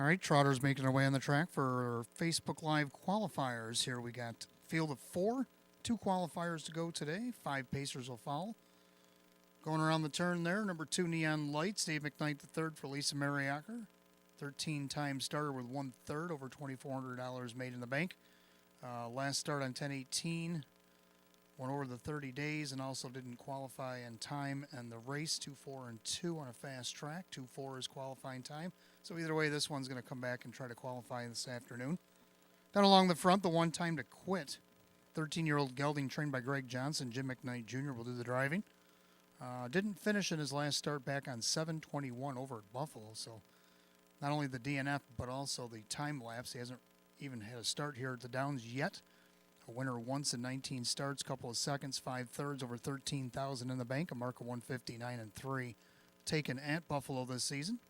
All right, trotters making their way on the track for Facebook Live qualifiers. Here we got field of four, 2 qualifiers to go today. 5 pacers will follow. Going around the turn there, number 2 Neon Lights, Dave McKnight the third for Lisa Mariacker. 13-time starter with 1/3, over $2,400 made in the bank. Last start on 10/18, went over the 30 days and also didn't qualify in time and the race. 2-4 and 2 on a fast track. 2-4 is qualifying time. So either way, this one's going to come back and try to qualify this afternoon. Down along the front, the one time to quit. 13-year-old gelding trained by Greg Johnson. Jim McKnight Jr. will do the driving. Didn't finish in his last start back on 7:21 over at Buffalo. So not only the DNF, but also the time lapse. He hasn't even had a start here at the Downs yet. A winner once in 19 starts, couple of seconds, 5/3, over 13,000 in the bank, a mark of 159 and 3 taken at Buffalo this season.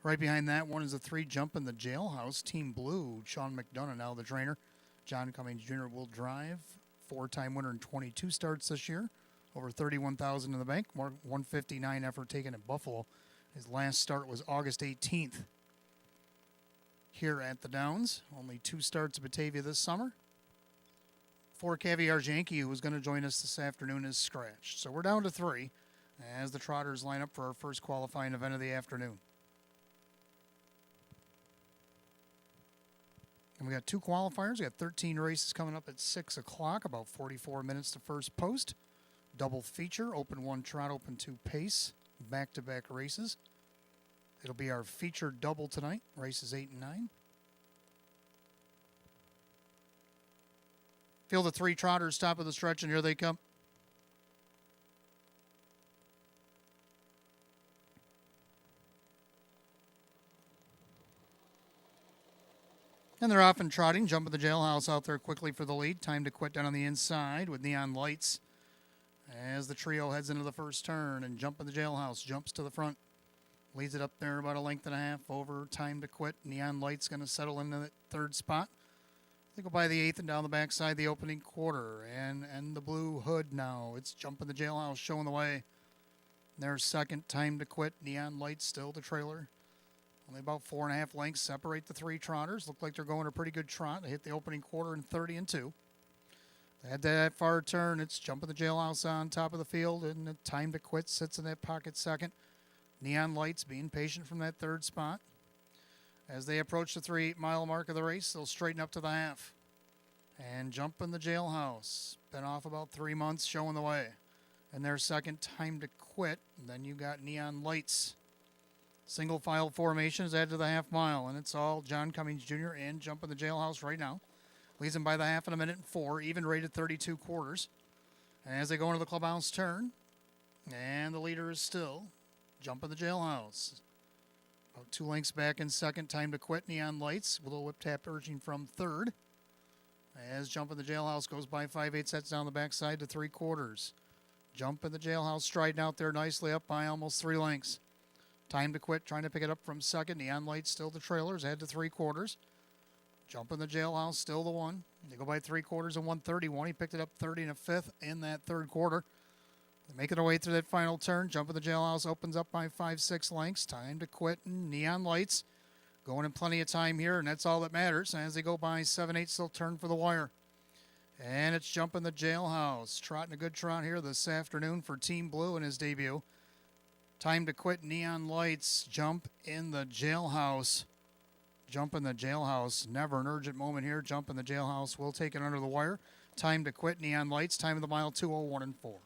Right behind that one is a 3 jump in the jailhouse. Team Blue, Sean McDonough now the trainer. John Cummings Jr. will drive. 4-time winner in 22 starts this year. Over 31,000 in the bank, more 159 effort taken at Buffalo. His last start was August 18th here at the Downs. Only 2 starts at Batavia this summer. 4 Caviar Yankee, who was going to join us this afternoon, is scratched. So we're down to 3 as the trotters line up for our first qualifying event of the afternoon. And we got 2 qualifiers. We got 13 races coming up at 6 o'clock, about 44 minutes to first post. Double feature, open 1 trot, open 2 pace, back-to-back races. It'll be our feature double tonight, races 8 and 9. Field of 3 trotters, top of the stretch, and here they come. And they're off and trotting, jumping the jailhouse out there quickly for the lead. Time to quit down on the inside with Neon Lights as the trio heads into the first turn, and jumping the jailhouse, jumps to the front. Leads it up there about a length and a half over. Time to quit. Neon Lights going to settle into that 3rd spot. They go by the 8th and down the backside the opening quarter. And the Blue Hood now. It's jumping the jailhouse, showing the way. Their 2nd, Time to quit. Neon Lights still the trailer. Only about 4.5 lengths separate the 3 trotters. Look like they're going a pretty good trot. They hit the opening quarter in 30 and 2. They had that far turn. It's jumping the jailhouse on top of the field. And the Time to quit sits in that pocket 2nd. Neon Lights being patient from that 3rd spot. As they approach the 3-mile mark of the race, they'll straighten up to the half. And jump in the jailhouse. Been off about 3 months, showing the way. And their 2nd, Time to quit. And then you got Neon Lights. Single file formation is added to the half mile. And it's all John Cummings Jr. and jump in the jailhouse right now. Leads them by the half in 1:04, even rated 32 quarters. As they go into the clubhouse turn. And the leader is still Jump in the jailhouse. About 2 lengths back in 2nd, Time to quit. Neon Lights with a whip tap urging from 3rd. As Jump in the jailhouse goes by 5/8 sets down the backside to 3/4. Jump in the jailhouse striding out there nicely up by almost 3 lengths. Time to quit trying to pick it up from 2nd. Neon Lights still the trailers, ahead to 3/4. Jump in the jailhouse still the one. They go by 3/4 and 131. He picked it up 30 1/5 in that 3rd quarter. They make it their way through that final turn. Jump in the jailhouse opens up by 5-6 lengths. Time to quit. And Neon Lights going in plenty of time here, and that's all that matters. As they go by 7/8, they'll turn for the wire. And it's Jump in the jailhouse. Trotting a good trot here this afternoon for Team Blue in his debut. Time to quit. Neon Lights. Jump in the jailhouse. Jump in the jailhouse. Never an urgent moment here. Jump in the jailhouse. We'll take it under the wire. Time to quit. Neon Lights. Time of the mile 2:01 and 4.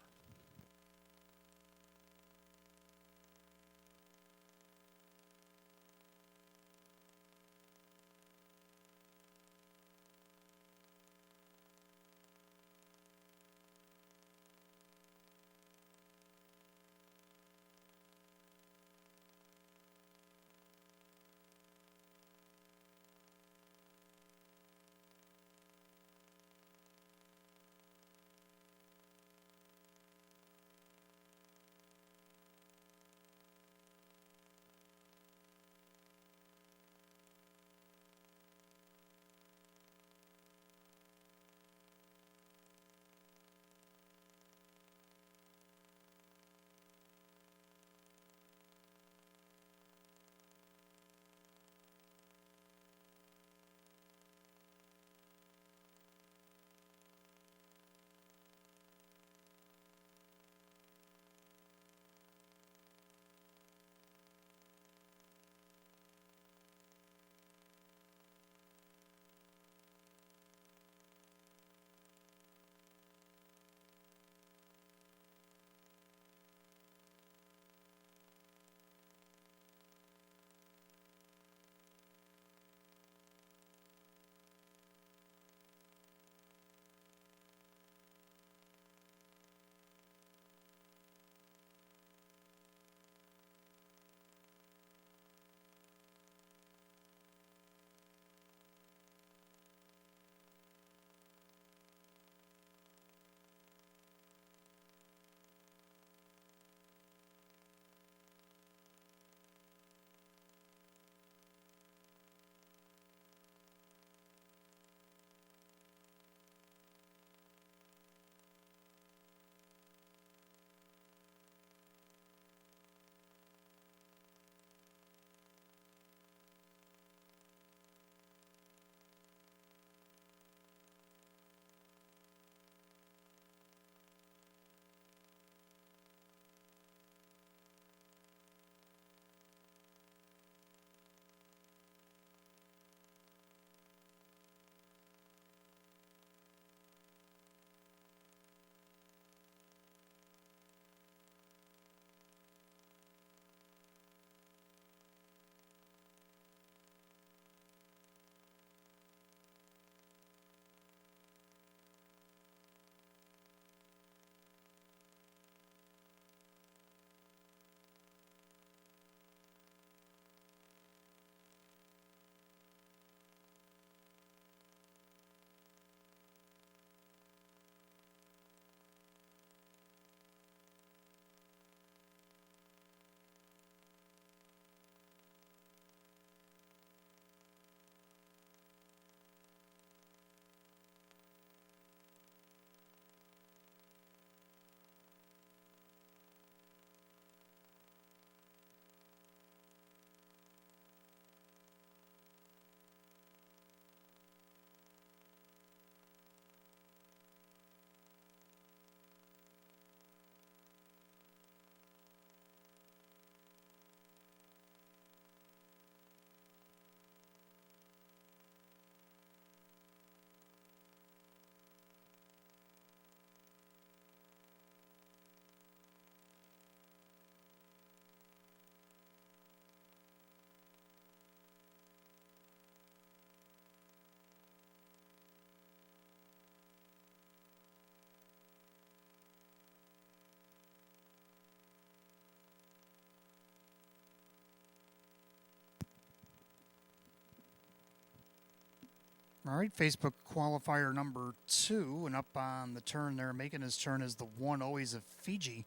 All right, Facebook qualifier number 2, and up on the turn there, making his turn is the one always of Fiji.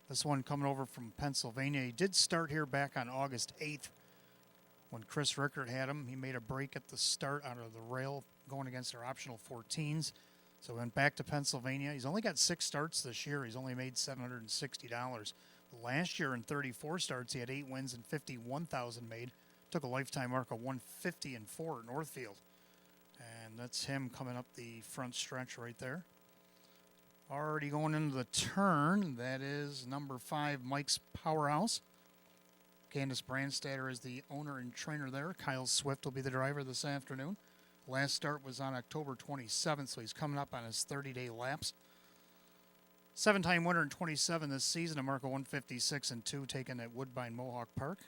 This one coming over from Pennsylvania. He did start here back on August 8th when Chris Rickert had him. He made a break at the start out of the rail going against our optional 14s. So went back to Pennsylvania. He's only got 6 starts this year. He's only made $760. But last year in 34 starts, he had 8 wins and $51,000 made. Took a lifetime mark of 150-4 at Northfield. And that's him coming up the front stretch right there. Already going into the turn, that is number 5, Mike's Powerhouse. Candace Brandstatter is the owner and trainer there. Kyle Swift will be the driver this afternoon. Last start was on October 27th, so he's coming up on his 30-day lapse. 7-time winner in 27 this season, a mark of 156-2, taken at Woodbine Mohawk Park.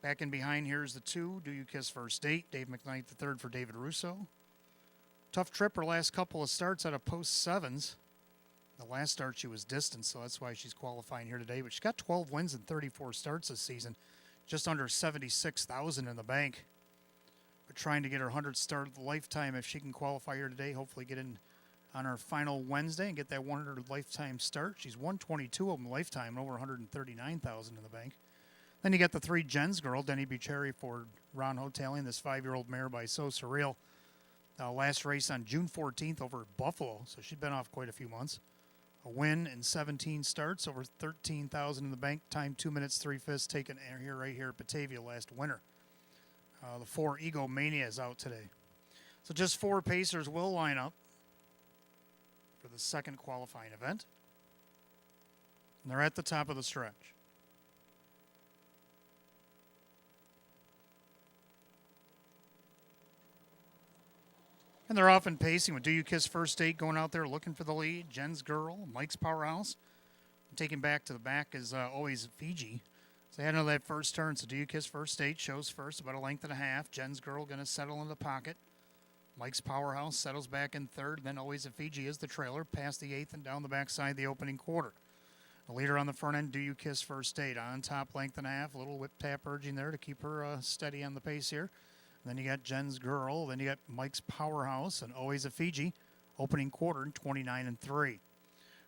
Back in behind here is the 2, Do You Kiss First Date, Dave McKnight the 3rd for David Russo. Tough trip her last couple of starts out of post 7s. The last start she was distant, so that's why she's qualifying here today. But she's got 12 wins and 34 starts this season, just under $76,000 in the bank. But trying to get her 100th start of the lifetime if she can qualify here today. Hopefully get in on our final Wednesday and get that 100 lifetime start. She's won 22 of them lifetime, over $139,000 in the bank. Then you got the 3 Jens girl, Denny Bucherri for Ron Hotelian, this 5-year-old mare by So Surreal. Last race on June 14th over at Buffalo, so she's been off quite a few months. A win in 17 starts, over $13,000 in the bank. Time 2 minutes 3/5, taken here right here at Batavia last winter. The 4 Ego Mania is out today. So just 4 Pacers will line up for the second qualifying event. And they're at the top of the stretch. And they're off in pacing with Do You Kiss First Date going out there looking for the lead. Jen's Girl, Mike's Powerhouse. Taking back to the back is always Fiji. So they had another that first turn. So Do You Kiss First Date shows first, about a length and a half. Jen's Girl going to settle in the pocket. Mike's Powerhouse settles back in third. Then always a Fiji is the trailer, past the 8th and down the backside the opening quarter. The leader on the front end, Do You Kiss First Date. On top, length and a half. A little whip tap urging there to keep her steady on the pace here. Then you got Jen's Girl. Then you got Mike's Powerhouse and always a Fiji. Opening quarter, 29-3.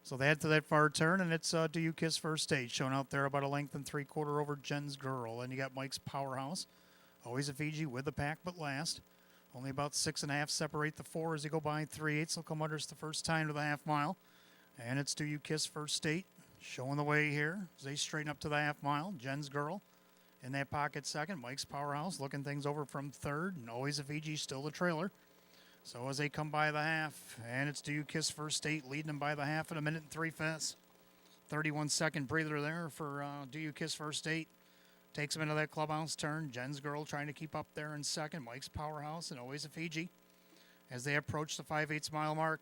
So they head to that far turn, and it's Do You Kiss First Date, shown out there about a length and 3/4 over Jen's Girl. Then you got Mike's Powerhouse. Always a Fiji with the pack, but last. Only about 6.5 separate the 4 as they go by 3/8. They'll come under us the first time to the half mile. And it's Do You Kiss First Date, showing the way here as they straighten up to the half mile. Jen's Girl in that pocket second. Mike's Powerhouse looking things over from third, and always a Fiji still the trailer. So as they come by the half, and it's Do You Kiss First Date leading them by the half in 1 minute and 3/5. 31-second breather there for Do You Kiss First Date. Takes them into that clubhouse turn. Jen's Girl trying to keep up there in second. Mike's Powerhouse and always a Fiji. As they approach the 5/8 mile mark,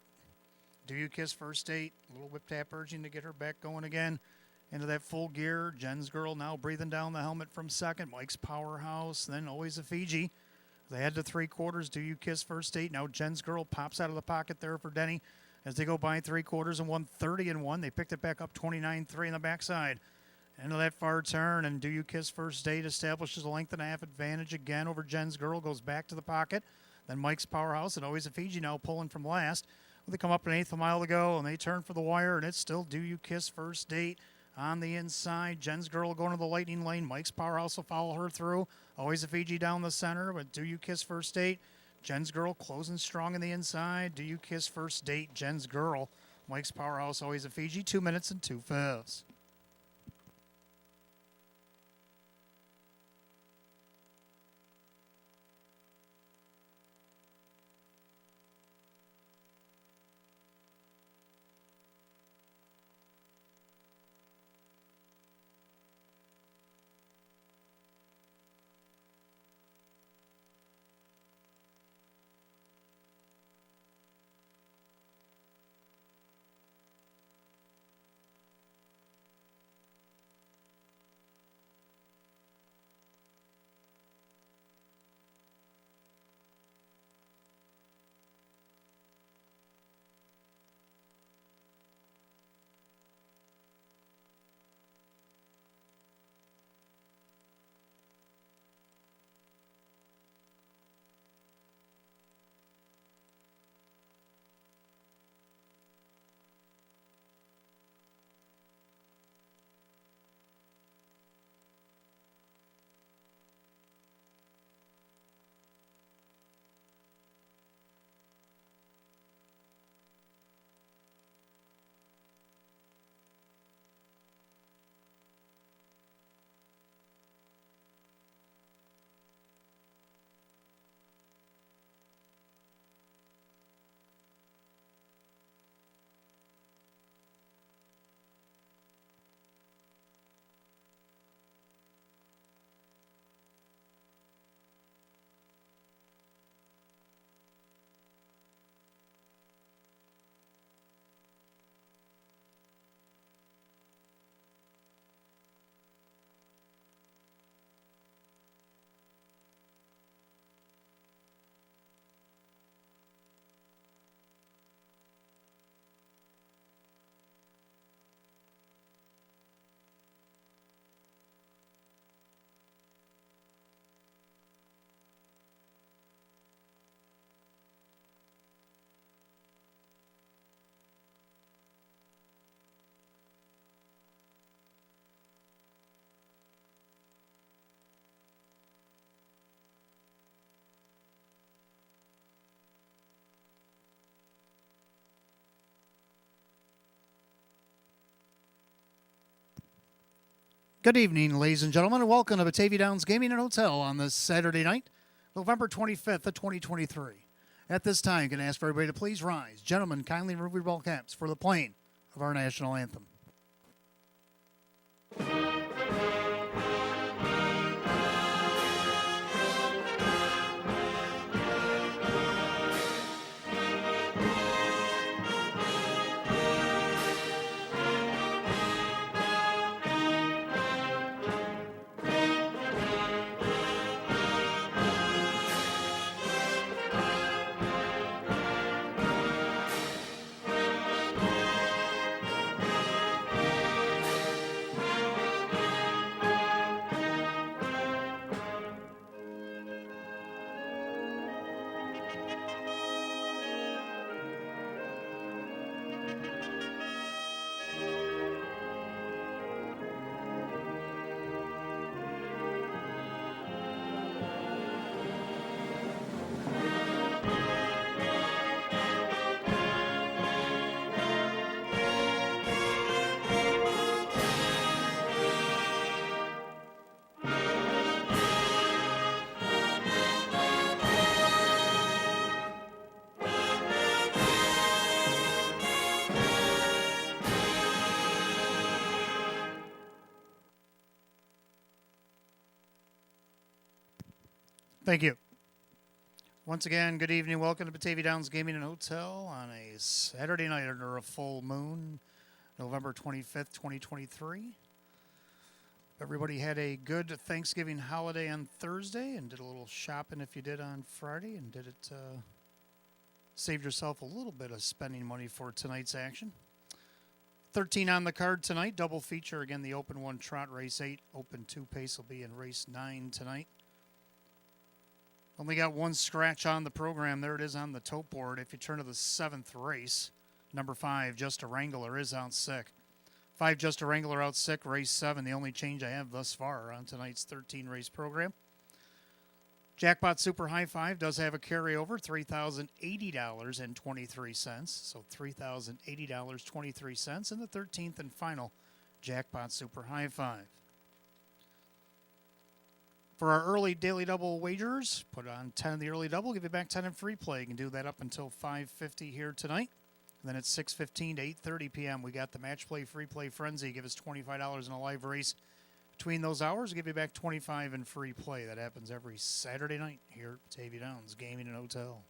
Do You Kiss First Date. A little whip tap urging to get her back going again. Into that full gear. Jen's Girl now breathing down the helmet from second. Mike's Powerhouse, then always a Fiji. They head to 3/4. Do You Kiss First Date. Now Jen's Girl pops out of the pocket there for Denny as they go by 3/4 and 1:30-1. They picked it back up 29-3 in the backside. Into that far turn, and Do You Kiss First Date establishes a length and a half advantage again over Jen's Girl. Goes back to the pocket. Then Mike's Powerhouse and always a Fiji now pulling from last. They come up an 1/8 of a mile to go, and they turn for the wire, and it's still Do You Kiss First Date. On the inside, Jen's Girl going to the lightning lane. Mike's Powerhouse will follow her through. Always a Fiji down the center, but Do You Kiss First Date. Jen's Girl closing strong on the inside. Do You Kiss First Date. Jen's Girl. Mike's Powerhouse, always a Fiji. 2 minutes and 2/5. Good evening, ladies and gentlemen, and welcome to Batavia Downs Gaming and Hotel on this Saturday night, November 25th of 2023. At this time, can I ask for everybody to please rise. Gentlemen, kindly remove your ball caps for the playing of our national anthem. Thank you. Once again, good evening. Welcome to Batavia Downs Gaming and Hotel on a Saturday night under a full moon, November 25th, 2023. Everybody had a good Thanksgiving holiday on Thursday and did a little shopping if you did on Friday and did it, saved yourself a little bit of spending money for tonight's action. 13 on the card tonight, double feature. Again, the Open 1 Trot Race 8, Open 2 Pace will be in Race 9 tonight. Only got one scratch on the program. There it is on the tote board. If you turn to the 7th race, number 5, Just a Wrangler, is out sick. 5, Just a Wrangler out sick, race 7, the only change I have thus far on tonight's 13-race program. Jackpot Super High 5 does have a carryover, $3,080.23. So $3,080.23 in the 13th and final Jackpot Super High 5. For our early daily double wagers, put on 10 in the early double, give you back 10 in free play. You can do that up until 5:50 here tonight. And then at 6:15 to 8:30 p.m., we got the Match Play Free Play Frenzy. Give us $25 in a live race. Between those hours, give you back 25 in free play. That happens every Saturday night here at Batavia Downs Gaming and Hotel.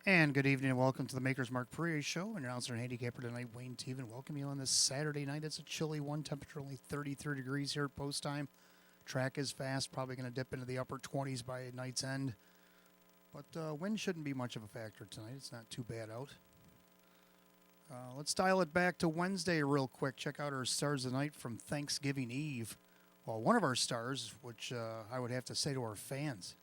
And good evening and welcome to the Maker's Mark Pre Show. And announcer and handicapper tonight, Wayne Teven. Welcome you on this Saturday night. It's a chilly one, temperature only 33 degrees here at post time. Track is fast, probably going to dip into the upper 20s by night's end. But wind shouldn't be much of a factor tonight. It's not too bad out. Let's dial it back to Wednesday real quick. Check out our stars of the night from Thanksgiving Eve. Well, one of our stars, which I would have to say to our fans,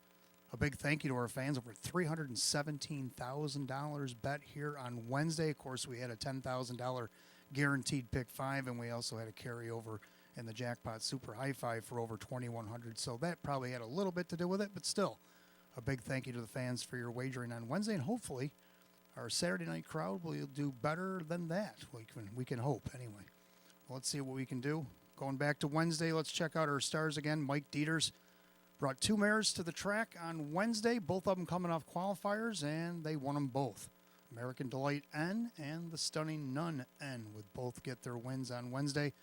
a big thank you to our fans. Over $317,000 bet here on Wednesday. Of course, we had a $10,000 guaranteed pick five, and we also had a carryover in the jackpot super high five for over $2,100. So that probably had a little bit to do with it, but still, a big thank you to the fans for your wagering on Wednesday, and hopefully our Saturday night crowd will do better than that. We can hope anyway. Well, let's see what we can do. Going back to Wednesday, let's check out our stars again. Mike Dieters brought two mares to the track on Wednesday, both of them coming off qualifiers, and they won them both. American Delight N and the Stunning Nun N would both get their wins on Wednesday.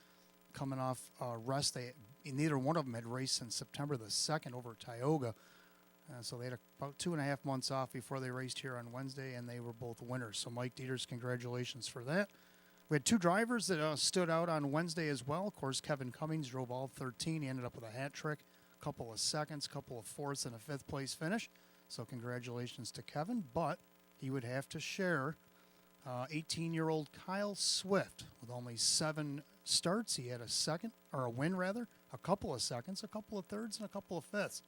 Coming off rest, neither one of them had raced since September the 2nd over Tioga. So they had about 2.5 months off before they raced here on Wednesday, and they were both winners. So Mike Dieters, congratulations for that. We had two drivers that stood out on Wednesday as well. Of course, Kevin Cummings drove all 13. He ended up with a hat trick. Couple of seconds, couple of fourths, and a fifth place finish. So congratulations to Kevin. But he would have to share 18-year-old Kyle Swift with only 7 starts. He had a win, a couple of seconds, a couple of thirds, and a couple of fifths.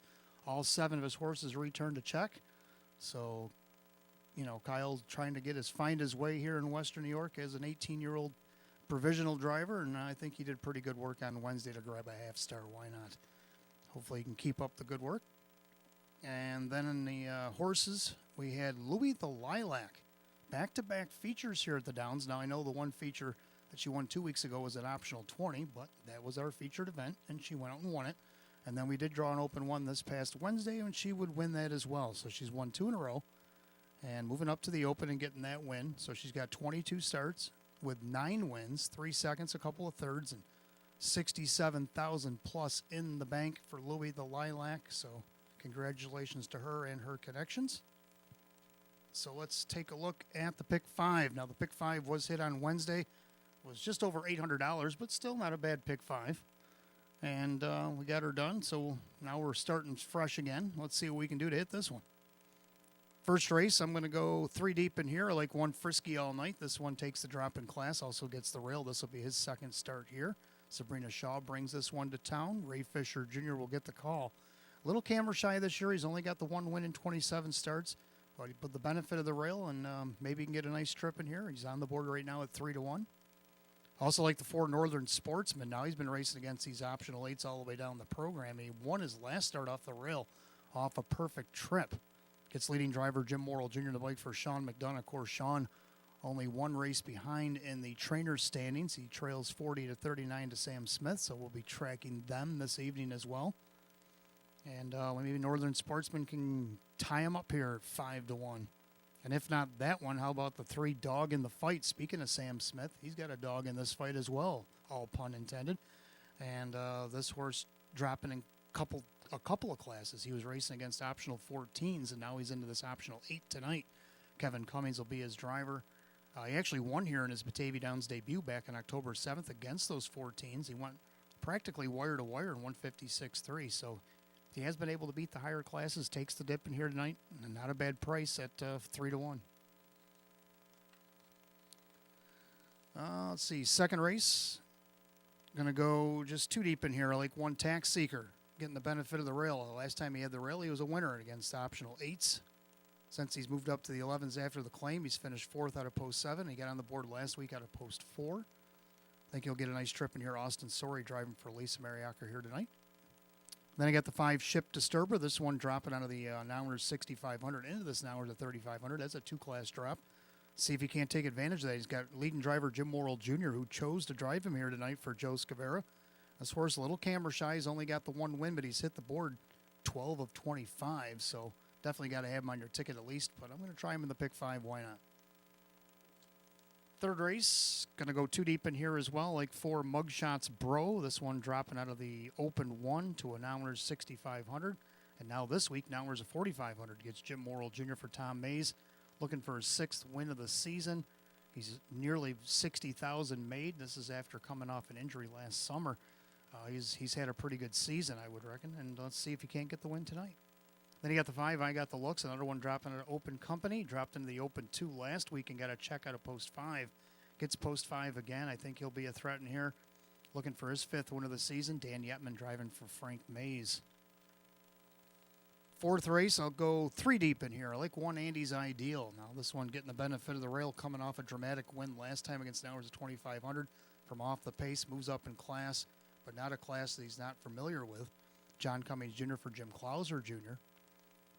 All 7 of his horses returned to check. So, Kyle's trying to find his way here in Western New York as an 18-year-old provisional driver, and I think he did pretty good work on Wednesday to grab a half star. Why not? Hopefully he can keep up the good work. And then in the horses, we had Louis the Lilac. Back-to-back features here at the Downs. Now, I know the one feature that she won 2 weeks ago was an optional 20, but that was our featured event, and she went out and won it. And then we did draw an open one this past Wednesday, and she would win that as well. So she's won 2 in a row and moving up to the open and getting that win. So she's got 22 starts with 9 wins, 3 seconds, a couple of thirds, and 67,000 plus in the bank for Louis the Lilac. So congratulations to her and her connections. So let's take a look at the pick 5. Now the pick 5 was hit on Wednesday. It was just over $800, but still not a bad pick 5. And we got her done. So now we're starting fresh again. Let's see what we can do to hit this one. First race, I'm going to go 3 deep in here. I like one Frisky all night. This one takes the drop in class, also gets the rail. This will be his second start here. Sabrina Shaw brings this one to town. Ray Fisher Jr. will get the call. A little camera shy this year. He's only got the 1 win in 27 starts. But he put the benefit of the rail, and maybe he can get a nice trip in here. He's on the board right now at 3-1. Also like the 4 Northern Sportsman. Now he's been racing against these optional 8s all the way down the program. He won his last start off the rail off a perfect trip. Gets leading driver Jim Morrill Jr. the bike for Sean McDonough. Of course, Sean only 1 race behind in the trainer's standings. He trails 40-39 to Sam Smith, so we'll be tracking them this evening as well. And maybe Northern Sportsman can tie him up here at 5-1. And if not that one, how about the 3 Dog in the Fight? Speaking of Sam Smith, he's got a dog in this fight as well, all pun intended. And this horse dropping in a couple of classes. He was racing against optional 14s, and now he's into this optional 8 tonight. Kevin Cummings will be his driver. He actually won here in his Batavia Downs debut back on October 7th against those 14s. He went practically wire to wire in 156.3. So he has been able to beat the higher classes. Takes the dip in here tonight, and not a bad price at 3-1. Let's see. Second race. Going to go just 2 deep in here. I like one Tax Seeker, getting the benefit of the rail. The last time he had the rail, he was a winner against optional 8s. Since he's moved up to the 11s after the claim, he's finished 4th out of post 7. He got on the board last week out of post 4. I think he'll get a nice trip in here. Austin Sorey driving for Lisa Mariacker here tonight. Then I got the 5 Ship Disturber. This one dropping out of the Nowers 6,500 into this Nowers at 3,500. That's a 2-class drop. See if he can't take advantage of that. He's got leading driver Jim Morrill Jr., who chose to drive him here tonight for Joe Scavera. This horse a little camera shy. He's only got the 1 win, but he's hit the board 12 of 25. So definitely got to have him on your ticket at least. But I'm going to try him in the pick 5. Why not? Third race, going to go 2 deep in here as well, like 4 Mugshots Bro. This one dropping out of the open 1 to a Nowers 6,500. And now this week, Nowers a 4,500 gets Jim Morrill Jr. for Tom Mays. looking for his 6th win of the season. He's nearly 60,000 made. This is after coming off an injury last summer. He's had a pretty good season, I would reckon, and let's see if he can't get the win tonight. Then he got the 5, I got the looks. Another one dropping into Open Company. Dropped into the Open 2 last week and got a check out of Post 5. Gets Post 5 again. I think he'll be a threat in here. Looking for his 5th win of the season. Dan Yetman driving for Frank Mays. 4th race, I'll go 3 deep in here. I like 1 Andy's Ideal. Now this one getting the benefit of the rail, coming off a dramatic win last time against Hours of 2,500. From off the pace, moves up in class, but not a class that he's not familiar with. John Cummings Jr. for Jim Clauser Jr.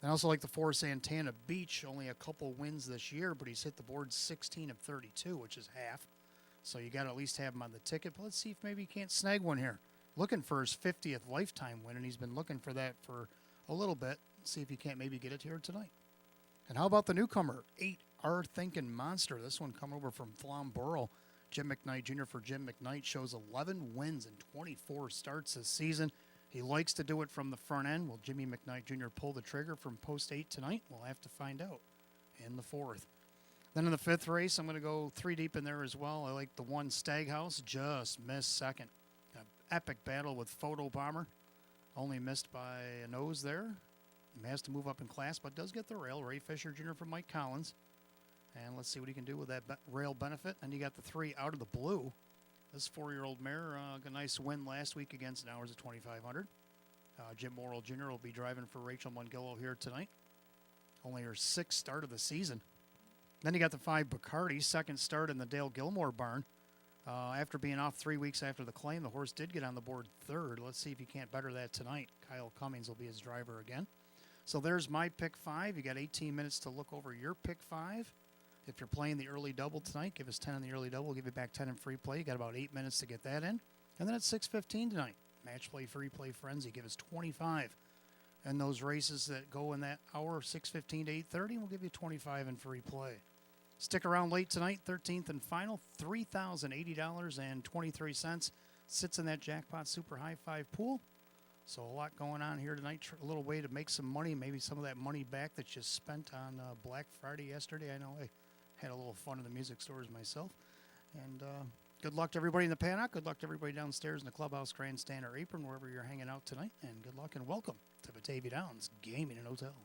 I also like the 4 Santana Beach. Only a couple wins this year, but he's hit the board 16 of 32, which is half. So you got to at least have him on the ticket. But let's see if maybe he can't snag one here. Looking for his 50th lifetime win, and he's been looking for that for a little bit. See if he can't maybe get it here tonight. And how about the newcomer, 8 Our Thinking Monster. This one coming over from Flamborough. Jim McKnight Jr. for Jim McKnight shows 11 wins and 24 starts this season. He likes to do it from the front end. Will Jimmy McKnight Jr. pull the trigger from post 8 tonight? We'll have to find out in the 4th. Then in the 5th race, I'm going to go 3 deep in there as well. I like the 1 Staghouse, just missed 2nd. An epic battle with Photo Bomber. Only missed by a nose there. He has to move up in class, but does get the rail. Ray Fisher Jr. from Mike Collins. And let's see what he can do with that rail benefit. And you got the 3 Out of the Blue. This 4-year-old mare got a nice win last week against Hours of 2,500. Jim Morrill Jr. will be driving for Rachel Mungillo here tonight. Only her 6th start of the season. Then you got the 5 Bacardi, 2nd start in the Dale Gilmore barn. After being off 3 weeks after the claim, the horse did get on the board 3rd. Let's see if he can't better that tonight. Kyle Cummings will be his driver again. So there's my pick 5. You got 18 minutes to look over your pick 5. If you're playing the early double tonight, give us 10 in the early double. We'll give you back 10 in free play. You got about 8 minutes to get that in. And then at 6:15 tonight, match play, free play frenzy. Give us 25. And those races that go in that hour, 6:15 to 8:30, we'll give you 25 in free play. Stick around late tonight, 13th and final, $3,080.23. Sits in that jackpot super high 5 pool. So a lot going on here tonight. A little way to make some money, maybe some of that money back that you spent on Black Friday yesterday. I know I had a little fun in the music stores myself. And good luck to everybody in the paddock. Good luck to everybody downstairs in the clubhouse, grandstand, or apron, wherever you're hanging out tonight. And good luck and welcome to Batavia Downs Gaming and Hotel.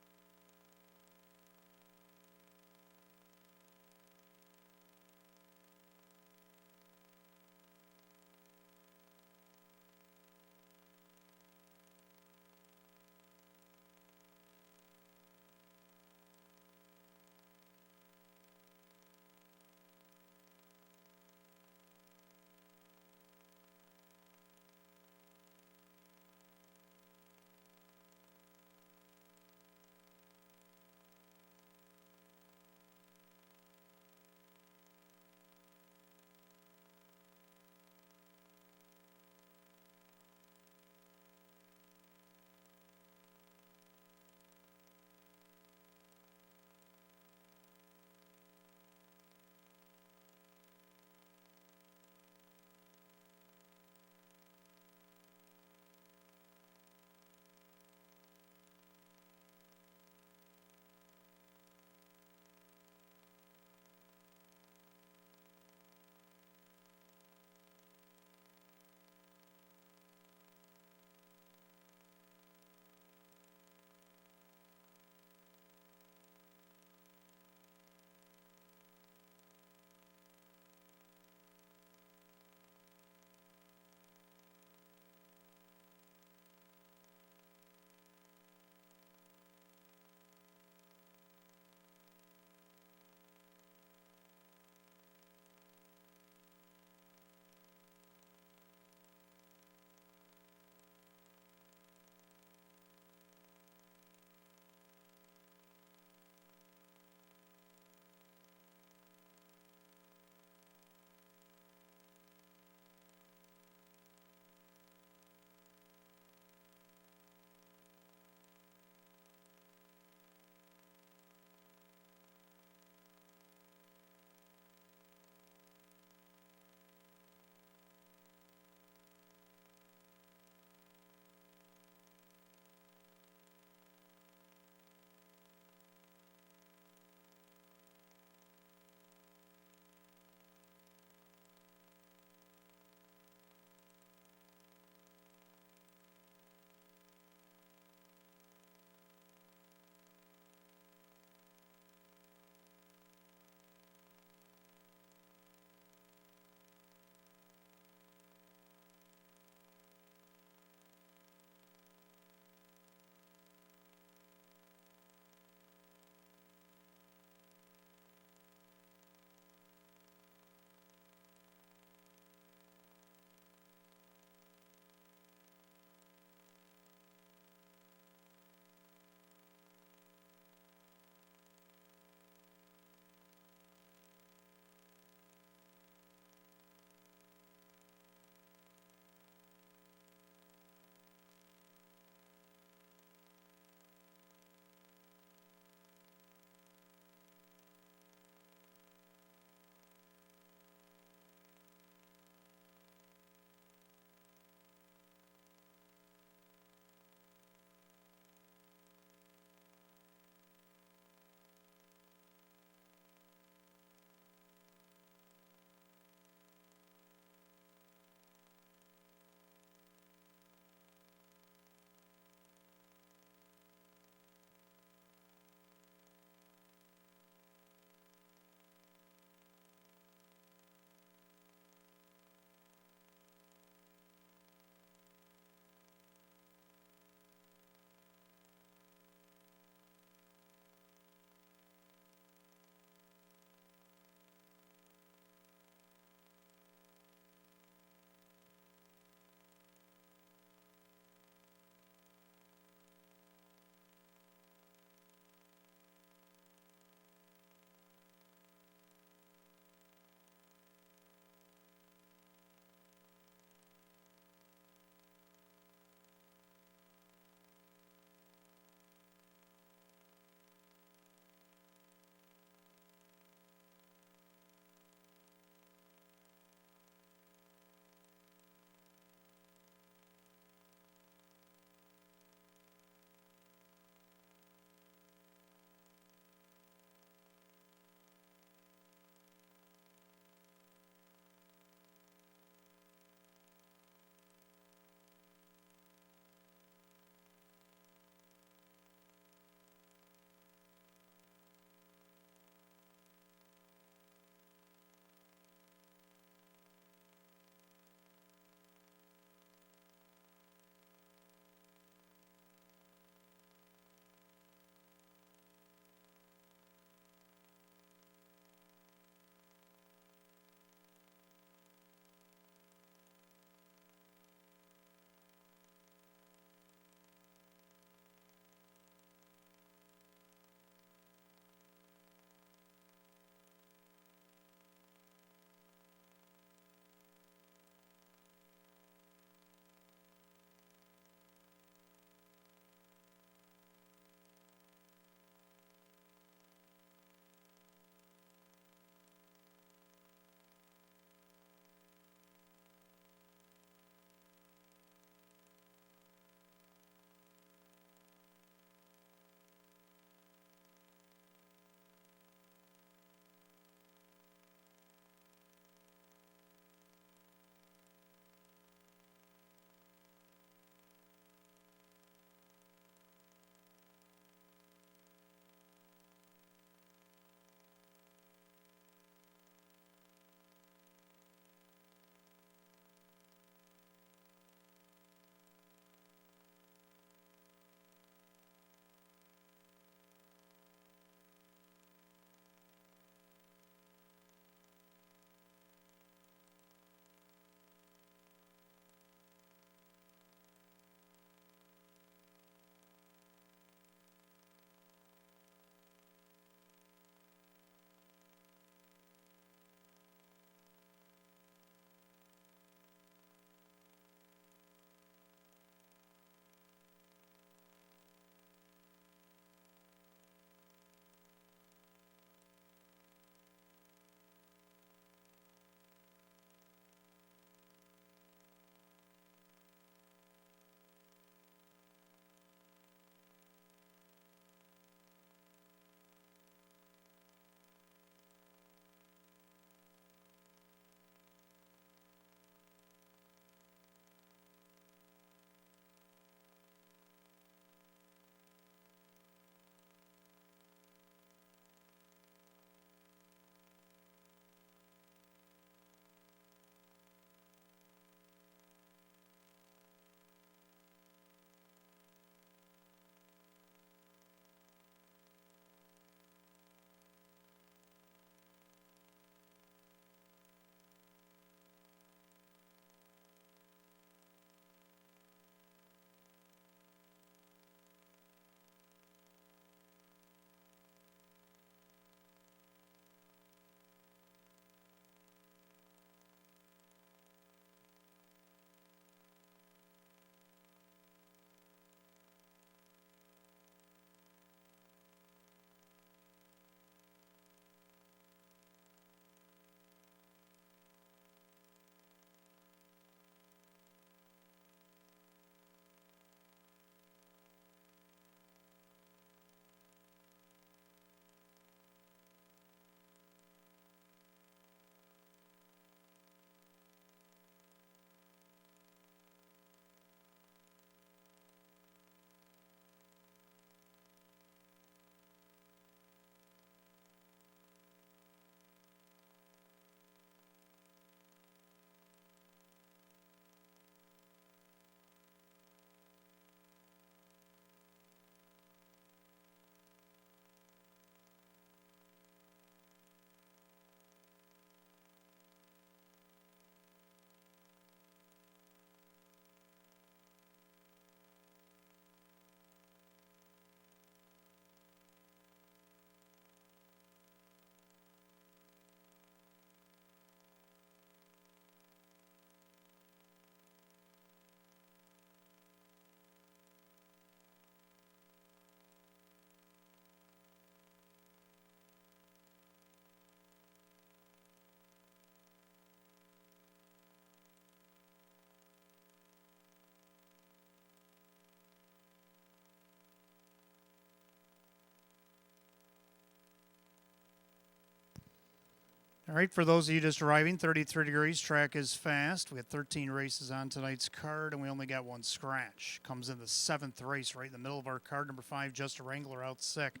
All right, for those of you just arriving, 33 degrees, track is fast. We had 13 races on tonight's card, and we only got one scratch. Comes in the 7th race, right in the middle of our card. Number 5, Just a Wrangler, out sick.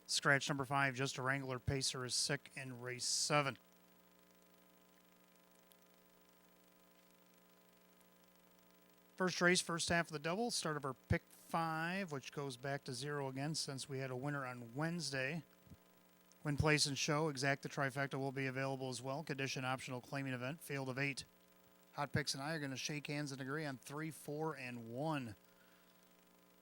Scratch number 5, Just a Wrangler, Pacer is sick in race 7. First race, first half of the double. Start of our pick 5, which goes back to 0 again since we had a winner on Wednesday. Win, place, and show. Exact the trifecta will be available as well. Condition optional claiming event. Field of 8. Hot Picks and I are going to shake hands and agree on 3, 4, and 1.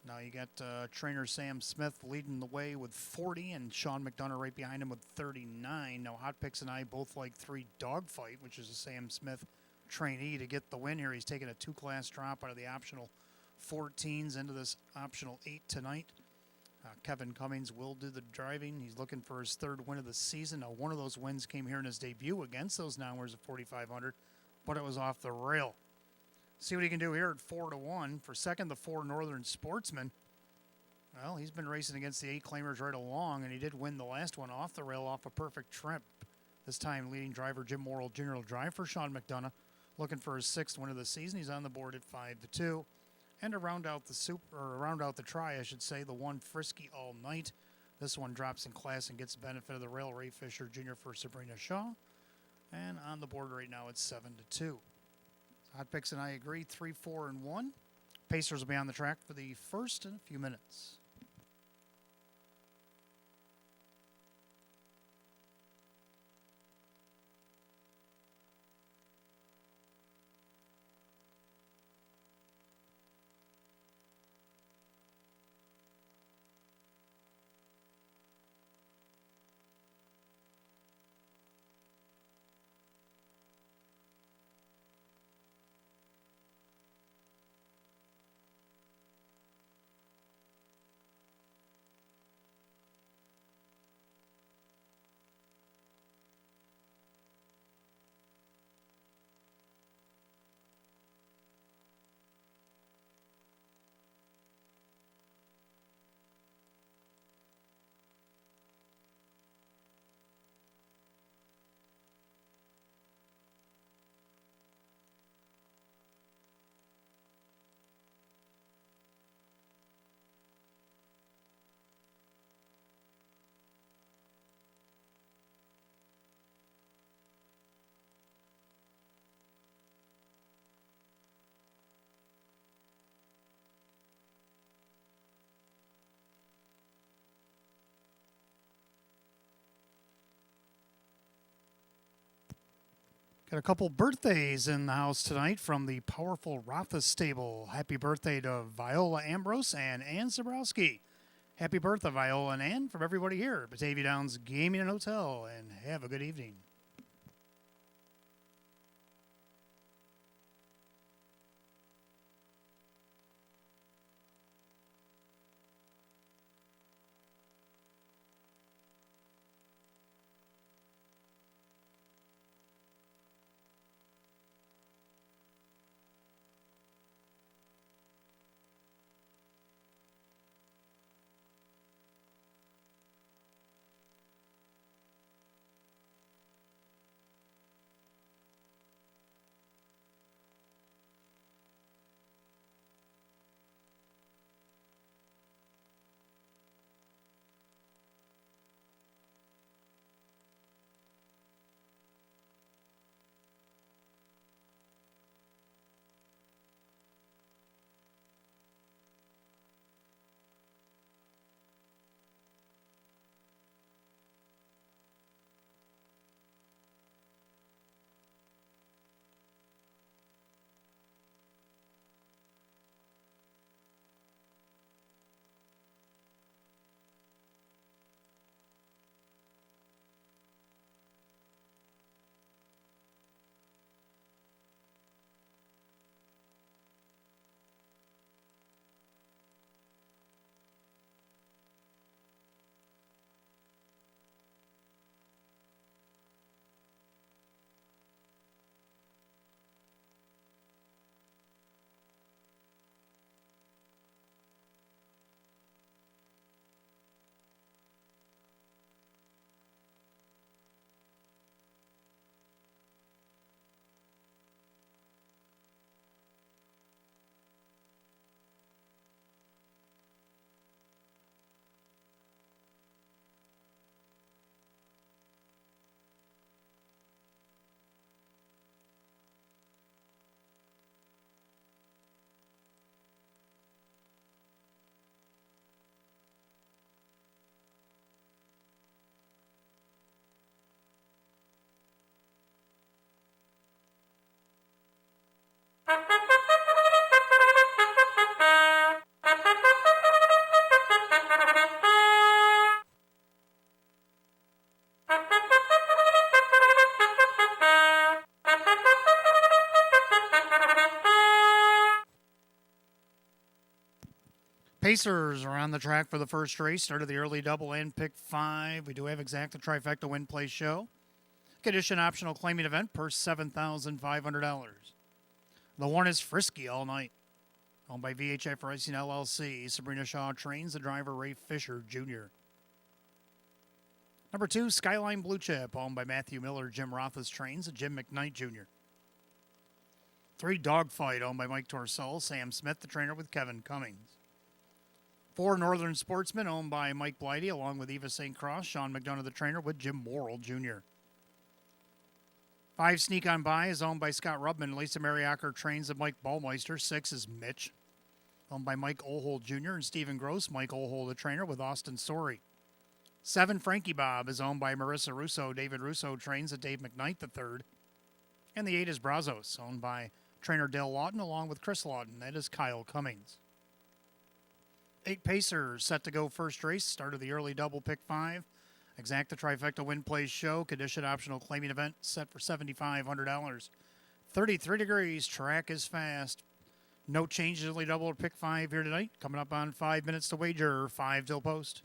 Now you got trainer Sam Smith leading the way with 40 and Sean McDonough right behind him with 39. Now Hot Picks and I both like 3 Dogfight, which is a Sam Smith trainee to get the win here. He's taking a 2-class drop out of the optional 14s into this optional 8 tonight. Kevin Cummings will do the driving. He's looking for his 3rd win of the season. Now, one of those wins came here in his debut against those Nowheres of 4,500, but it was off the rail. See what he can do here at 4-1. For second, the 4 Northern Sportsman. Well, he's been racing against the 8 claimers right along, and he did win the last one off the rail off a perfect trip. This time, leading driver Jim Morrill Jr. will drive for Sean McDonough. Looking for his 6th win of the season. He's on the board at 5-2. And to round out the try, I should say, the 1 Frisky All Night. This one drops in class and gets the benefit of the rail. Ray Fisher Jr. for Sabrina Shaw. And on the board right now, it's 7-2. Hot Picks and I agree, 3, 4, and 1. Pacers will be on the track for the first in a few minutes. Got a couple birthdays in the house tonight from the powerful Rothas stable. Happy birthday to Viola Ambrose and Ann Zabrowski. Happy birthday, Viola and Ann, from everybody here at Batavia Downs Gaming and Hotel, and have a good evening. Pacers are on the track for the first race. Started the early double and pick 5. We do have exacta trifecta win play show. Condition optional claiming event per $7,500. The one is Frisky all night. Owned by VHF Racing LLC. Sabrina Shaw trains the driver Ray Fisher Jr. Number 2, Skyline Blue Chip, owned by Matthew Miller. Jim Rothas trains Jim McKnight Jr. 3, Dogfight, owned by Mike Torcell. Sam Smith, the trainer, with Kevin Cummings. 4, Northern Sportsman, owned by Mike Blighty, along with Eva St. Cross. Sean McDonough, the trainer, with Jim Morrill Jr. 5, Sneak On By, is owned by Scott Rubman. Lisa Mariacker trains Mike Ballmeister. 6 is Mitch, owned by Mike Ohold Jr. and Stephen Gross. Mike Ohold, the trainer, with Austin Story. 7, Frankie Bob, is owned by Marissa Russo. David Russo trains Dave McKnight III. And the 8 is Brazos, owned by trainer Dale Lawton, along with Chris Lawton. That is Kyle Cummings. 8 Pacers set to go first race. Start of the early double pick 5. Exacta trifecta win plays show. Condition optional claiming event set for $7,500. 33 degrees. Track is fast. No changes early double or pick 5 here tonight. Coming up on 5 minutes to wager. 5 till post.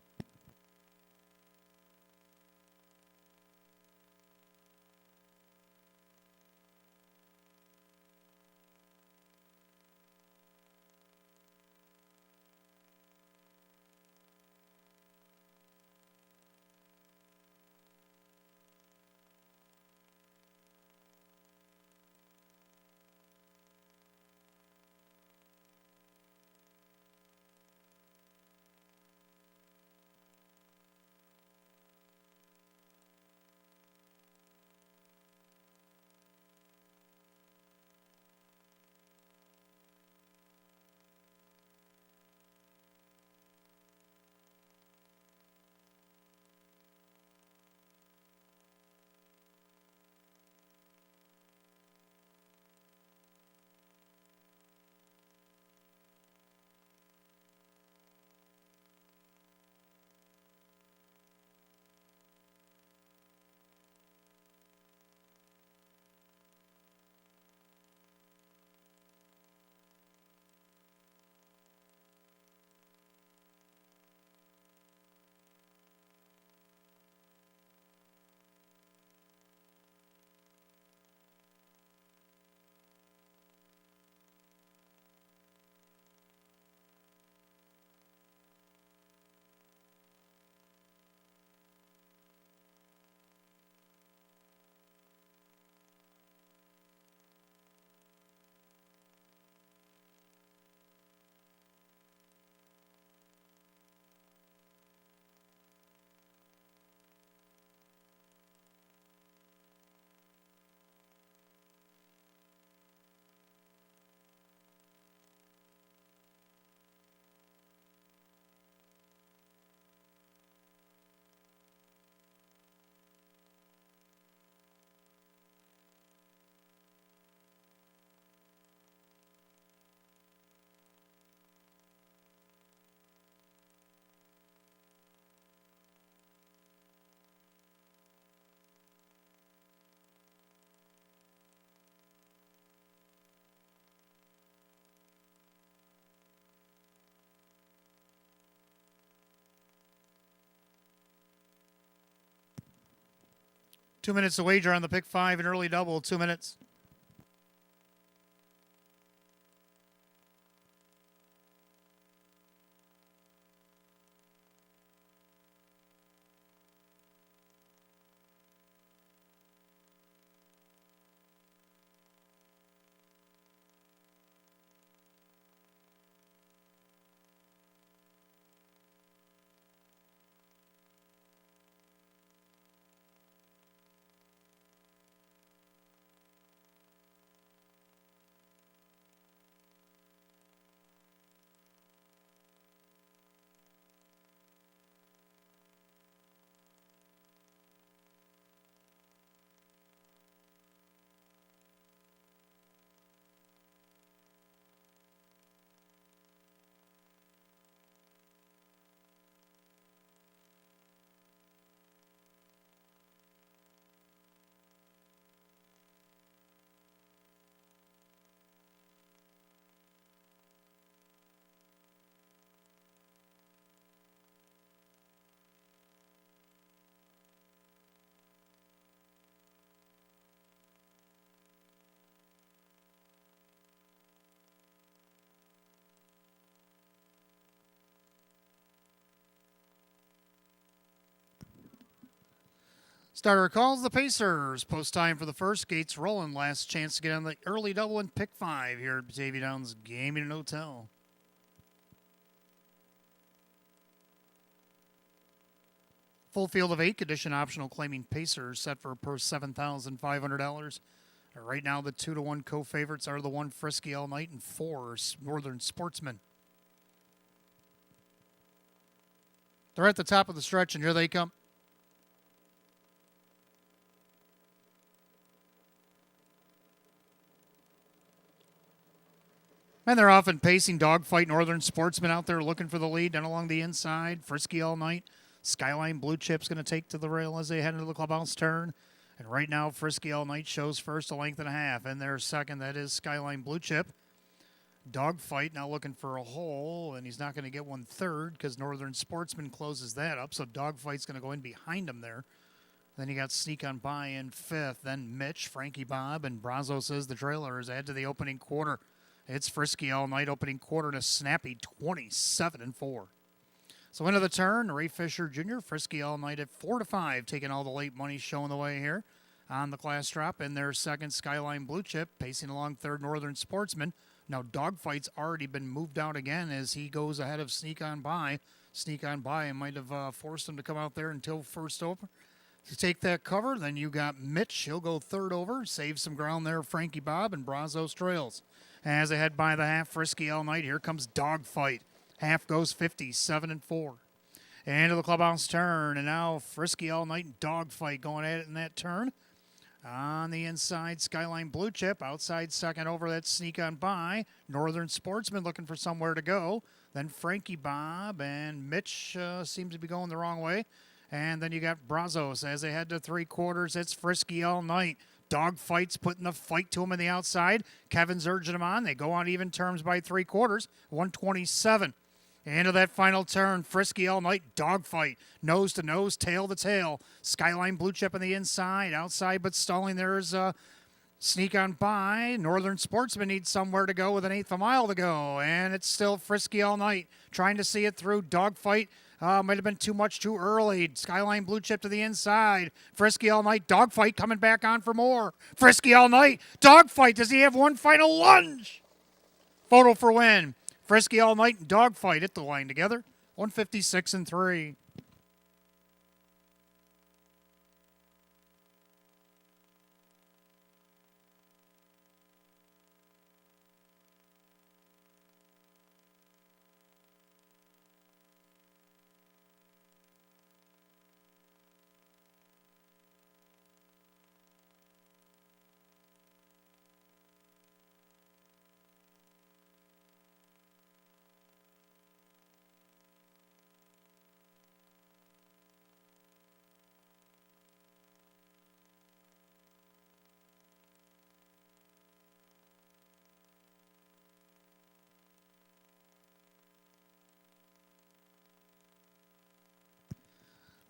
Two minutes to wager on the pick 5 and early double. 2 minutes. Starter calls the Pacers. Post time for the first. Gates rolling. Last chance to get on the early double and pick 5 here at Batavia Downs Gaming and Hotel. Full field of 8, condition optional, claiming Pacers set for per $7,500. Right now, the 2-1 co-favorites are the 1 Frisky All Night and 4 Northern Sportsman. They're at the top of the stretch, and here they come. And they're off and pacing. Dogfight Northern Sportsman out there looking for the lead. Down along the inside. Frisky All Night. Skyline Blue Chip's going to take to the rail as they head into the clubhouse turn. And right now, Frisky All Night shows first, a length and a half. And their second, that is Skyline Blue Chip. Dogfight now looking for a hole, and he's not going to get 1/3 because Northern Sportsman closes that up. So Dogfight's going to go in behind him there. Then you got Sneak on by in 5th. Then Mitch, Frankie Bob, and Brazos is the trailers. Add to the opening quarter. It's Frisky All Night opening quarter and a snappy 27-4. So into the turn, Ray Fisher Jr., Frisky All Night at 4-5, taking all the late money, showing the way here on the class drop. In their second, Skyline Blue Chip, pacing along third, Northern Sportsman. Now Dogfight's already been moved out again as he goes ahead of Sneak on by. Sneak on by might have forced him to come out there until first over. To take that cover, then you got Mitch. He'll go third over, save some ground there, Frankie Bob, and Brazos trails. As they head by the half, Frisky All Night. Here comes Dogfight. Half goes 57-4. Into the clubhouse turn, and now Frisky All Night and Dogfight going at it in that turn. On the inside, Skyline Blue Chip. Outside second over, that Sneak on by. Northern Sportsman looking for somewhere to go. Then Frankie Bob and Mitch seems to be going the wrong way. And then you got Brazos as they head to 3/4. It's Frisky All Night. Dogfight's putting the fight to him on the outside. Kevin's urging him on. They go on even terms by 3/4. 127. Into that final turn, Frisky All Night, Dogfight. Nose to nose, tail to tail. Skyline Blue Chip on the inside. Outside but stalling, there's Sneak on by. Northern Sportsman needs somewhere to go with 1/8 of a mile to go. And it's still Frisky All Night. Trying to see it through. Dogfight might have been too much too early. Skyline Blue Chip to the inside. Frisky All Night. Dogfight coming back on for more. Frisky All Night. Dogfight. Does he have one final lunge? Photo for win. Frisky All Night and Dogfight hit the line together. 156-3.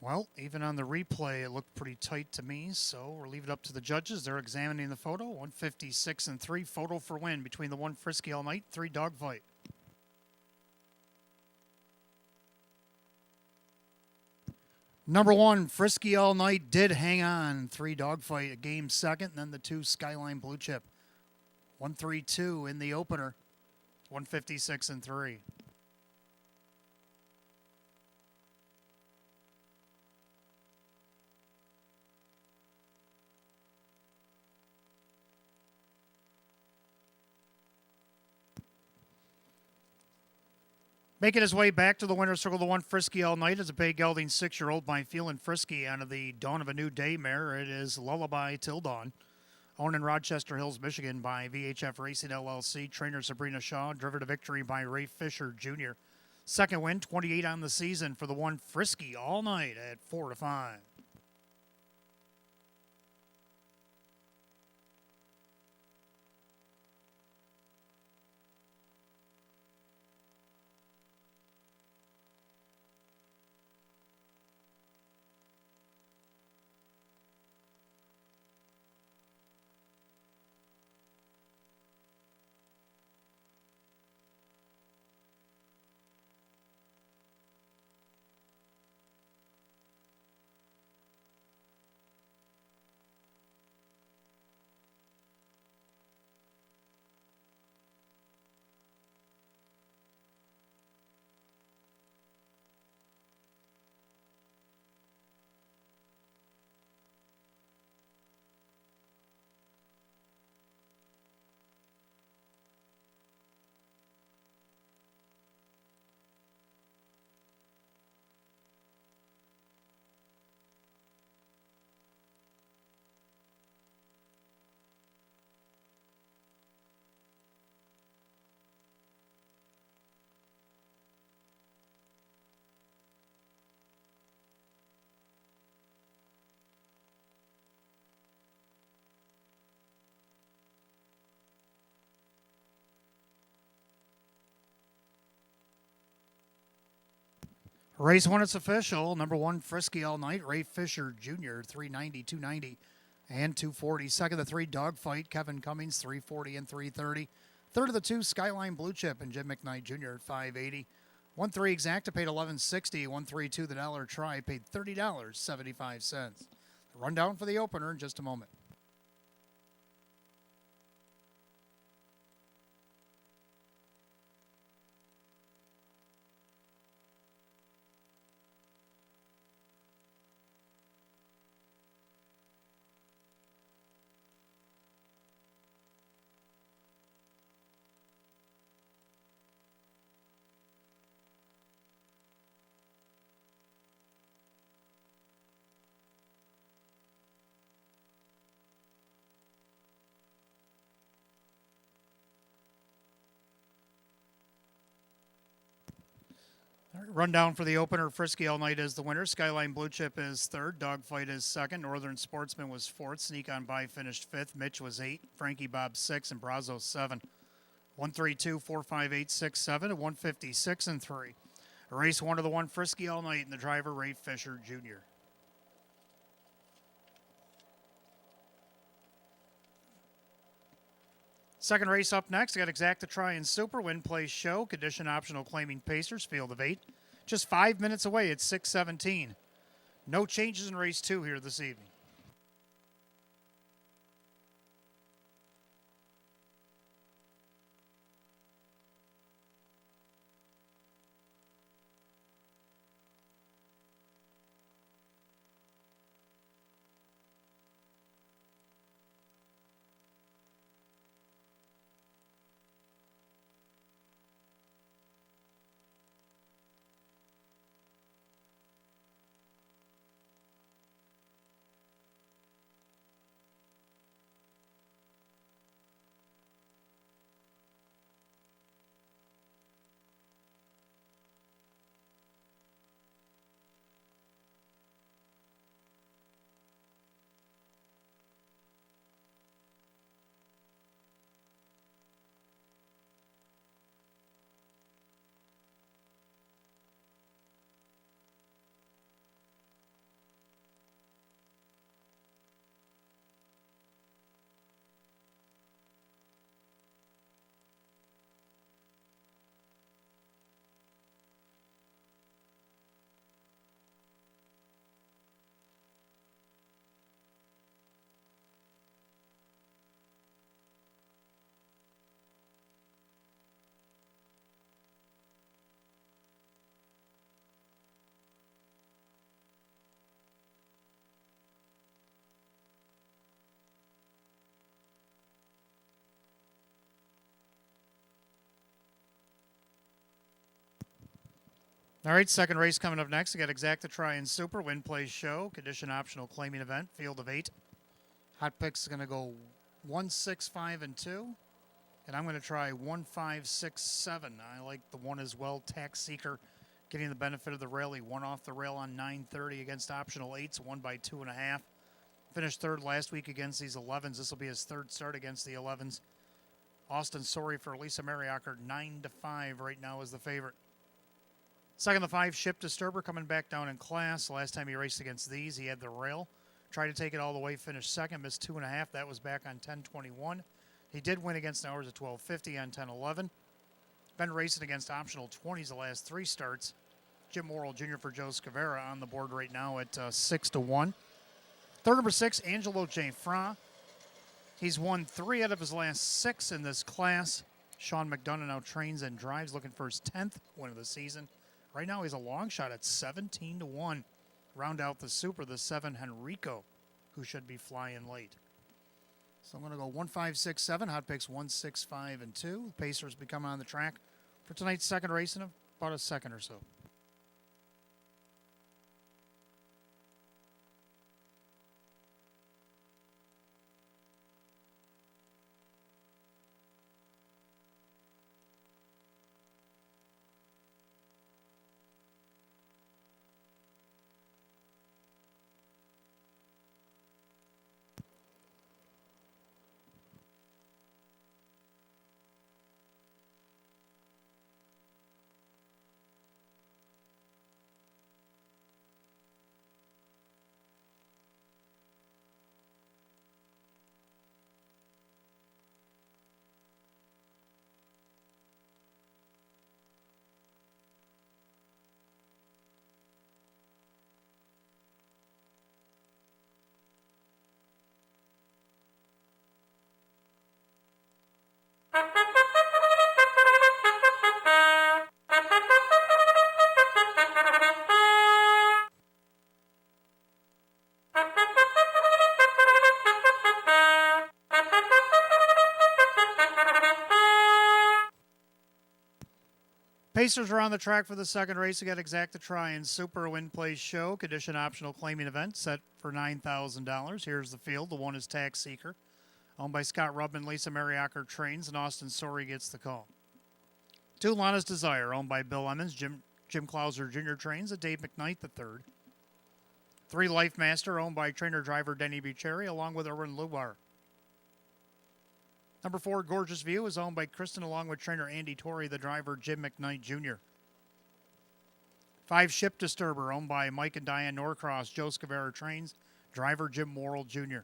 Well, even on the replay, it looked pretty tight to me, so we'll leave it up to the judges. They're examining the photo. 156-3, photo for win between the 1 Frisky All Night, 3 Dogfight. Number 1, Frisky All Night did hang on. 3 Dogfight, a game second, and then the 2 Skyline Blue Chip. 132 in the opener. 156-3. Making his way back to the winner's circle, the 1 Frisky All Night is a Bay Gelding 6-year-old by Feeling Frisky out of the Dawn of a New Day mare. It is Lullaby Till Dawn. Owned in Rochester Hills, Michigan by VHF Racing LLC. Trainer Sabrina Shaw, driven to victory by Ray Fisher Jr. Second win, 28 on the season for the 1 Frisky All Night at 4-5. Race 1, it's official. Number 1, Frisky All Night, Ray Fisher Jr., 390, 290, and 240. Second of the 3, Dogfight, Kevin Cummings, 340 and 330. Third of the 2, Skyline Blue Chip and Jim McKnight Jr. at 580. 1-3 Exacta paid $11.60. 1-3-2 the dollar try paid $30.75. The rundown for the opener in just a moment. Rundown for the opener. Frisky All Night is the winner. Skyline Blue Chip is third. Dogfight is second. Northern Sportsman was fourth. Sneak on By finished fifth. Mitch was 8. Frankie Bob 6. And Brazo 7. 132, 458, 67 to 156 and 3. Race 1 of the 1, Frisky All Night, and the driver Ray Fisher Jr. Second race up next. I got Exacta Try and Super, Win Place Show, condition optional claiming Pacers, field of 8. Just 5 minutes away at 6:17. No changes in race 2 here this evening. All right, second race coming up next. I got Exacta Try and Super, Win Place Show, condition optional claiming event, field of 8. Hot Picks is going to go 1, 6, 5, and 2. And I'm going to try 1, 5, 6, 7. I like the 1 as well. Tax Seeker getting the benefit of the rail. He won off the rail on 9:30 against optional 8s, won by 2.5. Finished third last week against these 11s. This will be his third start against the 11s. Austin Sorry for Lisa Mariacker, 9-5 right now is the favorite. Second, the 5, Ship Disturber coming back down in class. Last time he raced against these, he had the rail. Tried to take it all the way, finished second, missed 2.5. That was back on 10:21. He did win against Hours at 12:50 on 10:11. Been racing against optional 20s the last 3 starts. Jim Morrill Jr. for Joe Scavera on the board right now at 6-1. Third, number 6, Angelo J. Fra. He's won 3 out of his last 6 in this class. Sean McDonough now trains and drives, looking for his 10th win of the season. Right now, he's a long shot at 17-1. Round out the Super, the 7, Henrico, who should be flying late. So I'm going to go 1, 5, 6, 7. Hot Picks 1, 6, 5, and 2. Pacers be coming on the track for tonight's second race in about a second or so. Pacers are on the track for the second race. You got Exacta Try-In Super Win Place Show. Condition optional claiming event set for $9,000. Here's the field. The one is Tax Seeker. Owned by Scott Rubman, Lisa Mariacker trains, and Austin Sorey gets the call. 2, Lana's Desire, owned by Bill Emmons, Jim Clauser Jr. trains, and Dave McKnight III. 3, Life Master, owned by trainer-driver Denny Bucheri, along with Erwin Lubar. Number 4, Gorgeous View, is owned by Kristen, along with trainer Andy Torrey, the driver Jim McKnight Jr. 5, Ship Disturber, owned by Mike and Diane Norcross, Joe Scavera trains, driver Jim Morrill Jr.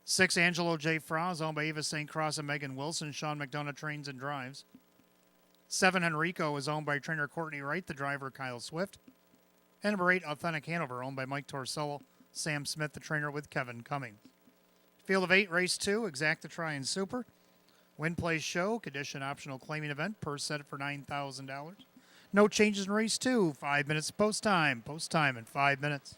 6, Angelo J. Froz, owned by Eva St. Cross and Megan Wilson. Sean McDonough trains and drives. 7, Henrico, is owned by trainer Courtney Wright, the driver Kyle Swift. And number 8, Authentic Hanover, owned by Mike Torsello, Sam Smith, the trainer with Kevin Cummings. Field of 8, race 2, Exacta Try-In Super. Win Place Show, condition optional claiming event, purse set for $9,000. No changes in race 2, 5 minutes post time. Post time in 5 minutes.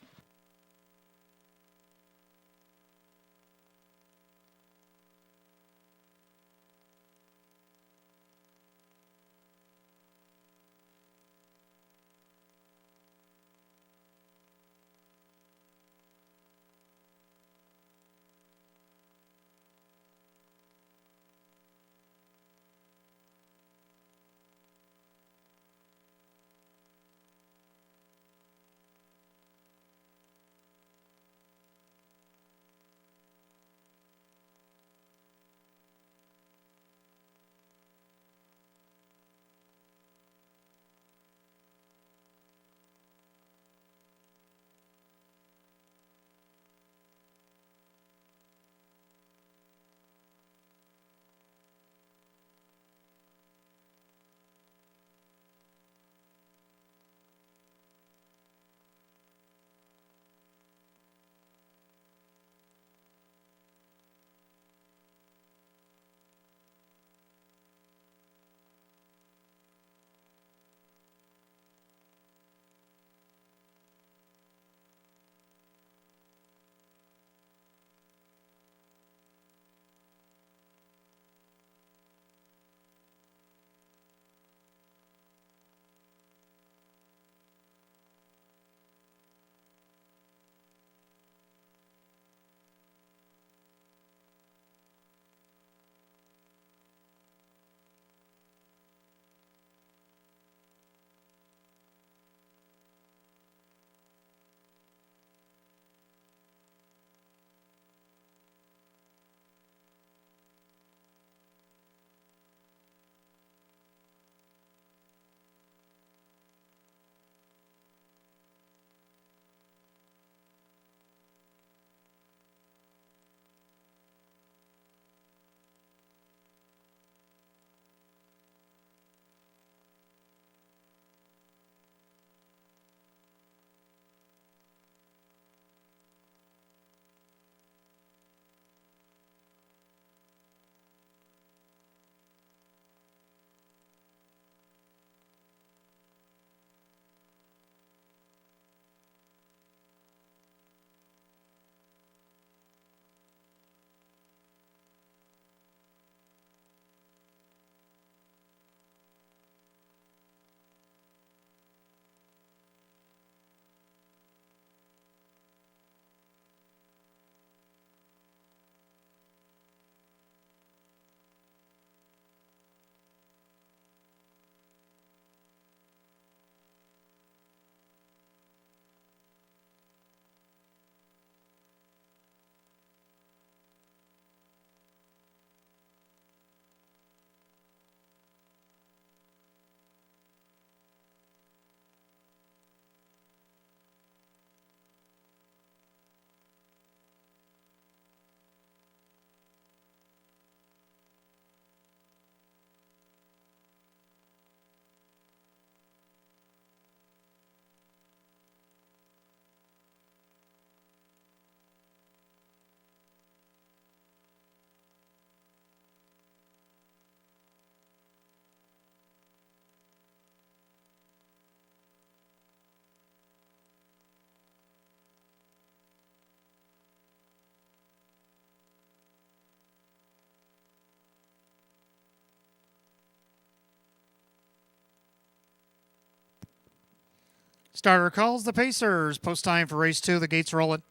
Starter calls the Pacers. Post time for race 2. The gates rolling.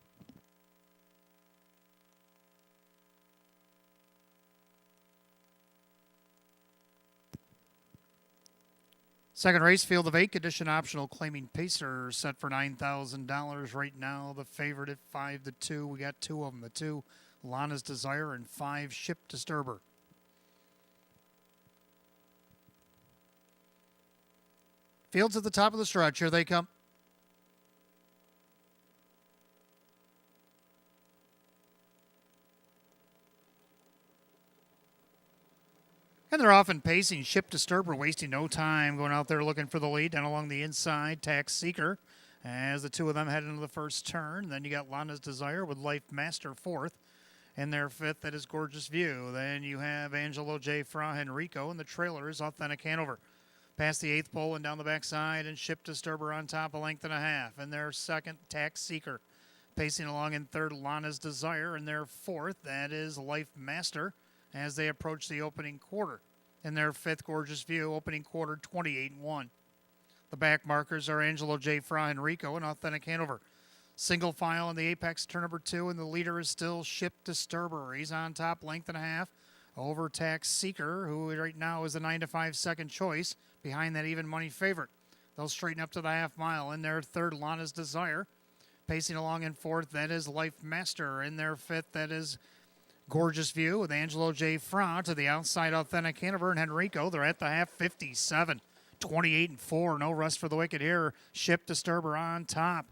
Second race, field of 8, condition optional, claiming Pacers, set for $9,000 right now. The favorite at 5-2. We got 2 of them. The 2, Lana's Desire, and 5, Ship Disturber. Fields at the top of the stretch. Here they come. And they're off and pacing. Ship Disturber wasting no time, going out there looking for the lead. Down along the inside, Tax Seeker, as the 2 of them head into the first turn. Then you got Lana's Desire with Life Master 4th. In their 5th, that is Gorgeous View. Then you have Angelo J. Fra Henrico, and the trailer is Authentic Hanover. Past the 8th pole and down the backside, and Ship Disturber on top, a length and a half. In their 2nd, Tax Seeker. Pacing along in 3rd, Lana's Desire. In their 4th, that is Life Master, as they approach the opening quarter. In their 5th, Gorgeous View, opening quarter 28-1. The back markers are Angelo J. Fra Henrico and Authentic Hanover. Single file in the apex, turn number 2, and the leader is still Ship Disturber. He's on top, length and a half, over Tax Seeker, who right now is the 9-5 second choice, behind that even money favorite. They'll straighten up to the half mile. In their 3rd, Lana's Desire. Pacing along in 4th, that is Life Master. In their 5th, that is Gorgeous View with Angelo J. Fra. To the outside, Authentic Hanover and Henrico. They're at the half, 57, 28-4. No rest for the wicked here. Ship Disturber on top.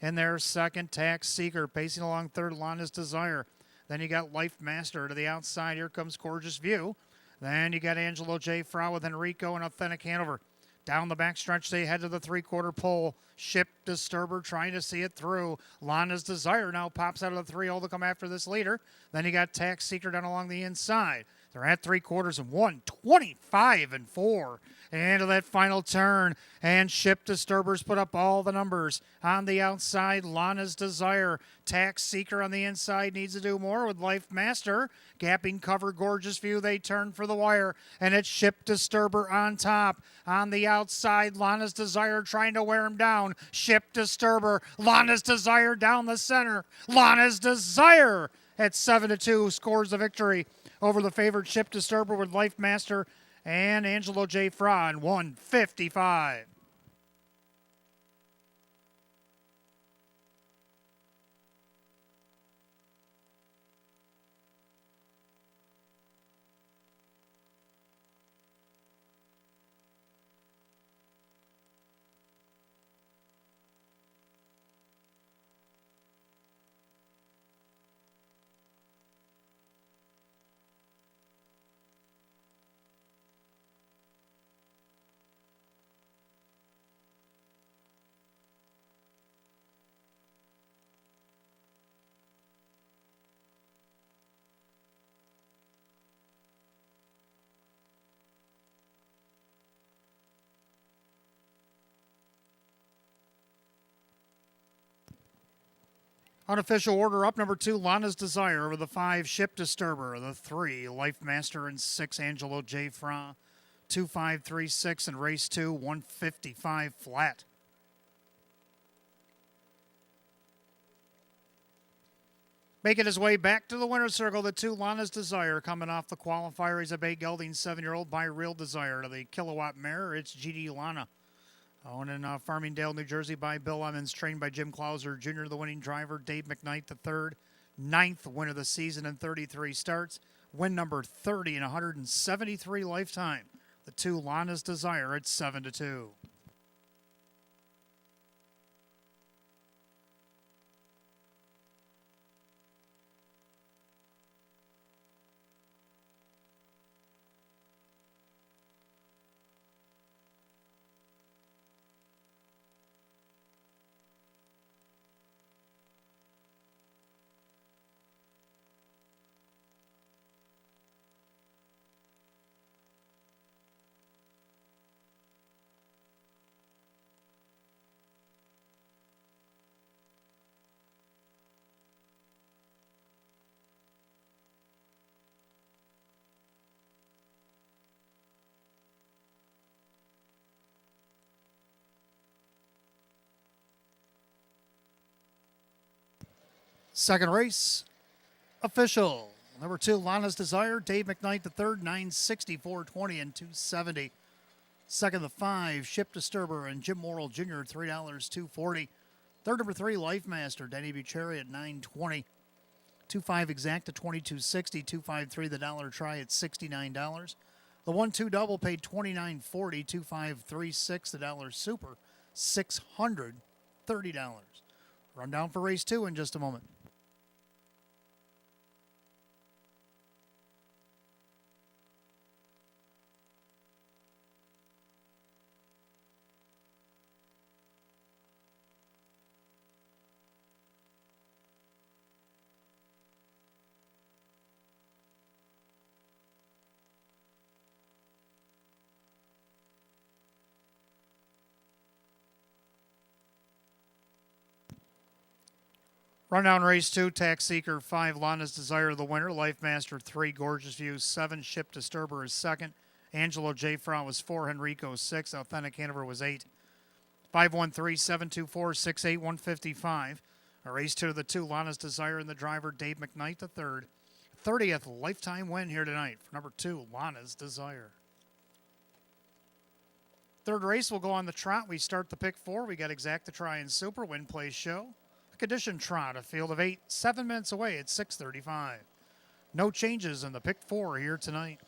In their 2nd, Tax Seeker. Pacing along 3rd, Lana's Desire. Then you got Life Master. To the outside, here comes Gorgeous View. Then you got Angelo J. Fra with Henrico and Authentic Hanover. Down the backstretch, they head to the 3/4 pole. Ship Disturber trying to see it through. Lana's Desire now pops out of the 3-hole to come after this leader. Then you got Tax Seeker down along the inside. They're at 3/4 25-4. Into that final turn, and Ship Disturbers put up all the numbers. On the outside, Lana's Desire. Tax Seeker on the inside needs to do more with Life Master. Gapping cover, Gorgeous View. They turn for the wire, and it's Ship Disturber on top. On the outside, Lana's Desire trying to wear him down. Ship Disturber, Lana's Desire down the center. Lana's Desire at 7-2 scores the victory over the favorite Ship Disturber with Life Master and Angelo J. Fra in 155. Unofficial order up, number 2, Lana's Desire over the 5, Ship Disturber, the 3, Life Master, and 6, Angelo J. Fra. 2-5-3-6 in race 2, 155 flat. Making his way back to the winner's circle, the 2, Lana's Desire, coming off the qualifier. He's a Bay Gelding 7-year-old by Real Desire. To the kilowatt mare, it's GD Lana. Owned in Farmingdale, New Jersey by Bill Emmons, trained by Jim Clauser Jr., the winning driver. Dave McKnight, the 3rd, 9th win of the season in 33 starts. Win number 30 in 173 lifetime. The 2, Lana's Desire at 7-2. Second race, official. Number 2, Lana's Desire, Dave McKnight the third, 964.20 and 270. Second, the 5, Ship Disturber and Jim Morrill Jr., $3, 240. Third, number 3, Life Master, Denny Bucherri at 920. 2-5 exact at 22.60. 2-5-3 the dollar try at $69. The 1-2 double paid $29.40. 2-5-3-6 the dollar super, $630. Rundown for race 2 in just a moment. Rundown race 2, Tax Seeker 5, Lana's Desire the winner. Life Master 3, Gorgeous View 7, Ship Disturber is second. Angelo J. Front was 4, Henrico 6, Authentic Hanover was 8. 513-724-68155. Race 2 to the 2, Lana's Desire and the driver Dave McKnight the third. 30th lifetime win here tonight for number 2, Lana's Desire. Third race will go on the trot. We start the pick 4. We got Exacta Try and Super, Win Play Show. Condition trot, a field of 8, 7 minutes away at 6:35. No changes in the pick 4 here tonight.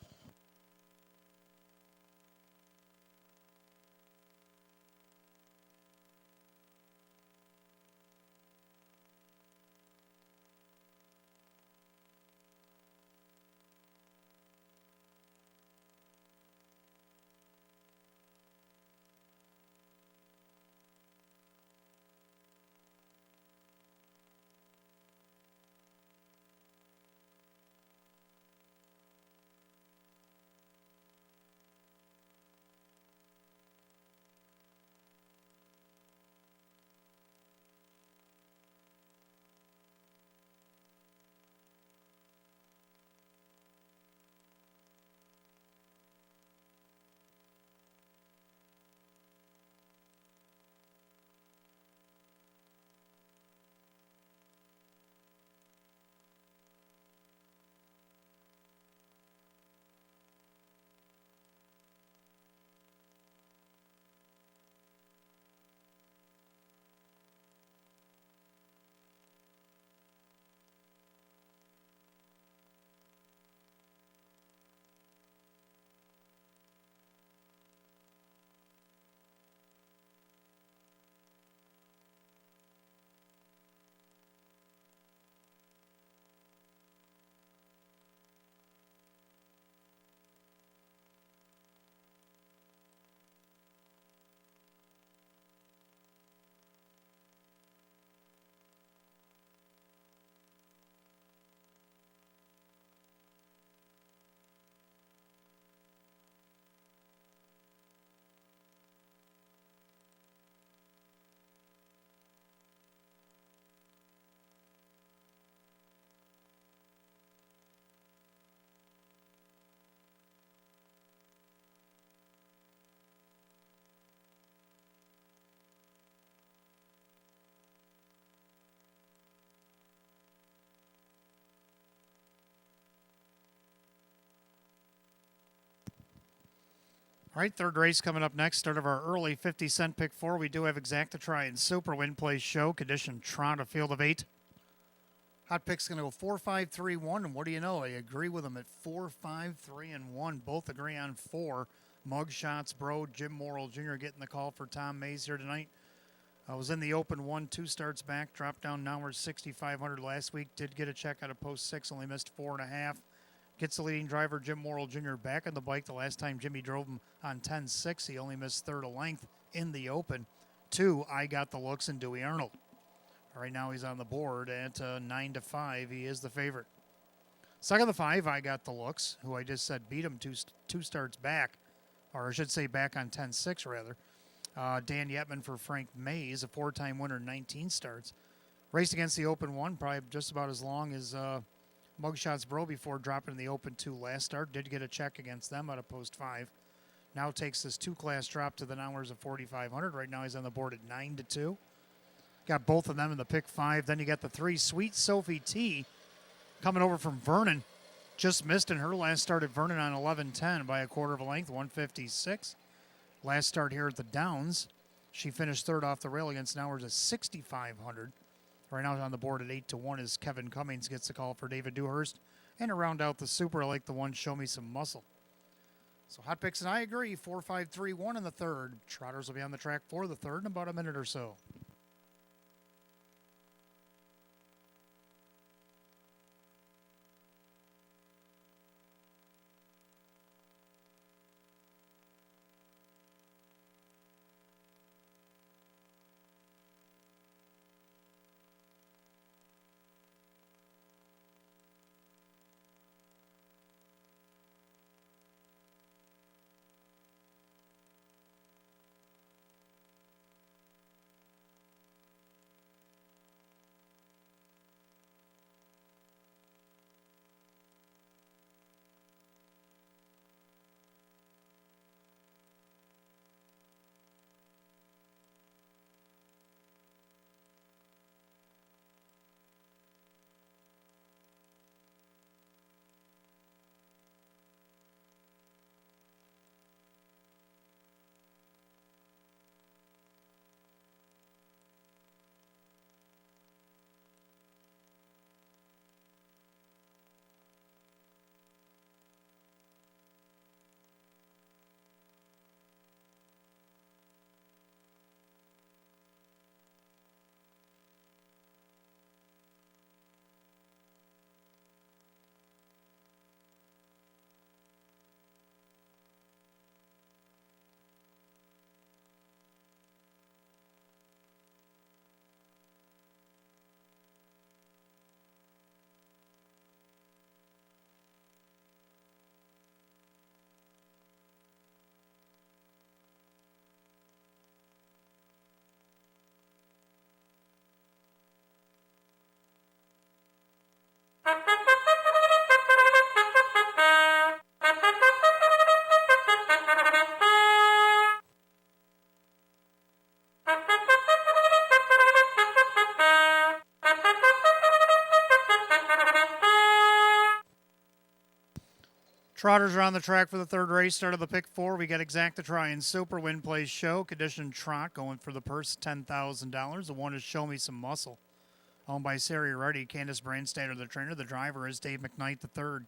All right, third race coming up next. Start of our early 50-cent pick 4. We do have Exacta Try and Super, Win Play Show. Condition trot, a field of 8. Hot pick's going to go 4, 5, 3, 1. And what do you know? I agree with them at 4, 5, 3, and 1. Both agree on 4. Mugshots, Bro, Jim Morrill Jr. getting the call for Tom Mays here tonight. I was in the open 1, 2 starts back. Dropped down now. We're 6,500 last week. Did get a check out of post 6. Only missed 4.5. Gets the leading driver, Jim Morrill Jr., back on the bike. The last time Jimmy drove him on 10-6, he only missed third of length in the open. 2, I Got the Looks, and Dewey Arnold. Right now he's on the board at 9-5. He is the favorite. Second, the 5, I Got the Looks, who I just said beat him two starts back, or I should say back on 10-6 rather. Dan Yetman for Frank Mays, a 4-time winner, 19 starts. Raced against the open 1, probably just about as long as Mugshots Bro before dropping in the open 2 last start. Did get a check against them out of post 5. Now takes this 2-class drop to the hours of 4,500. Right now he's on the board at 9-2. Got both of them in the pick 5. Then you got the 3, Sweet Sophie T, coming over from Vernon. Just missed in her last start at Vernon on 11:10 by a quarter of a length, 156. Last start here at the Downs, she finished third off the rail against Nowers at 6,500. Right now on the board at 8-1 as Kevin Cummings gets the call for David Dewhurst. And to round out the Super, I like the one, Show Me Some Muscle. So Hot Picks and I agree, 4, 5, 3, 1 in the third. Trotters will be on the track for the third in about a minute or so. Trotters are on the track for the third race. Start of the pick 4. We got Exacta Try and Super Win Plays Show. Condition Trot going for the purse, $10,000. The one is Show Me Some Muscle. Owned by Sari Ruddy, Candace Brandstatter, the trainer. The driver is Dave McKnight, the third.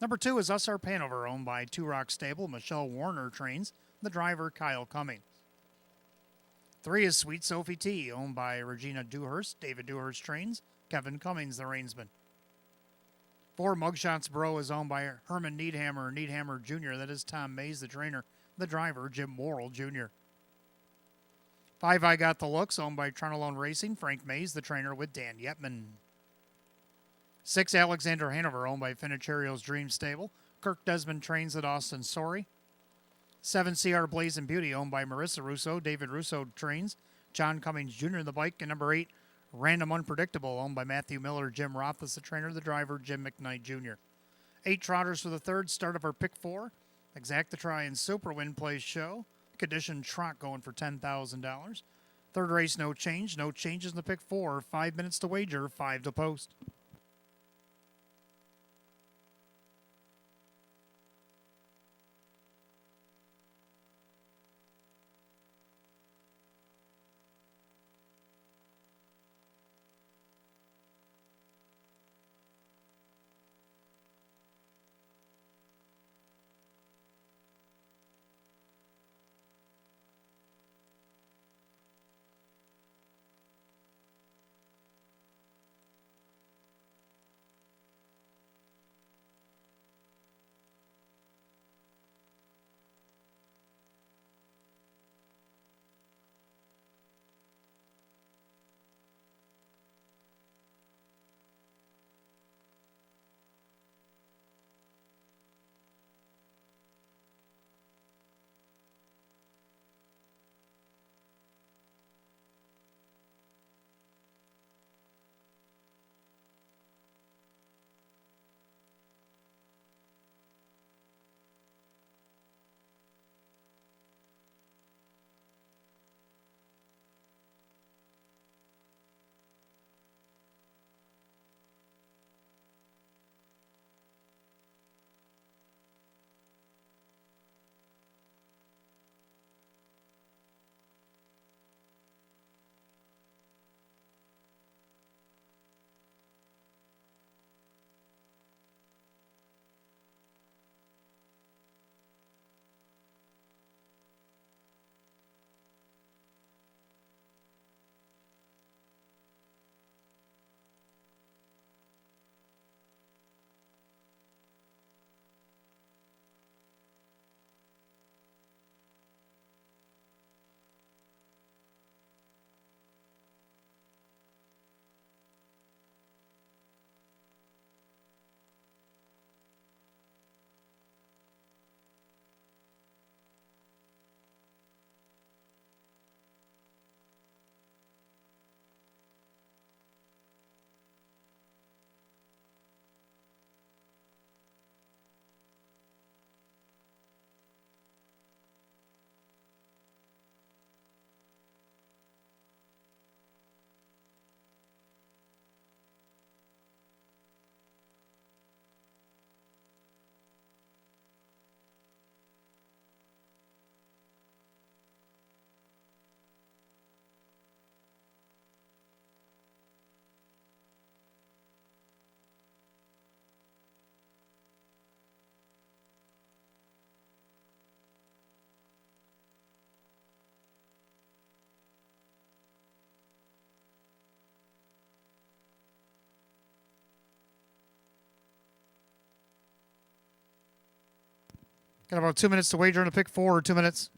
Number 2 is Us Our Panover, owned by Two Rock Stable. Michelle Warner trains. The driver, Kyle Cummings. 3 is Sweet Sophie T, owned by Regina Dewhurst. David Dewhurst trains. Kevin Cummings, the reinsman. 4, Mugshots Bro is owned by Herman Needhammer Jr. That is Tom Mays, the trainer. The driver, Jim Morrill Jr. 5, I Got the Looks, owned by Tronalone Racing. Frank Mays, the trainer, with Dan Yetman. 6, Alexander Hanover, owned by Finicherio's Dream Stable. Kirk Desmond trains at Austin Sorey. 7, CR Blazing Beauty, owned by Marissa Russo. David Russo trains. John Cummings Jr. in the bike. And number 8, Random Unpredictable, owned by Matthew Miller. Jim Roth is the trainer. The driver, Jim McKnight Jr. 8 Trotters for the third. Start of our pick 4. Exacta Try and Super Win Plays Show. Condition Trot going for $10,000. Third race, no change. No changes in the pick 4. 5 minutes to wager, 5 to post. Got about 2 minutes to wager on a pick 4 or 2 minutes.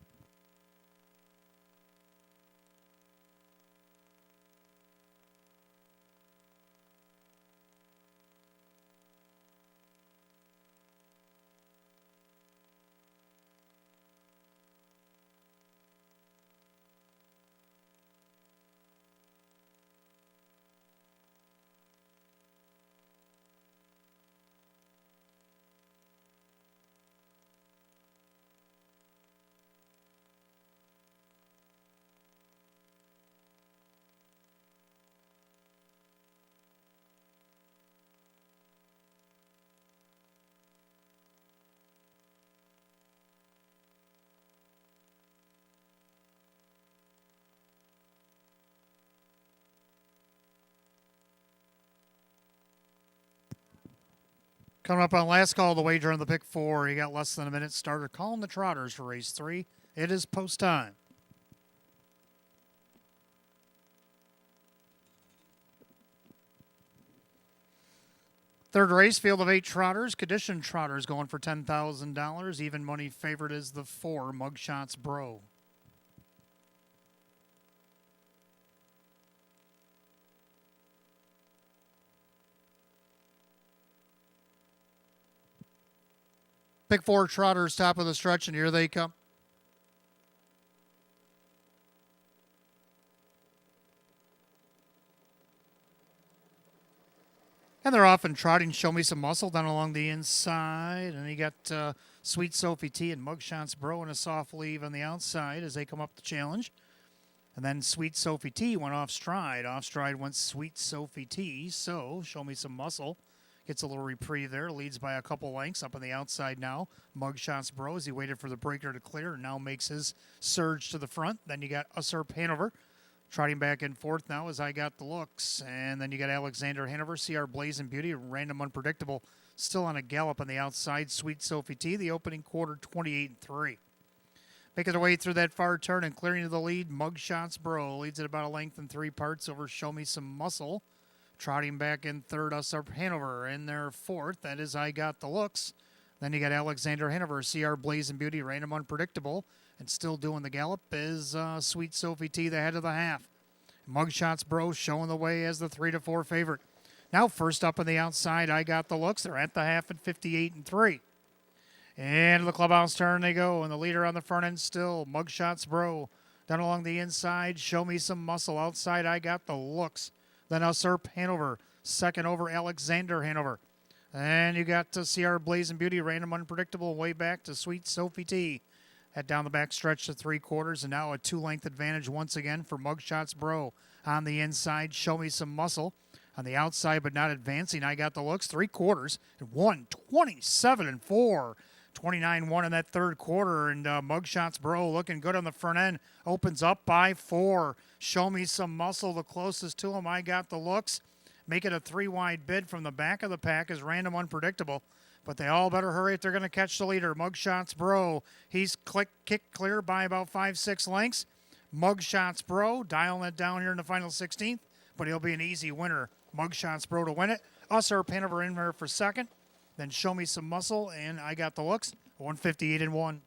Coming up on last call, the wager on the pick 4. You got less than a minute. Starter calling the Trotters for race 3. It is post time. Third race, field of 8 Trotters. Condition Trotters going for $10,000. Even money favorite is the 4, Mugshots Bro. Pick 4 Trotters, top of the stretch, and here they come. And they're off and trotting. Show Me Some Muscle down along the inside. And you got Sweet Sophie T and Mugshots Bro and a soft leave on the outside as they come up the challenge. And then Sweet Sophie T went off stride. Off stride went Sweet Sophie T. So Show Me Some Muscle gets a little reprieve there. Leads by a couple lengths up on the outside now. Mugshots Bro, as he waited for the breaker to clear, now makes his surge to the front. Then you got Usurp Hanover trotting back and forth now as I Got the Looks. And then you got Alexander Hanover, CR Blazing Beauty, Random Unpredictable, still on a gallop on the outside. Sweet Sophie T, the opening quarter, 28-3. Making their way through that far turn and clearing to the lead, Mugshots Bro leads at about a length and 3 parts over Show Me Some Muscle. Trotting back in third, Usurp Hanover. In their fourth, that is I Got the Looks. Then you got Alexander Hanover, CR Blazing Beauty, Random Unpredictable. And still doing the gallop is Sweet Sophie T, the head of the half. Mugshots Bro showing the way as the 3-4 favorite. Now first up on the outside, I Got the Looks. They're at the half at 58-3. And the clubhouse turn they go, and the leader on the front end still, Mugshots Bro. Down along the inside, Show Me Some Muscle. Outside, I Got the Looks. Then Usurp Hanover. Second over, Alexander Hanover. And you got CR Blazing Beauty, Random Unpredictable, way back to Sweet Sophie T. Head down the back stretch to 3/4, and now a 2-length advantage once again for Mugshots Bro. On the inside, Show Me Some Muscle. On the outside, but not advancing, I Got the Looks. 3/4, and 27-4. 29-1 in that third quarter, and Mugshots Bro looking good on the front end. Opens up by 4. Show Me Some Muscle, the closest to him. I Got the Looks. Make it a 3-wide bid from the back of the pack is Random Unpredictable. But they all better hurry if they're going to catch the leader. Mugshots Bro. He's kicked clear by about 5-6 lengths. Mugshots Bro dialing it down here in the final 16th, but he'll be an easy winner. Mugshots Bro to win it. Usurp Hanover in there for second. Then Show Me Some Muscle, and I Got the Looks. 158-1.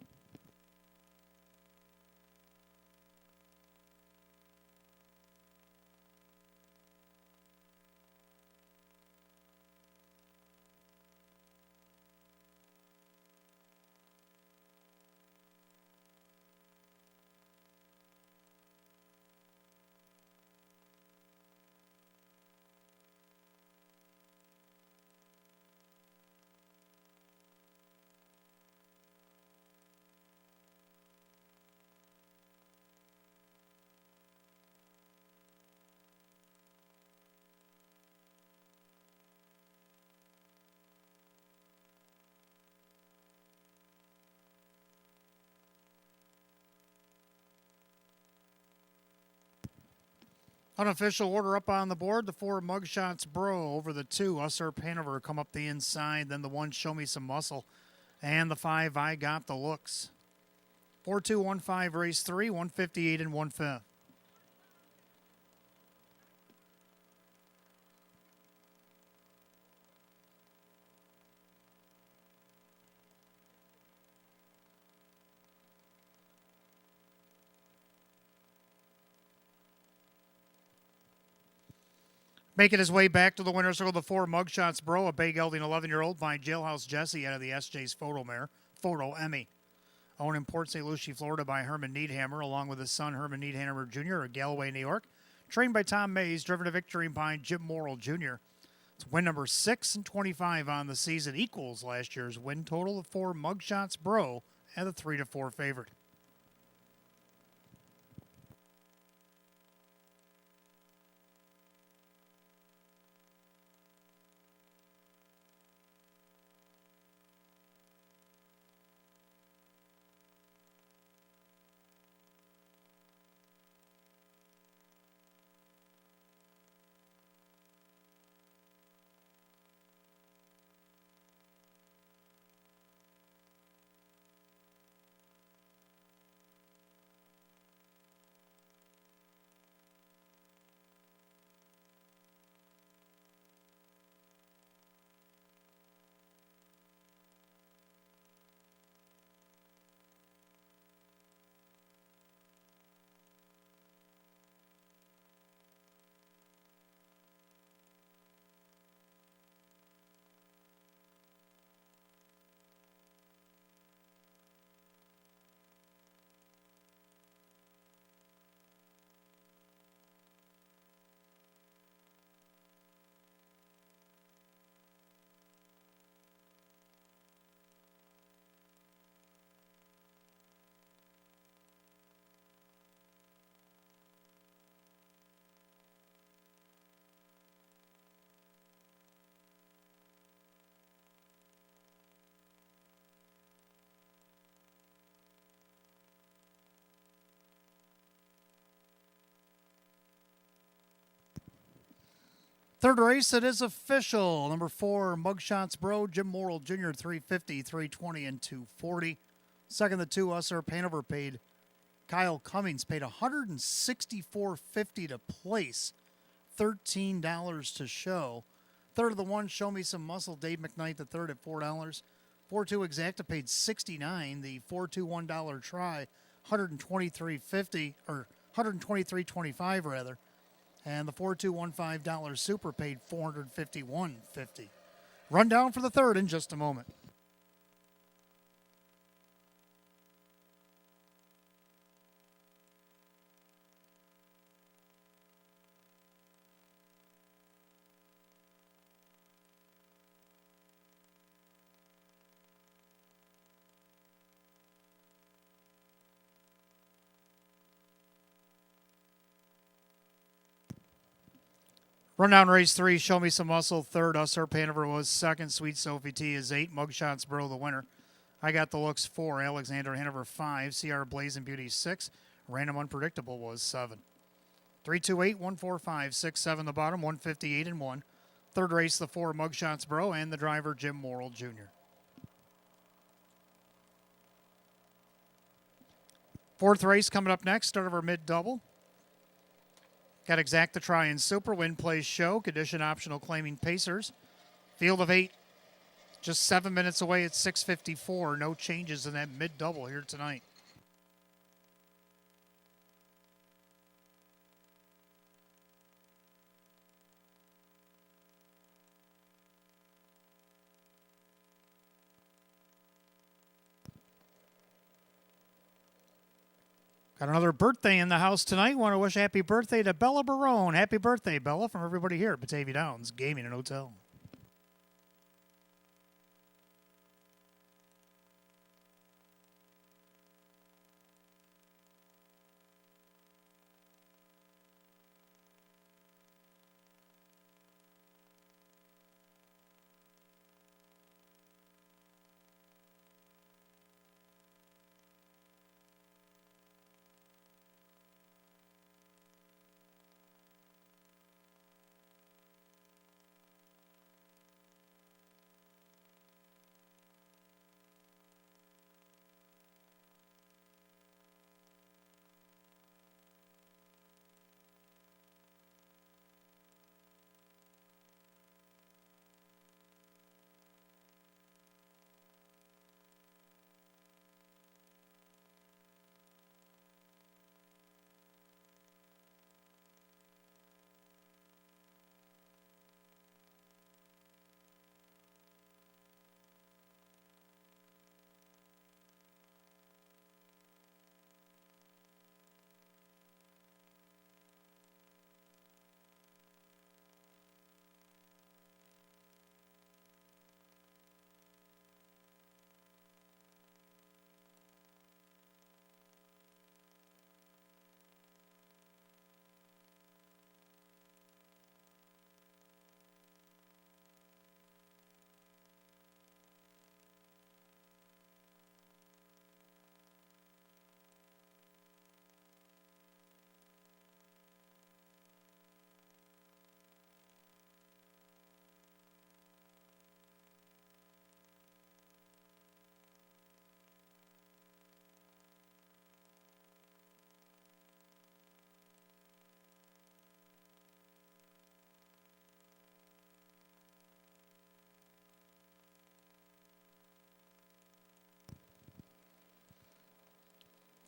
Unofficial order up on the board. The 4 Mugshots Bro over the 2 Usurp Hanover come up the inside. Then the 1 Show Me Some Muscle. And the 5 I Got the Looks. 4-2-1-5 race 3, 158 1/5. Making his way back to the winner's circle, the 4 Mugshots Bro, a bay gelding 11-year-old by Jailhouse Jesse out of the SJ's Photo Mare, Photo Emmy. Owned in Port St. Lucie, Florida by Herman Needhammer, along with his son Herman Needhammer Jr. of Galloway, New York. Trained by Tom Mays, driven to victory by Jim Morrill Jr. It's win number 6 and 25 on the season, equals last year's win total of 4 Mugshots Bro and the 3-4 favorite. Third race, it is official. Number 4, Mugshots Bro, Jim Morrill Jr., 350, 320, and 240. Second, the 2, Usher Panover paid. Kyle Cummings paid $164.50 to place, $13 to show. Third of the 1, Show Me Some Muscle, Dave McKnight, the third at $4. 4-2 Exacta paid $69. The 4-2 $1 try, $123.50, or $123.25 rather. And the 4-2 $15 super paid $451.50. Rundown for the third in just a moment. Rundown race 3, Show Me Some Muscle, third. Usher Panover was second. Sweet Sophie T is 8. Mugshots Bro the winner. I Got the Looks 4. Alexander Hanover 5. CR Blazing Beauty 6. Random Unpredictable was 7. 328, 145, 6, 7 the bottom, 158 and 1. Third race, the 4 Mugshots Bro and the driver Jim Morrill Jr. Fourth race coming up next, start of our mid-double. Got Exacta Try and Super, Win Plays Show, condition optional claiming Pacers. Field of 8, just 7 minutes away at 6:54. No changes in that mid-double here tonight. Got another birthday in the house tonight. Want to wish happy birthday to Bella Barone. Happy birthday, Bella, from everybody here at Batavia Downs Gaming and Hotel.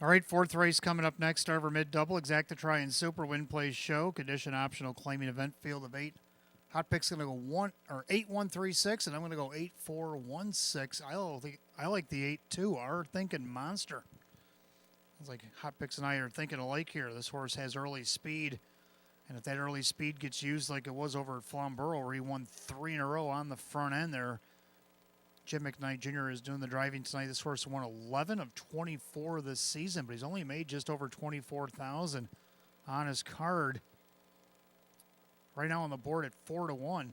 All right, fourth race coming up next. Starver Mid Double, Exacta Try and Super Win Plays Show. Condition optional claiming event field of 8. Hot pick's gonna go 8-1-3-6, and I'm gonna go 8-4-1-6. I like the 8-2. Our thinking monster. It's like Hot Picks and I are thinking alike here. This horse has early speed, and if that early speed gets used like it was over at Flamborough, where he won 3 in a row on the front end there, Jim McKnight Jr. is doing the driving tonight. This horse won 11 of 24 this season, but he's only made just over 24,000 on his card. Right now on the board at 4-1.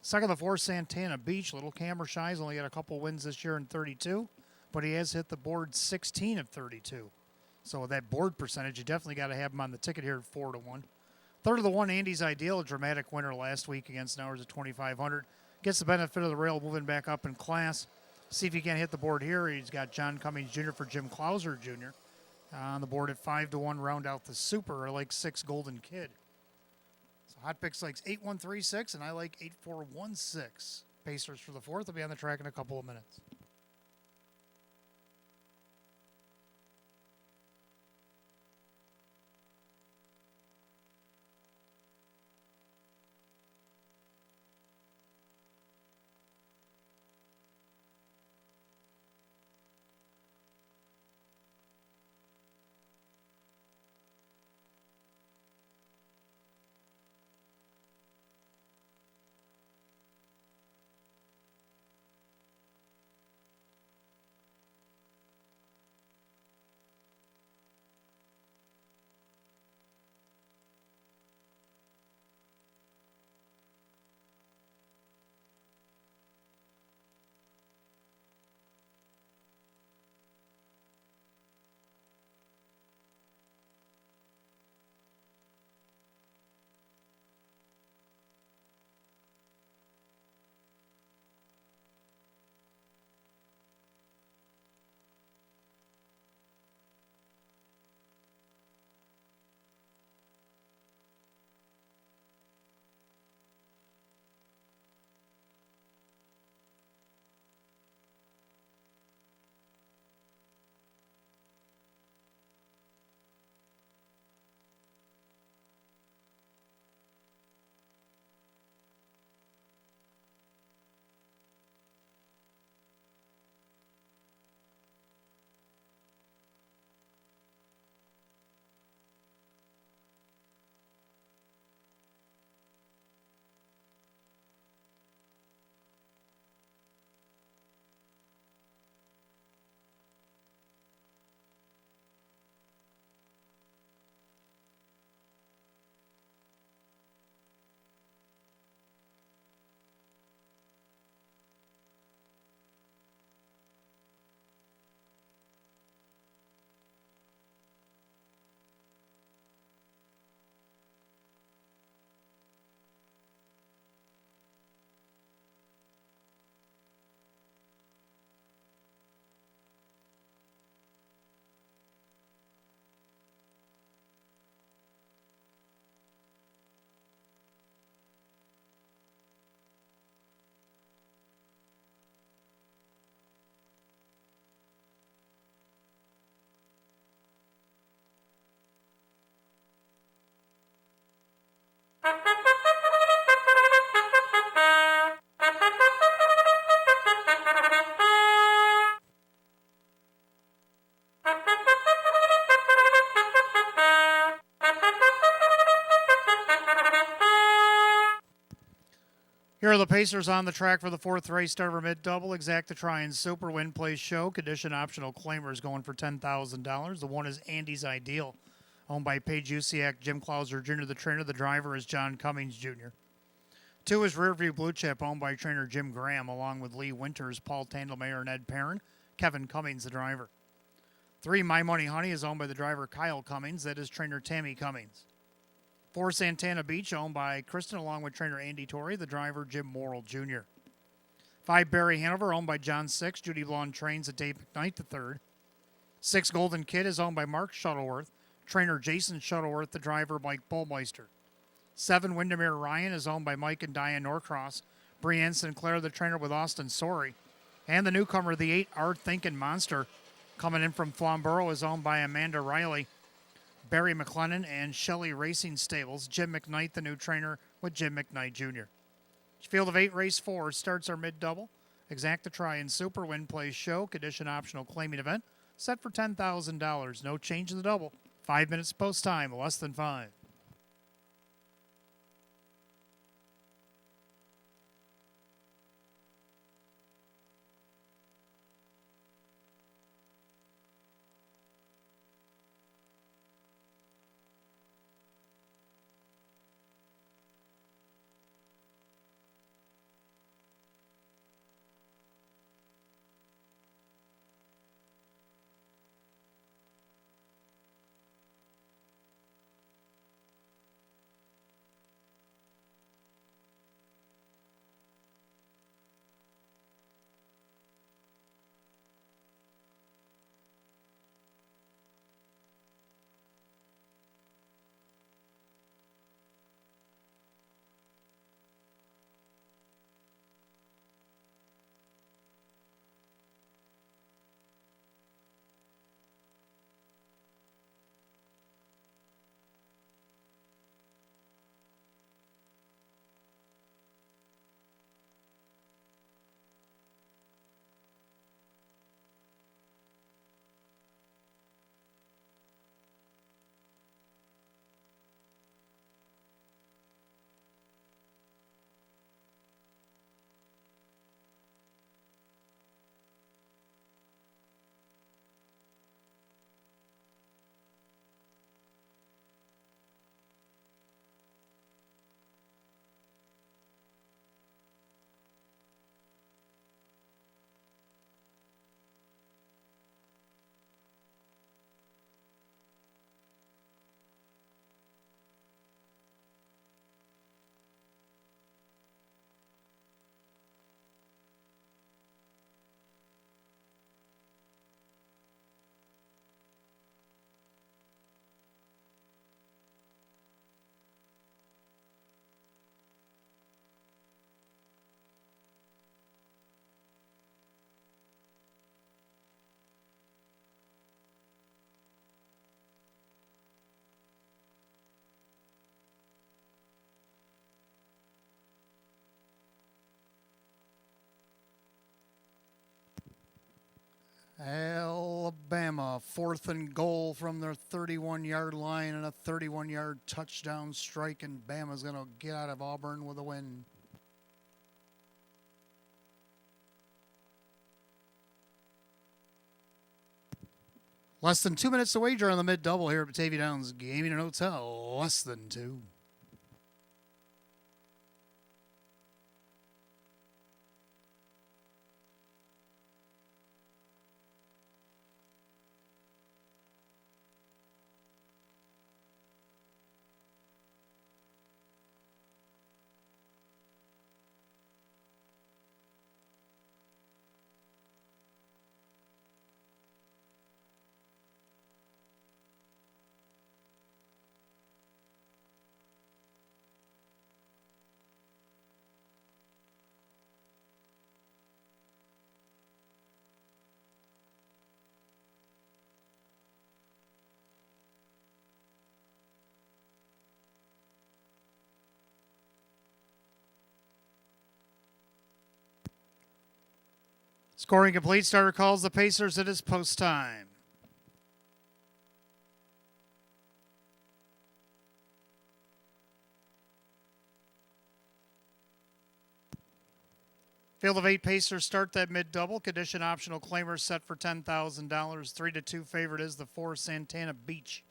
Second of the 4, Santana Beach. Little camera shy. He's only got a couple wins this year in 32, but he has hit the board 16 of 32. So with that board percentage, you definitely got to have him on the ticket here at 4-1. Third of the 1, Andy's Ideal, a dramatic winner last week against Nowers at 2,500. Gets the benefit of the rail, moving back up in class. See if he can hit the board here. He's got John Cummings Jr. for Jim Clouser Jr. On the board at 5-1, round out the Super, or like 6 Golden Kid. So Hot Picks likes 8-1-3-6, and I like 8-4-1-6. Pacers for the 4th will be on the track in a couple of minutes. Here are the Pacers on the track for the 4th race. Starver Mid Double, Exacta Try and Super Win Plays Show. Condition optional claimers going for $10,000. The 1 is Andy's Ideal, owned by Paige Usiak, Jim Clouser Jr. The trainer. The driver is John Cummings Jr. 2 is Rearview Blue Chip, owned by trainer Jim Graham, along with Lee Winters, Paul Tandelmayer, and Ed Perrin. Kevin Cummings, the driver. 3, My Money Honey, is owned by the driver Kyle Cummings. That is trainer Tammy Cummings. 4, Santana Beach, owned by Kristen, along with trainer Andy Torrey, the driver Jim Morrill Jr. 5, Barry Hanover, owned by John Six. Judy Blonde trains at Dave McKnight III. 6, Golden Kid, is owned by Mark Shuttleworth, trainer Jason Shuttleworth, the driver Mike Bullmeister. 7, Windermere Ryan, is owned by Mike and Diane Norcross. Brienne Sinclair, the trainer, with Austin Sorey. And the newcomer, the 8, Art Thinkin' Monster, Coming in from Flamborough is owned by Amanda Riley, Barry McLennan, and Shelley Racing Stables. Jim McKnight, the new trainer with Jim McKnight Jr. Field of 8, race 4 starts our mid-double. Exacta Try and Super Win Play Show, condition optional claiming event, set for $10,000. No change in the double. 5 minutes post time, less than 5. Alabama, 4th and goal from their 31-yard line and a 31-yard touchdown strike, and Bama's going to get out of Auburn with a win. Less than 2 minutes to wager on the mid-double here at Batavia Downs Gaming and Hotel. Less than 2. Scoring complete. Starter calls the Pacers. It is post time. Field of 8 Pacers start that mid-double. Condition optional claimer set for $10,000. 3-2 favorite is the 4 Santana Beach.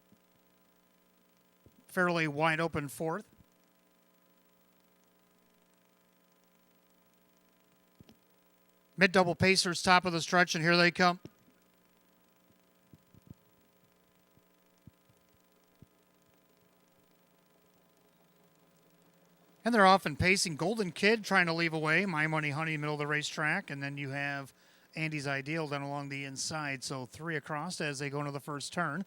Fairly wide open 4th. Mid-double Pacers top of the stretch, and here they come. And they're off and pacing. Golden Kid trying to leave away. My Money Honey, middle of the racetrack. And then you have Andy's Ideal down along the inside. So 3 across as they go into the first turn.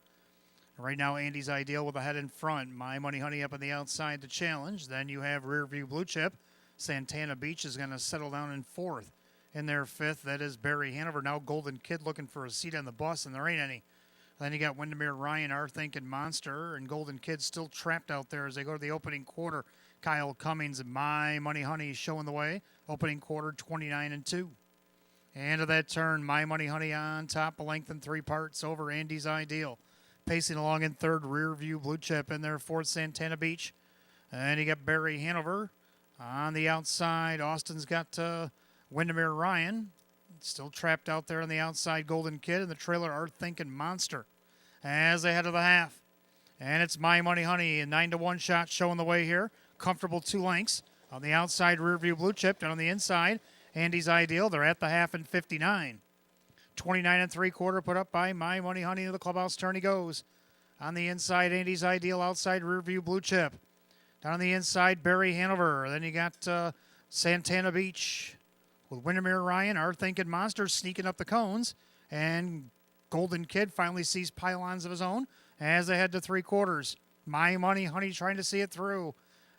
Right now, Andy's Ideal with a head in front. My Money Honey up on the outside to challenge. Then you have Rear View Blue Chip. Santana Beach is going to settle down in 4th. In their fifth, that is Barry Hanover. Now Golden Kid looking for a seat on the bus, and there ain't any. Then you got Windermere Ryan, Our Thinking Monster, and Golden Kid still trapped out there as they go to the opening quarter. Kyle Cummings and My Money Honey showing the way. Opening quarter, 29-2. And to that turn, My Money Honey on top, a length in 3 parts over Andy's Ideal. Pacing along in third, Rear View Blue Chip in there, fourth, Santana Beach. And you got Barry Hanover on the outside. Austin's got Windermere Ryan. Still trapped out there on the outside, Golden Kid, and the trailer, Our Thinking Monster. As they head to the half. And it's My Money Honey, a 9-1 shot showing the way here. Comfortable 2 lengths. On the outside, Rear View Blue Chip, and on the inside, Andy's Ideal. They're at the half in 59. 29 3/4 put up by My Money Honey. To the clubhouse turn he goes. On the inside, Andy's Ideal. Outside, Rear View Blue Chip. Down on the inside, Barry Hanover. Then you got Santana Beach with Windermere Ryan, Our Thinking Monster sneaking up the cones. And Golden Kid finally sees pylons of his own as they head to 3/4. My Money Honey trying to see it through.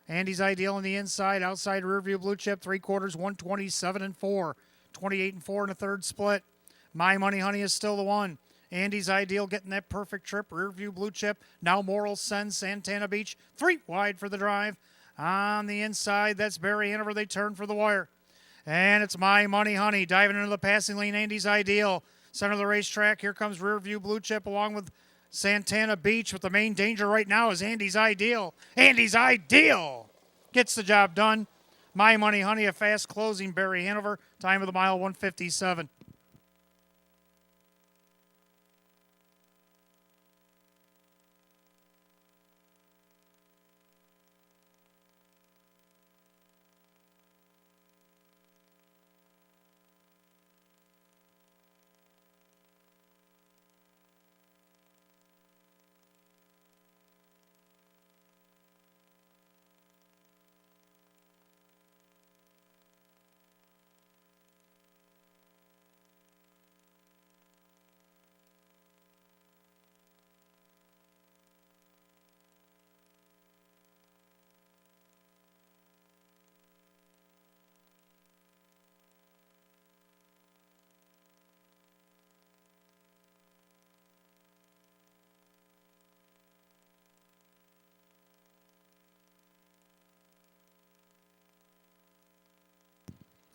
Andy's Ideal on the inside, outside Rear View Blue Chip, 3/4, 127-4. 28-4 in a third split. My Money Honey is still the one. Andy's Ideal getting that perfect trip. Rear View Blue Chip. Now Moral sends Santana Beach 3 wide for the drive. On the inside, that's Barry Hanover. They turn for the wire. And it's My Money Honey diving into the passing lane. Andy's Ideal. Center of the racetrack. Here comes Rear View Blue Chip along with Santana Beach. But the main danger right now is Andy's Ideal. Andy's Ideal gets the job done. My Money Honey, a fast closing Barry Hanover. Time of the mile, 1:57.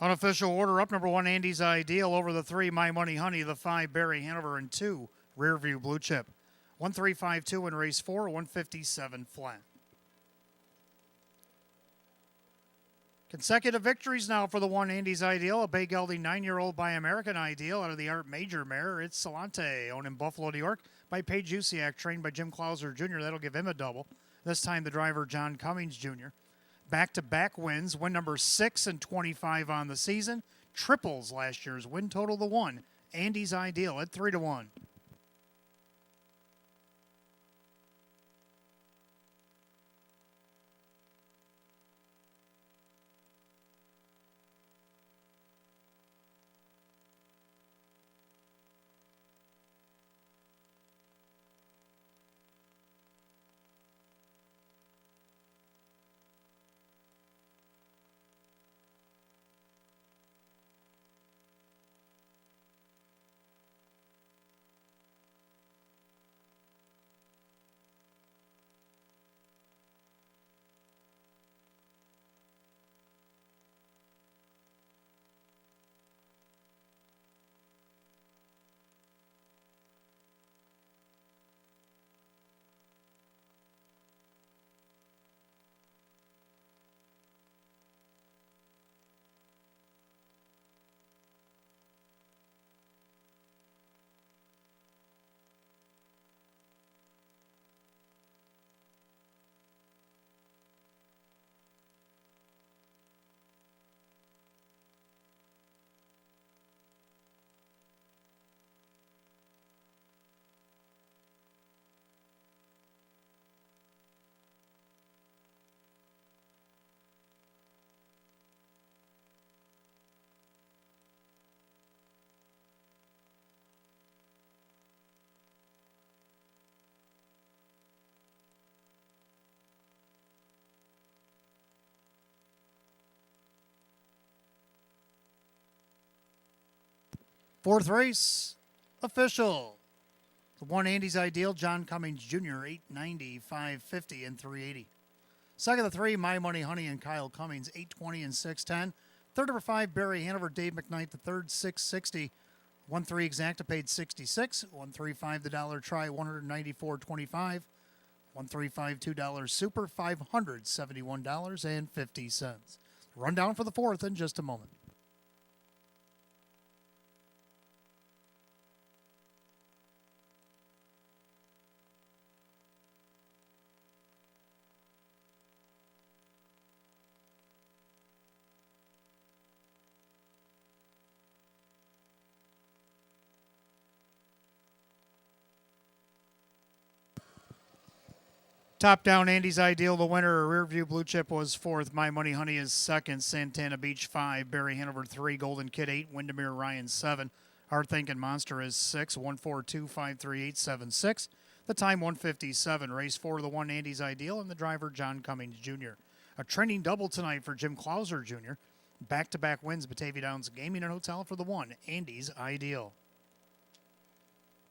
Unofficial order up, number 1, Andy's Ideal. Over the 3, My Money Honey. The 5, Barry Hanover. And 2, Rear View Blue Chip. 1:352 in race 4, 1:57 flat. Consecutive victories now for the 1, Andy's Ideal. A Bay Gelding 9-year-old by American Ideal out of the Art Major mare. It's Salante, owned in Buffalo, New York by Paige Usiak, trained by Jim Clauser Jr. That'll give him a double. This time the driver, John Cummings Jr. Back-to-back wins. Win number 6 and 25 on the season. Triples last year's win total, the 1. Andy's Ideal at 3-1. Fourth race, official. The 1 Andy's Ideal, John Cummings Jr., 890, 550, and 380. Second of the 3, My Money Honey and Kyle Cummings, 820 and 610. Third number 5, Barry Hanover, Dave McKnight, the third, 660. 1-3 Exacta paid 66. 1-3-5 the dollar try, 194.25. 1-3-5 $2 super, $571.50. Rundown for the fourth in just a moment. Top down, Andy's Ideal, the winner. Rear view blue chip was fourth. My Money Honey is second. Santana Beach 5. Barry Hanover 3. Golden Kid 8. Windermere Ryan 7. Hard Thinking Monster is 6. 142-53876. The time 1:57. Race 4, the 1 Andy's Ideal, and the driver John Cummings Jr. A training double tonight for Jim Clauser Jr. Back-to-back wins, Batavia Downs Gaming and Hotel for the 1 Andy's Ideal.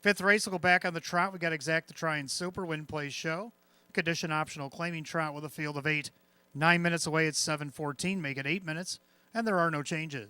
Fifth race will go back on the trot. We got Exacta Try and Super, Win Play Show. Condition optional, claiming trot with a field of 8. 9 minutes away at 7:14. Make it 8 minutes, and there are no changes.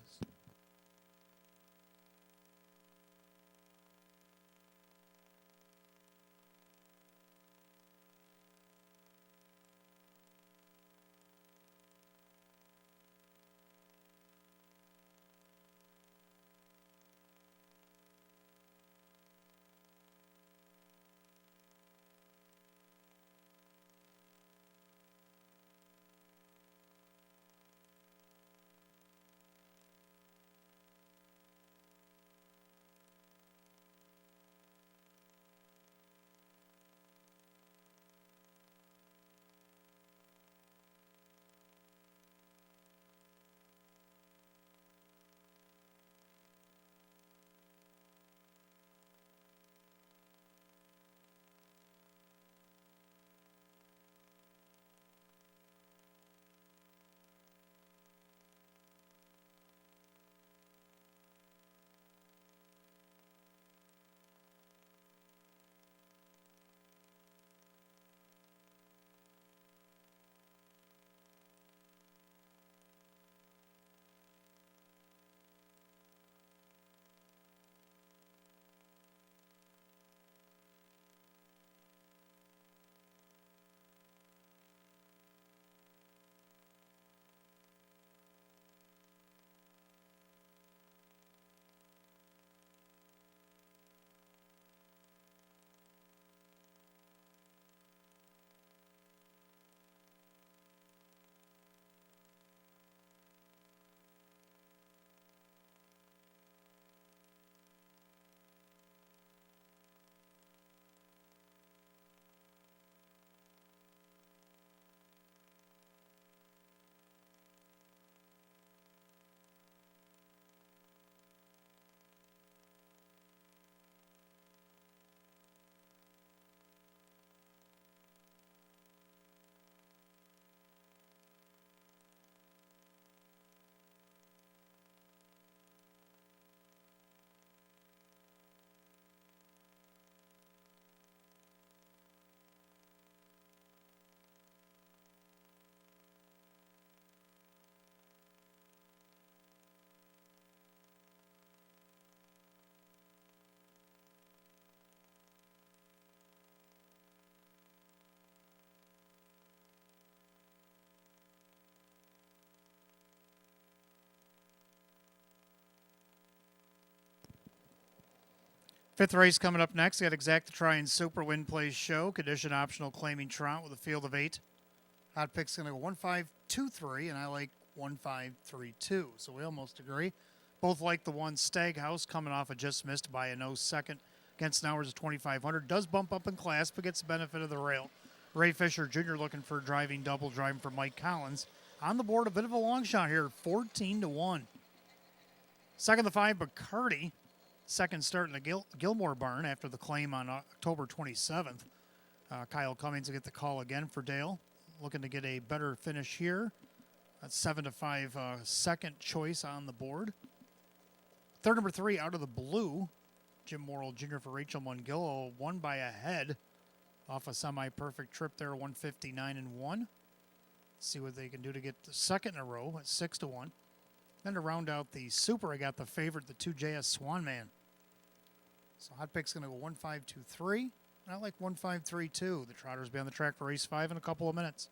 Fifth race coming up next. We got Exacta Try and Super, Win Play Show. Condition optional, claiming trot with a field of 8. Hot pick's going to go 1-5-2-3, and I like 1-5-3-2. So we almost agree. Both like the 1 Stag House, coming off a just missed by a no second against an hours of 2,500. Does bump up in class, but gets the benefit of the rail. Ray Fisher Jr. looking for a driving double, driving for Mike Collins. On the board, a bit of a long shot here, 14-1. Second, the 5 Bacardi. Second start in the Gilmore barn after the claim on October 27th. Kyle Cummings will get the call again for Dale. Looking to get a better finish here. That's 7-5 second choice on the board. Third number 3 out of the blue. Jim Morrill Jr. for Rachel Mungillo won by a head off a semi-perfect trip there, 159 and 1. See what they can do to get the second in a row at 6-1. Then to round out the super, I got the favorite, the 2 JS Swan Man. So hot pick's going to go 1-5-2-3. And I like 1-5-3-2. The Trotters will be on the track for race 5 in a couple of minutes.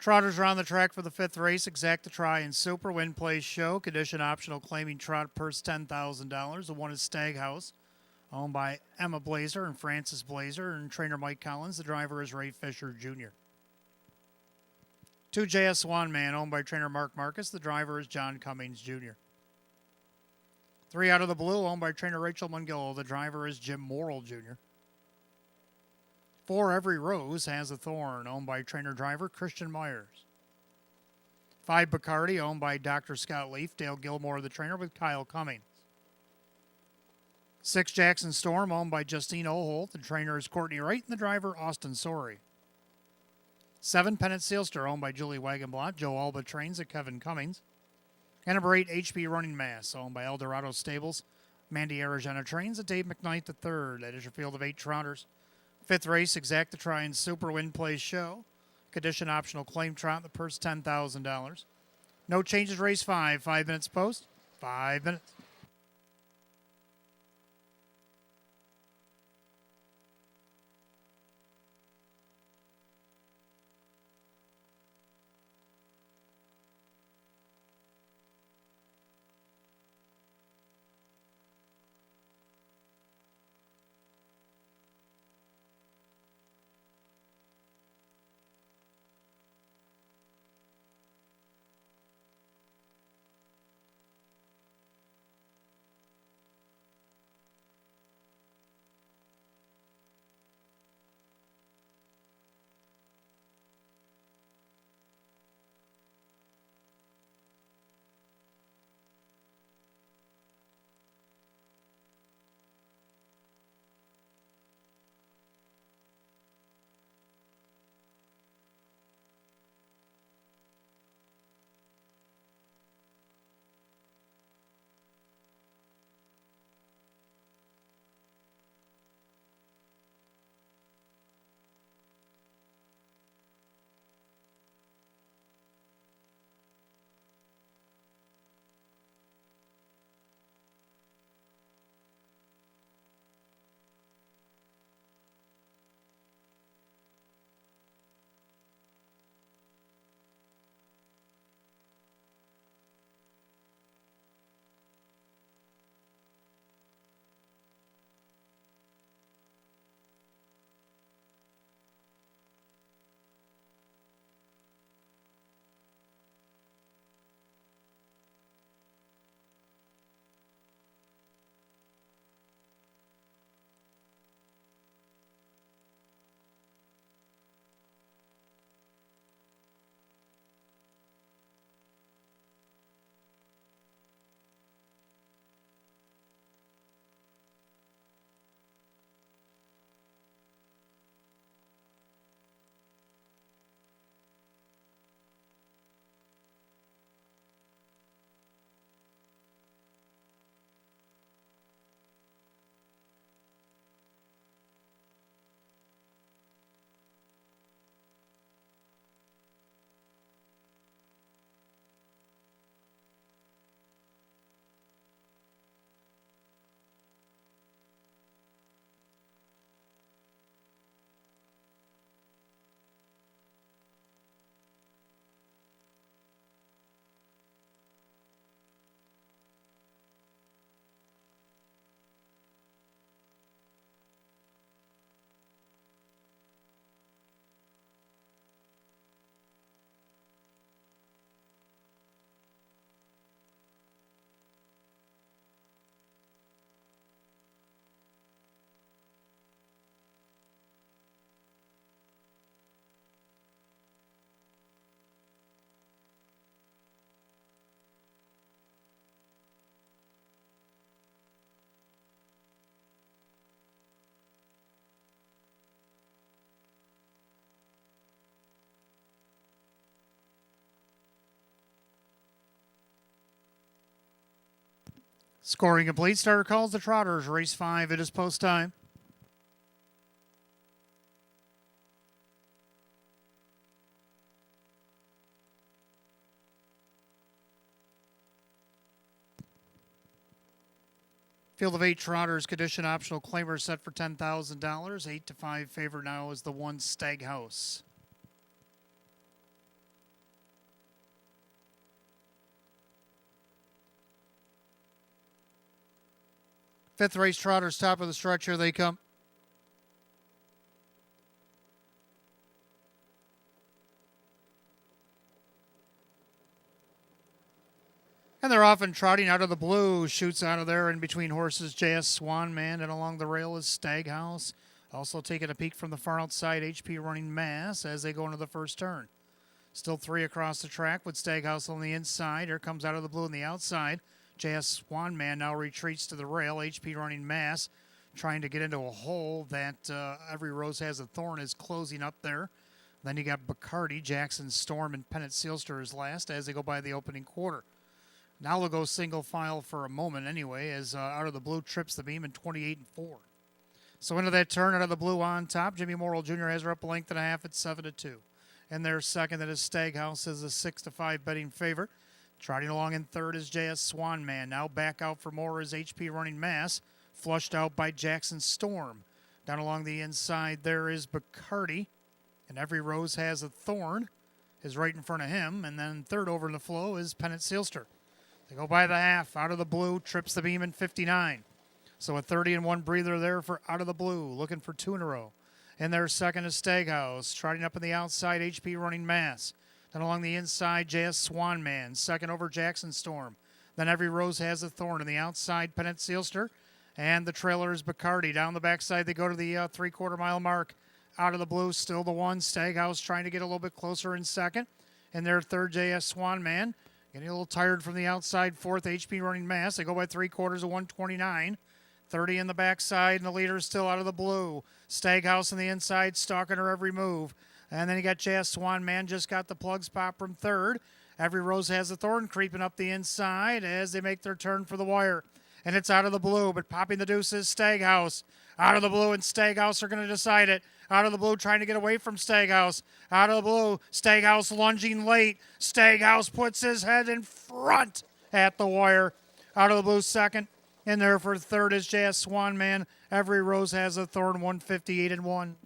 Trotters are on the track for the 5th race. Exacta Try and Super. Win, Play, Show. Condition optional. Claiming trot. Purse $10,000. The one is Stag House, owned by Emma Blazer and Francis Blazer, and trainer Mike Collins. The driver is Ray Fisher Jr. 2 JS Swan Man, owned by trainer Mark Marcus. The driver is John Cummings Jr. 3 out of the blue, owned by trainer Rachel Mungillo. The driver is Jim Morrill Jr. 4 Every Rose has a thorn, owned by trainer driver Christian Myers. 5 Bacardi, owned by Dr. Scott Leaf, Dale Gilmore, the trainer, with Kyle Cummings. 6 Jackson Storm, owned by Justine Oholt, the trainer is Courtney Wright, and the driver Austin Sorey. 7 Pennant Sealster, owned by Julie Wagenblatt, Joe Alba trains at Kevin Cummings. And number 8 HP Running Mass, owned by Eldorado Stables, Mandy Aragena trains at Dave McKnight III. That is your field of 8 trotters. 5th race, Exacta Try and Super. Win, Play, Show. Condition optional. Claim trot. The purse $10,000. No changes. Race 5. 5 minutes post. 5 minutes. Scoring complete. Starter calls the Trotters. Race 5. It is post time. Field of 8 Trotters, condition optional claimer set for $10,000. 8 to 5 favorite now is the 1 Stag House. Fifth race Trotters, top of the stretch. Here they come. And they're off and trotting out of the blue. Shoots out of there in between horses. JS Swan Man, and along the rail is Stag House. Also taking a peek from the far outside, HP Running Mass as they go into the first turn. Still 3 across the track with Stag House on the inside. Here comes out of the blue on the outside. JS Swan Man now retreats to the rail. HP Running Mass trying to get into a hole that Every Rose Has a Thorn is closing up there. Then you got Bacardi, Jackson Storm, and Pennant Sealster is last as they go by the opening quarter. Now they'll go single file for a moment anyway as out of the blue trips the beam in 28 and 4. So into that turn, out of the blue on top, Jimmy Morrill Jr. has her up a length and a half at 7 to 2. And their second, that is Stag House, is a 6 to 5 betting favorite. Trotting along in third is JS Swan Man. Now back out for more is HP Running Mass, flushed out by Jackson Storm. Down along the inside there is Bacardi, and Every Rose Has a Thorn is right in front of him. And then third over in the flow is Pennant Sealster. They go by the half. Out of the blue, trips the beam in 59. So a 30 and 1 breather there for Out of the Blue, looking for 2 in a row. And their second is Stag House, trotting up on the outside, HP Running Mass. Then along the inside, JS Swan Man, second over Jackson Storm. Then Every Rose Has a Thorn on the outside, Pennant Sealster. And the trailer is Bacardi. Down the backside, they go to the 3/4 mile mark. Out of the blue, still the 1. Stag House trying to get a little bit closer in second. And their third, JS Swan Man. Getting a little tired from the outside, fourth, HP Running Mass. They go by 3/4 of 129. 30 in the backside, and the leader is still Out of the blue. Stag House on the inside, stalking her every move. And then you got JS Swan Man, just got the plugs pop from third. Every Rose Has a Thorn creeping up the inside as they make their turn for the wire. And it's Out of the blue, but popping the deuce is Stag House. Out of the blue and Stag House are going to decide it. Out of the blue trying to get away from Stag House. Out of the blue, Stag House lunging late. Stag House puts his head in front at the wire. Out of the blue second. In there for third is JS Swan Man. Every Rose Has a Thorn, 158 and 1.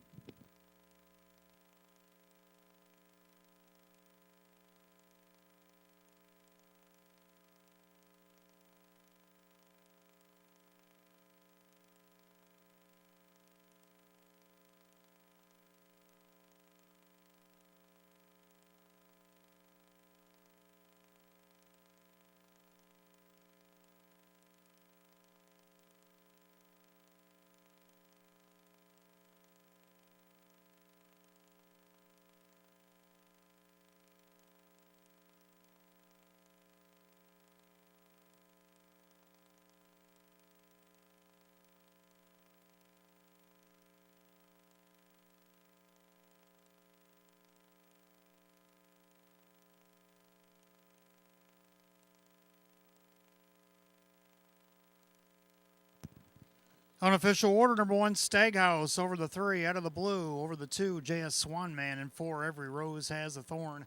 Unofficial order, number 1, Stag House. Over the 3, Out of the blue. Over the 2, JS Swan Man. And 4, Every Rose Has a Thorn.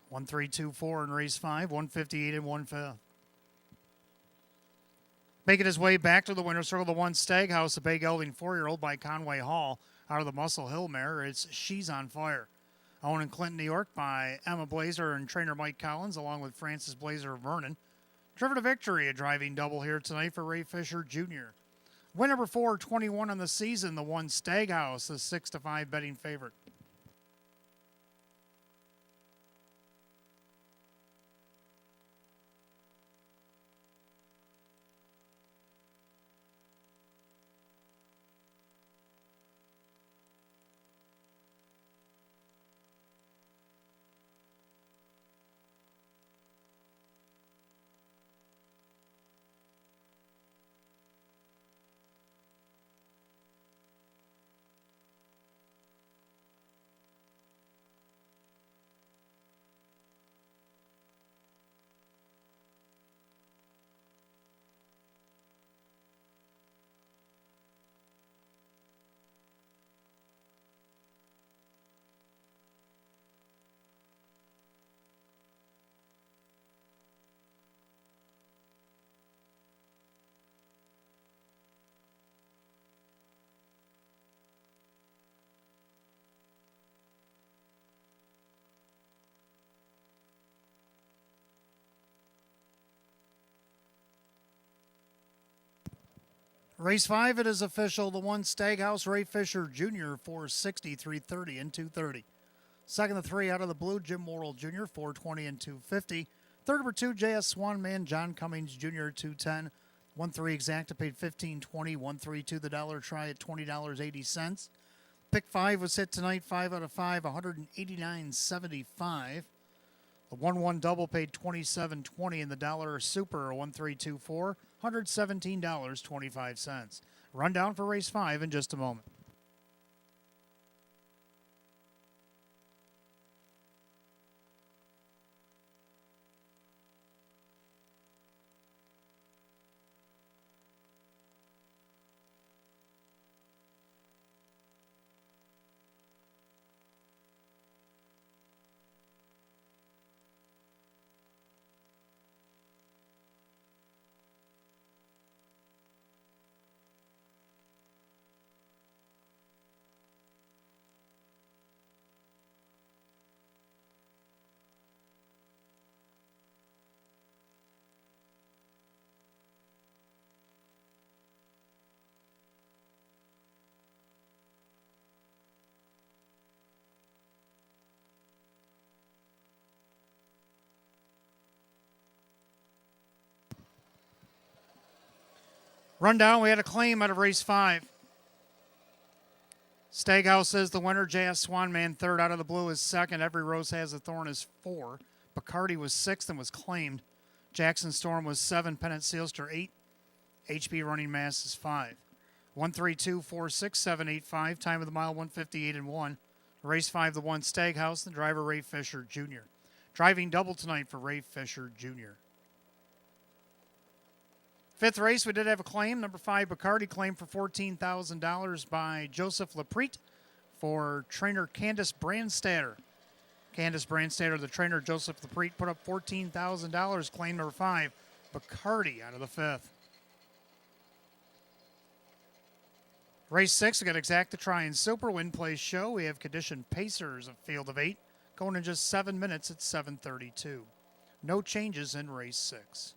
1, 3, 2, 4 in race 5. 158 and 1/5. Making his way back to the winner's circle, the 1, Stag House, a big gelding 4-year-old by Conway Hall. Out of the Muscle Hill mare, it's She's on Fire. Owned in Clinton, New York by Emma Blazer and trainer Mike Collins, along with Francis Blazer of Vernon. Driven to victory, a driving double here tonight for Ray Fisher Jr. Win number 4, 21 on the season, the 1, Stag House, the 6 to 5 betting favorite. Race 5, it is official. The 1 Staghouse, Ray Fisher Jr., 460, 330, and 230. Second, the 3 Out of the Blue, Jim Morrill Jr., 420 and 250. Third, number 2, JS Swanman, John Cummings Jr., 210. 1-3 Exacta paid $15.20. 1-3-2 the dollar try at $20.80. Pick 5 was hit tonight, 5 out of 5, $189.75. The 1-1 double paid $27.20, and the dollar super 1-3-2-4, $117.25. Rundown for race 5 in just a moment. Rundown, we had a claim out of race 5. Staghouse is the winner. J.S. Swanman third. Out of the Blue is second. Every Rose Has a Thorn is 4. Bacardi was 6th and was claimed. Jackson Storm was 7. Pennant Sealster 8. HB Running Mass is 5. 1-3-2-4-6-7-8-5. Time of the mile 158 and 1. Race 5, the 1 Staghouse. The driver Ray Fisher Jr. Driving double tonight for Ray Fisher Jr. Fifth race, we did have a claim. Number 5, Bacardi, claim for $14,000 by Joseph Laprete for trainer Candace Brandstatter. Candace Brandstatter, the trainer Joseph Laprete, put up $14,000. Claim number 5, Bacardi out of the 5th. Race 6, we got Exacta Try and Super Win Place Show. We have Condition Pacers of Field of 8 going in just 7 minutes at 7:32. No changes in race 6.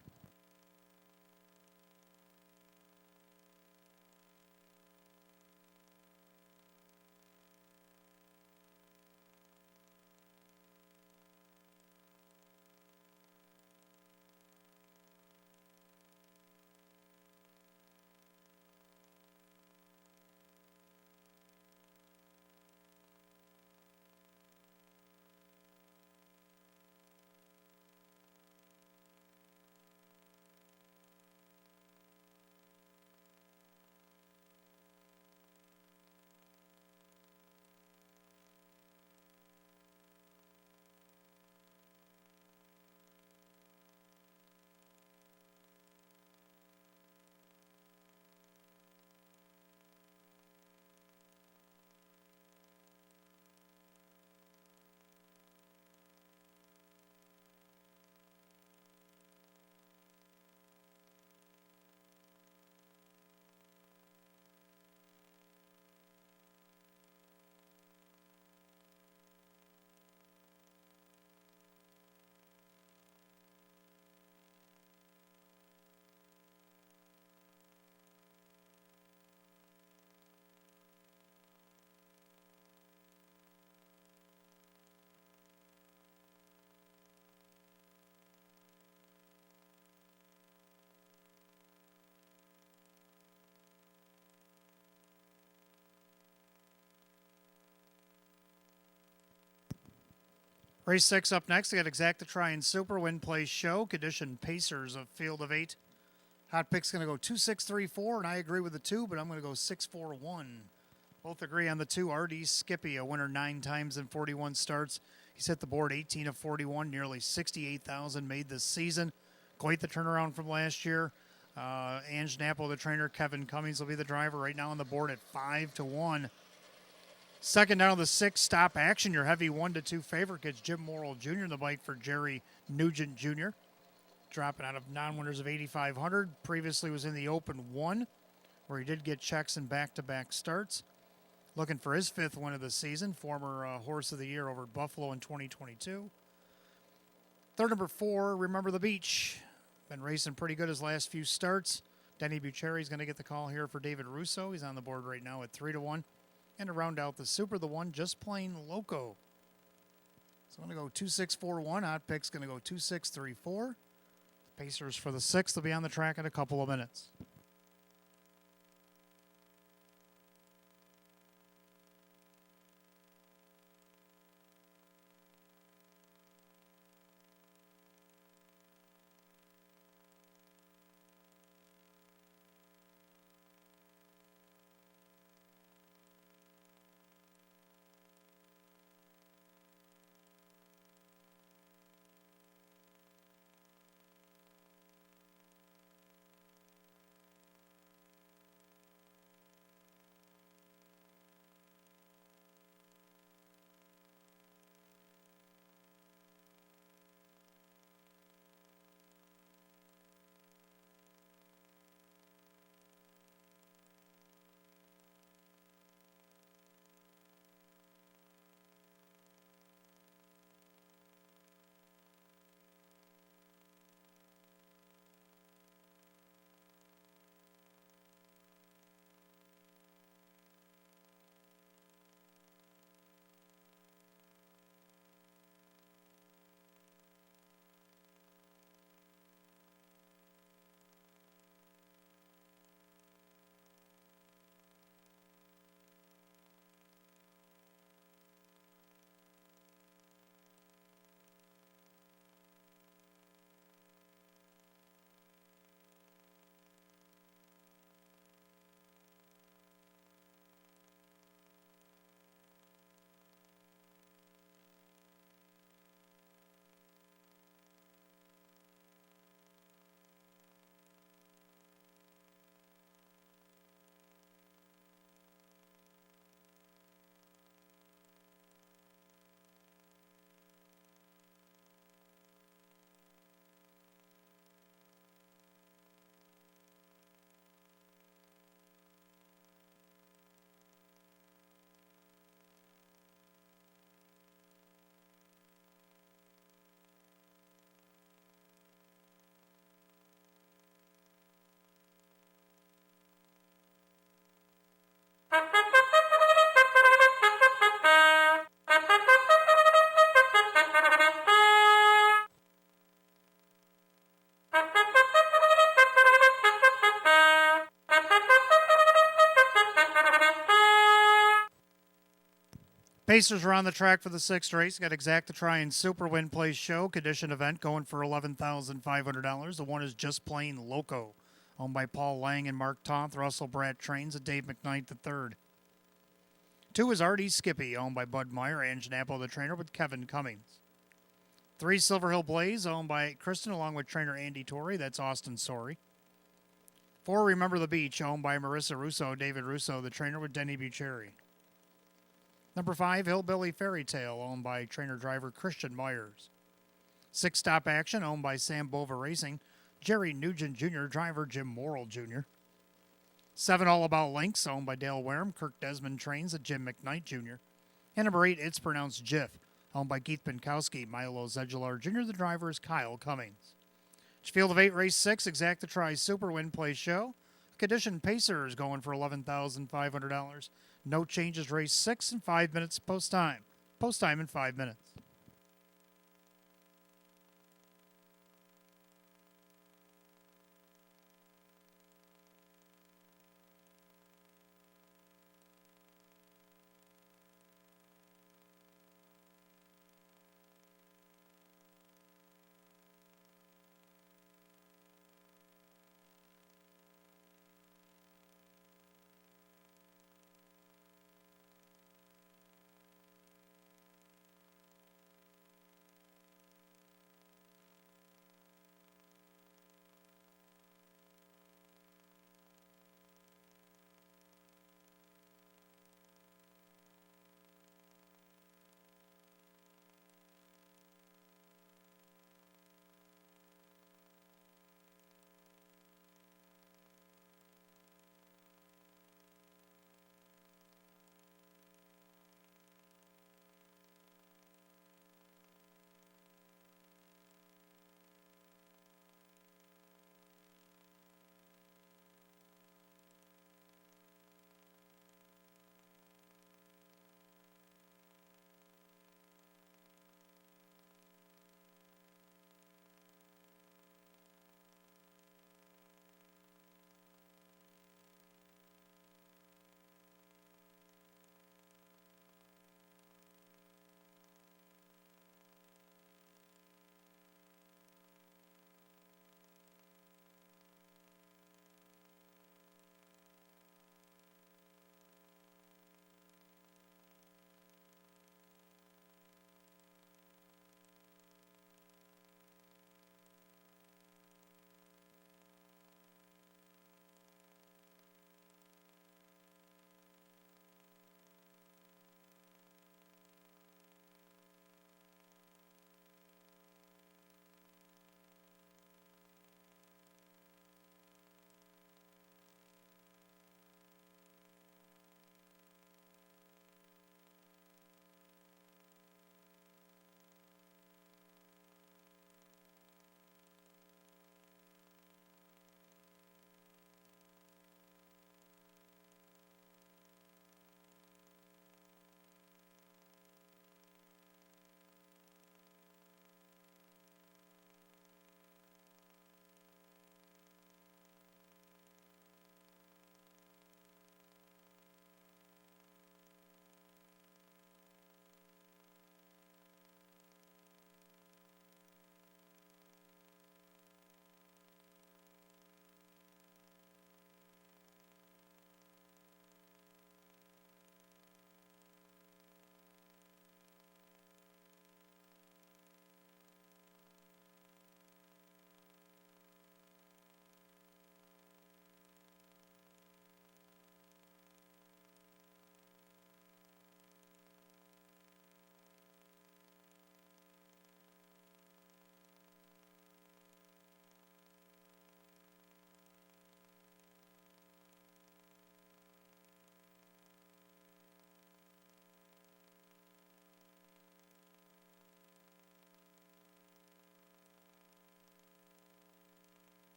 Race 6 up next. We got Exacta Try and Super Win Place Show. Condition Pacers of Field of 8. Hot pick's going to go 2-6-3-4, and I agree with the 2, but I'm going to go 6-4-1. Both agree on the 2. R.D. Skippy, a winner 9 times in 41 starts. He's hit the board 18 of 41, nearly 68,000 made this season. Quite the turnaround from last year. Ange Napo, the trainer. Kevin Cummings will be the driver right now on the board at 5-1. Second down the 6, Stop Action. Your heavy 1-2 favorite gets Jim Morrill Jr. in the bike for Jerry Nugent Jr. Dropping out of non-winners of 8,500. Previously was in the Open 1, where he did get checks in back-to-back starts. Looking for his 5th win of the season. Former Horse of the Year over at Buffalo in 2022. Third, number 4, Remember the Beach. Been racing pretty good his last few starts. Denny Bucherri is going to get the call here for David Russo. He's on the board right now at 3-1. And to round out the Super, the one just plain Loco. So I'm going to go 2-6-4-1. Odd pick's going to go 2-6-3-4. Pacers for the 6th will be on the track in a couple of minutes. Pacers are on the track for the 6th race. Got Exacta Try and Super Win Play Show condition event going for $11,500. The one is just plain Loco, owned by Paul Lang and Mark Toth. Russell Bratt trains at Dave McKnight III. 2 is R.D. Skippy, owned by Bud Meyer. Ange Nappo, the trainer, with Kevin Cummings. 3 Silver Hill Blaze, owned by Kristen, along with trainer Andy Torrey. That's Austin Sorey. 4 Remember the Beach, owned by Marissa Russo, David Russo, the trainer, with Denny Bucherri. Number 5, Hillbilly Fairy Tale, owned by trainer-driver Christian Myers. 6 Stop Action, owned by Sam Bova Racing, Jerry Nugent Jr., driver Jim Morrill Jr. 7 All About Links, owned by Dale Wareham, Kirk Desmond trains at Jim McKnight Jr. And number 8, It's Pronounced Jiff, owned by Keith Pinkowski, Milo Zedular Jr., the driver is Kyle Cummings. Field of 8, Race 6, Exacta Try Super Win Play Show. Condition Pacers going for $11,500. No changes, race 6 in 5 minutes post time. Post time in 5 minutes.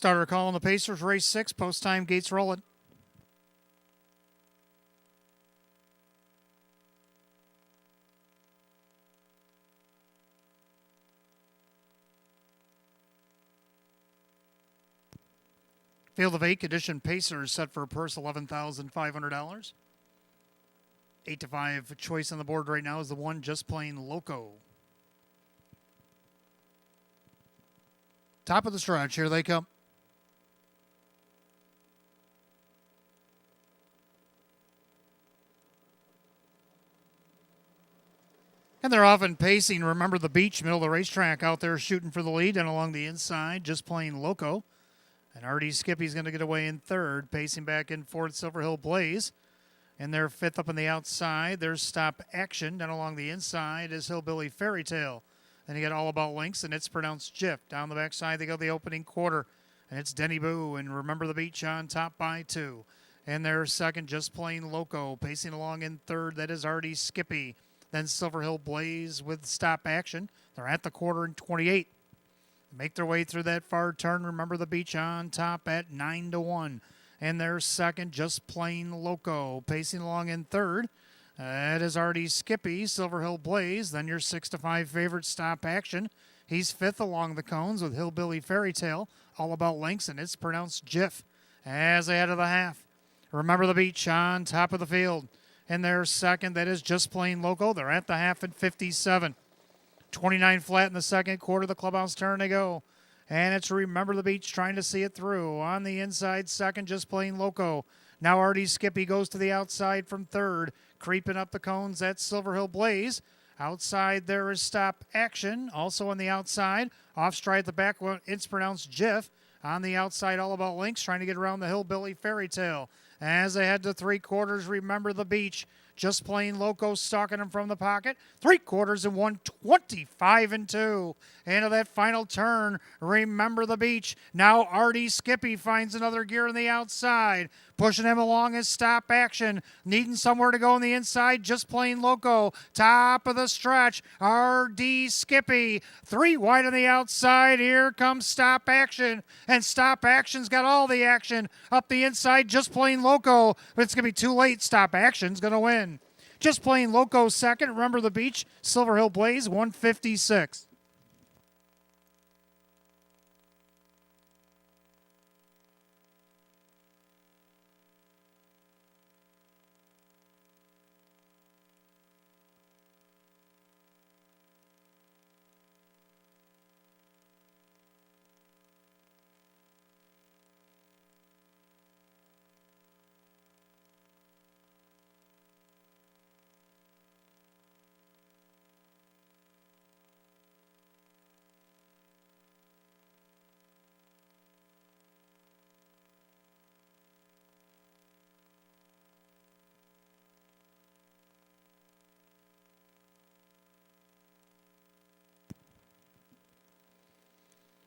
Starter call on the Pacers, race 6, post time, gates rolling. Field of 8, condition Pacers set for a purse $11,500. 8 to 5 choice on the board right now is the one Just Plain Loco. Top of the stretch, here they come. And they're often pacing. Remember the beach, middle of the racetrack out there shooting for the lead. And along the inside, Just Plain Loco. And R.D. Skippy's going to get away in third. Pacing back in fourth, Silver Hill Blaze. And they're fifth up on the outside. There's Stop Action. Down along the inside is Hillbilly Fairy Tale. Then you get All About Links, and it's pronounced Jif. Down the backside, they go the opening quarter. And it's Denny Boo and Remember the Beach on top by 2. And their second, Just Plain Loco. Pacing along in third, that is R.D. Skippy. Then Silver Hill Blaze with Stop Action. They're at the quarter in 28. Make their way through that far turn. Remember the Beach on top at 9 to 1. And their second, Just Plain Loco. Pacing along in third. That is already Skippy, Silver Hill Blaze. Then your 6 to 5 favorite, Stop Action. He's fifth along the cones with Hillbilly Fairy Tale. All About Links, and it's pronounced Jif. As they head of the half. Remember the Beach on top of the field. And their second, that is Just Plain Loco. They're at the half at 57. 29 flat in the second quarter. The clubhouse turn they go. And it's Remember the Beach trying to see it through. On the inside, second, Just Plain Loco. Now R.D. Skippy goes to the outside from third. Creeping up the cones, that's Silver Hill Blaze. Outside there is Stop Action. Also on the outside, off stride at the back, it's pronounced Jif. On the outside, All About Links, trying to get around the Hillbilly Fairy Tale. As they head to three quarters, Remember the Beach. Just Plain Loco stalking him from the pocket. 3 quarters and 125 and 2. Into that final turn, Remember the Beach. Now R.D. Skippy finds another gear on the outside. Pushing him along is Stop Action. Needing somewhere to go on the inside, Just Plain Loco. Top of the stretch, R.D. Skippy. 3 wide on the outside. Here comes Stop Action. And Stop Action's got all the action. Up the inside, Just Plain Loco. But it's going to be too late. Stop Action's going to win. Just Plain Loco second. Remember the Beach. Silver Hill Blaze, 156.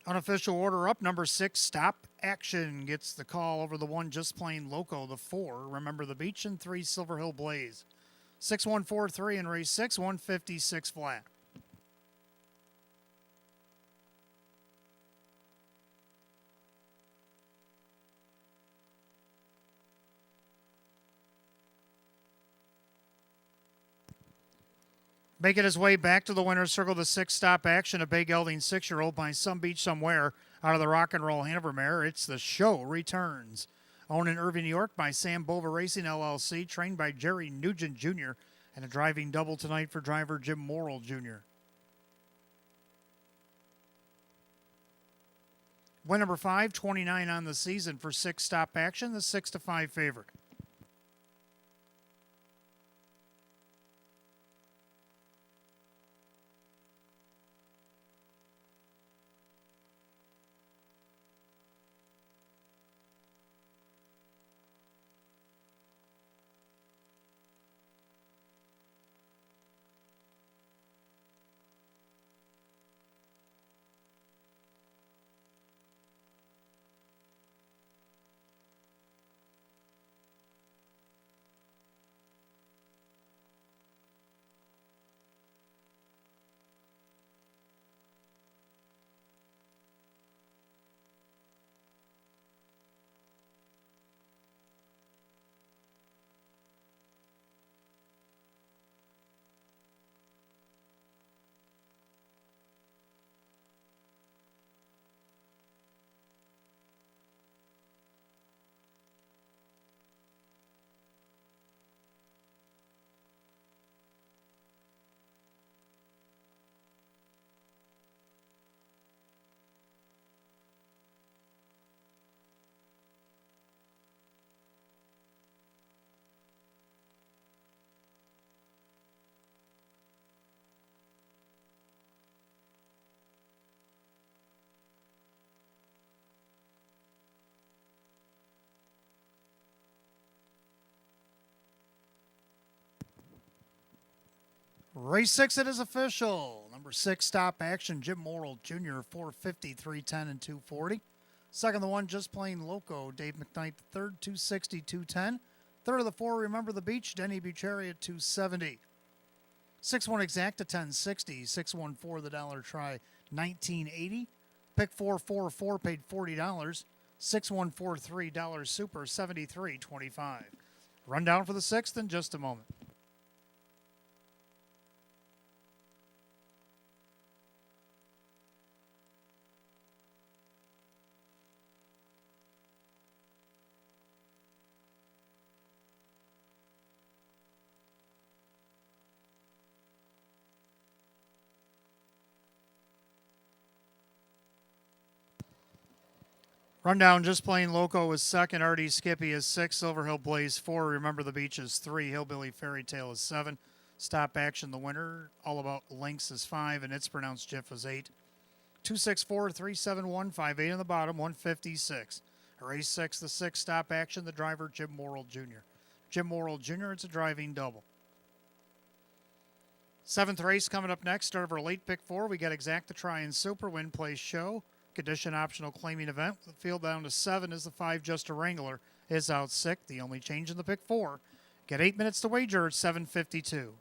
Unofficial order up. Number 6, Stop Action gets the call over the 1, Just Plain Loco. The 4, Remember the Beach, and 3, Silver Hill Blaze. 6-1-4-3 in race 6, 156 flat. Making his way back to the winner's circle, the 6, Stop Action, a big gelding 6-year-old by Some Beach Somewhere out of the Rock and Roll Hanover mare. It's The Show returns. Owned in Irving, New York by Sam Bova Racing LLC, trained by Jerry Nugent Jr., and a driving double tonight for driver Jim Morrill Jr. Win number 5, 29 on the season for 6, Stop Action, the 6 to 5 favorite. Race 6, it is official. Number 6, Stop Action, Jim Morrill Jr., 450, 310, and 240. Second, the 1, Just Plain Loco, Dave McKnight. Third, 260, 210. Third of the 4, Remember the Beach, Denny Bucheri at 270. 6-1 Exacta, 1060. 6-1-4, The Dollar Try, 1980. Pick 444 paid $40. 6143 Dollar Super, 73.25. Rundown for the 6th in just a moment. Rundown, Just Plain Loco is second. RD Skippy is 6. Silver Hill Blaze 4. Remember the Beach is 3. Hillbilly Fairy Tale is 7. Stop Action, the winner. All About Links is 5. And It's Pronounced Jiff is 8. 264, 371, 58 on the bottom, 156. Race 6, the 6, Stop Action, the driver, Jim Morrill Jr. Jim Morrill Jr., it's a driving double. 7th race coming up next. Start of our late pick 4. We got Exacta Try and Super, Win Place Show. Condition optional claiming event. The field down to 7 is the 5 Just a Wrangler is out 6. The only change in the pick 4. Get 8 minutes to wager at 7:52.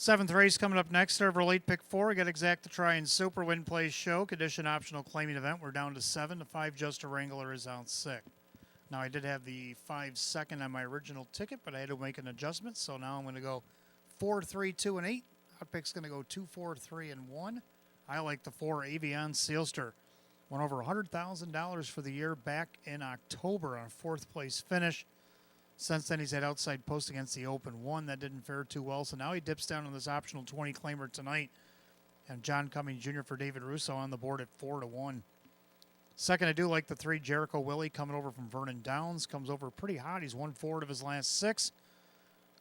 Seventh race coming up next. Start of our late pick 4. We got Exacta Try and Super, Win Place Show. Condition optional claiming event. We're down to 7. The 5 Just a Wrangler is out 6. Now I did have the 5 second on my original ticket, but I had to make an adjustment. So now I'm going to go 4, 3, 2, and 8. Hot pick's going to go 2, 4, 3, and 1. I like the 4 Avion Sealster. Won over $100,000 for the year back in October on a 4th place finish. Since then, he's had outside post against the Open 1. That didn't fare too well. So now he dips down on this optional 20 claimer tonight. And John Cummings Jr. for David Russo on the board at 4-1. Second, I do like the 3 Jericho Willie coming over from Vernon Downs. Comes over pretty hot. He's won 4 of his last 6.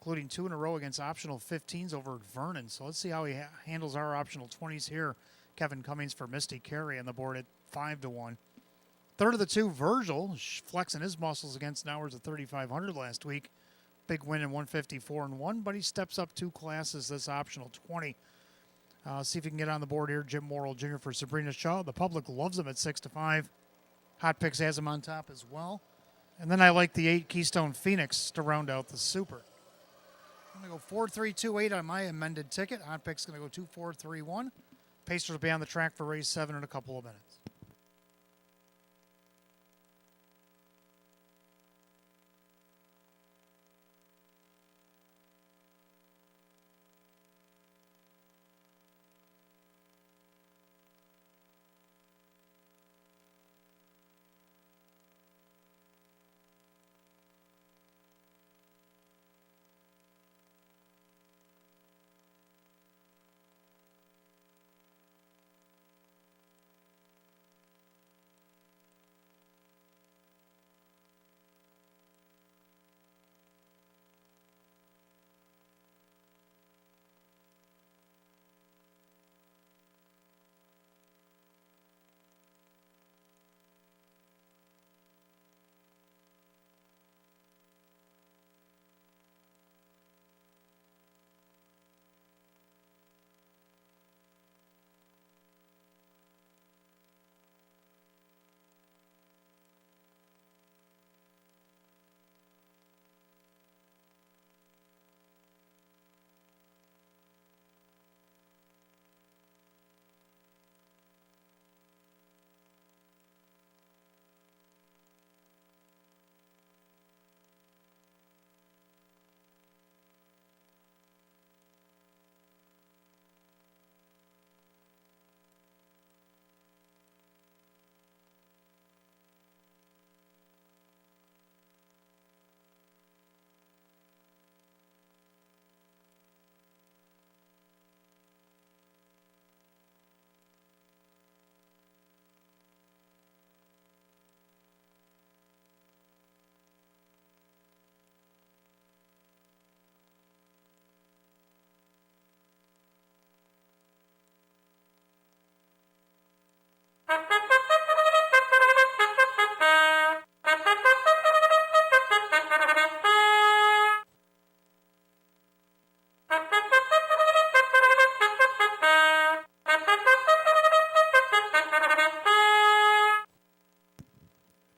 including 2 in a row against optional 15s over at Vernon. So let's see how he handles our optional 20s here. Kevin Cummings for Misty Carey on the board at 5-1. Third of the 2, Virgil, flexing his muscles against Nowers at 3,500 last week. Big win in 154-1, but he steps up 2 classes this optional 20. See if you can get on the board here. Jim Morrill Jr. for Sabrina Shaw. The public loves him at 6-5. Hot Picks has him on top as well. And then I like the 8 Keystone Phoenix to round out the super. I'm going to go 4-3-2-8 on my amended ticket. Hot Picks going to go 2-4-3-1. Pacers will be on the track for race 7 in a couple of minutes.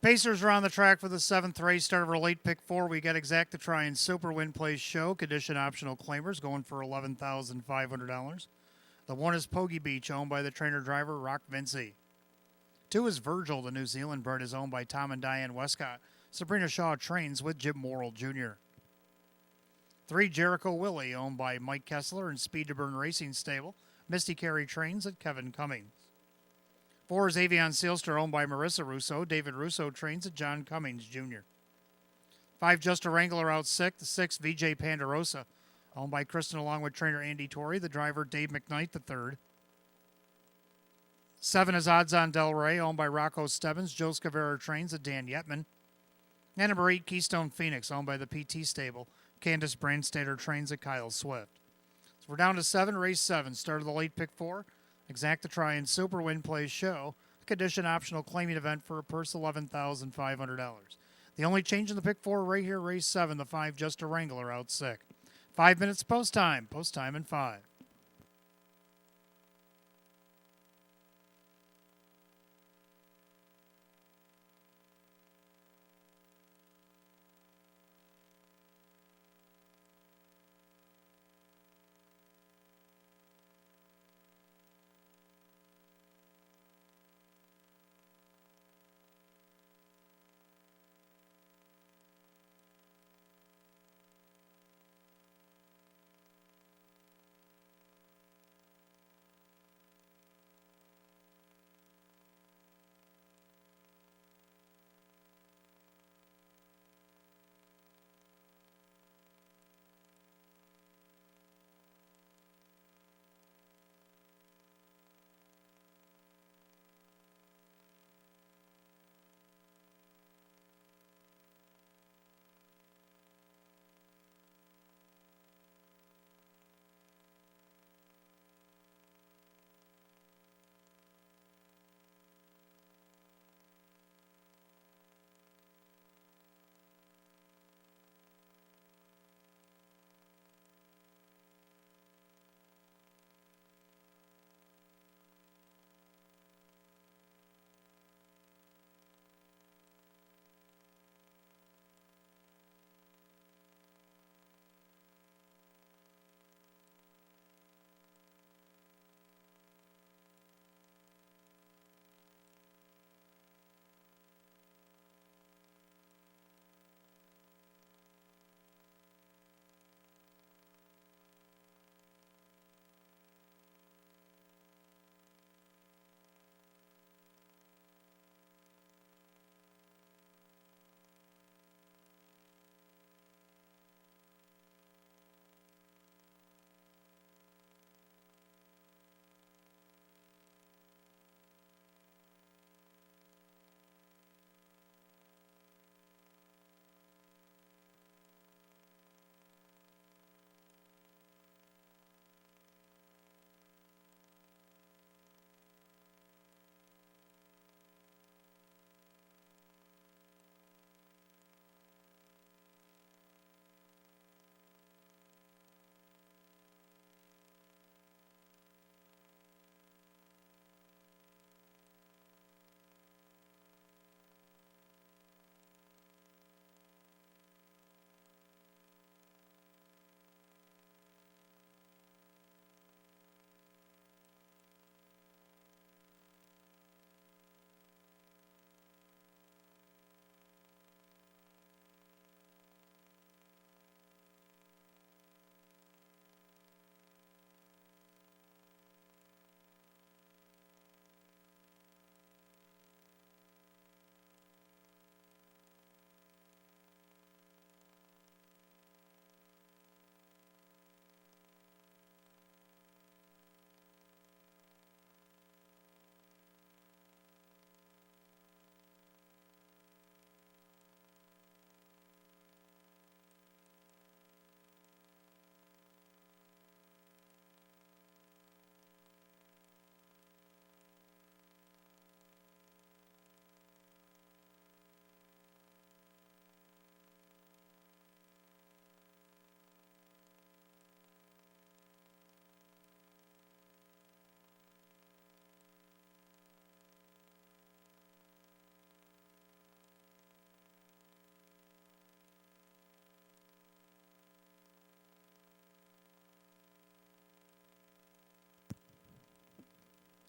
Pacers are on the track for the 7th race. Start of our late pick 4. We got Exact to Try and Super Win Plays Show. Condition optional claimers going for $11,500. The 1 is Pogie Beach, owned by the trainer driver Rock Vinci. 2 is Virgil, the New Zealand bred, is owned by Tom and Diane Westcott. Sabrina Shaw trains with Jim Morrill Jr. 3, Jericho Willie, owned by Mike Kessler and Speed to Burn Racing Stable. Misty Carey trains at Kevin Cummings. 4 is Avion Sealster, owned by Marissa Russo. David Russo trains at John Cummings Jr. 5, Just a Wrangler out 6. 6, VJ Panderosa, owned by Kristen along with trainer Andy Torrey. The driver Dave McKnight III. 7 is Odds on Del Rey, owned by Rocco Stebbins. Joe Scavera trains at Dan Yetman. And number 8, Keystone Phoenix, owned by the PT Stable. Candace Brandstater trains at Kyle Swift. So we're down to 7, race 7. Start of the late pick 4. Exact to Try and Super Win Plays Show. Condition optional claiming event for a purse $11,500. The only change in the pick 4 right here, race 7, the 5, Just a Wrangler out 6. 5 minutes post time. Post time in 5.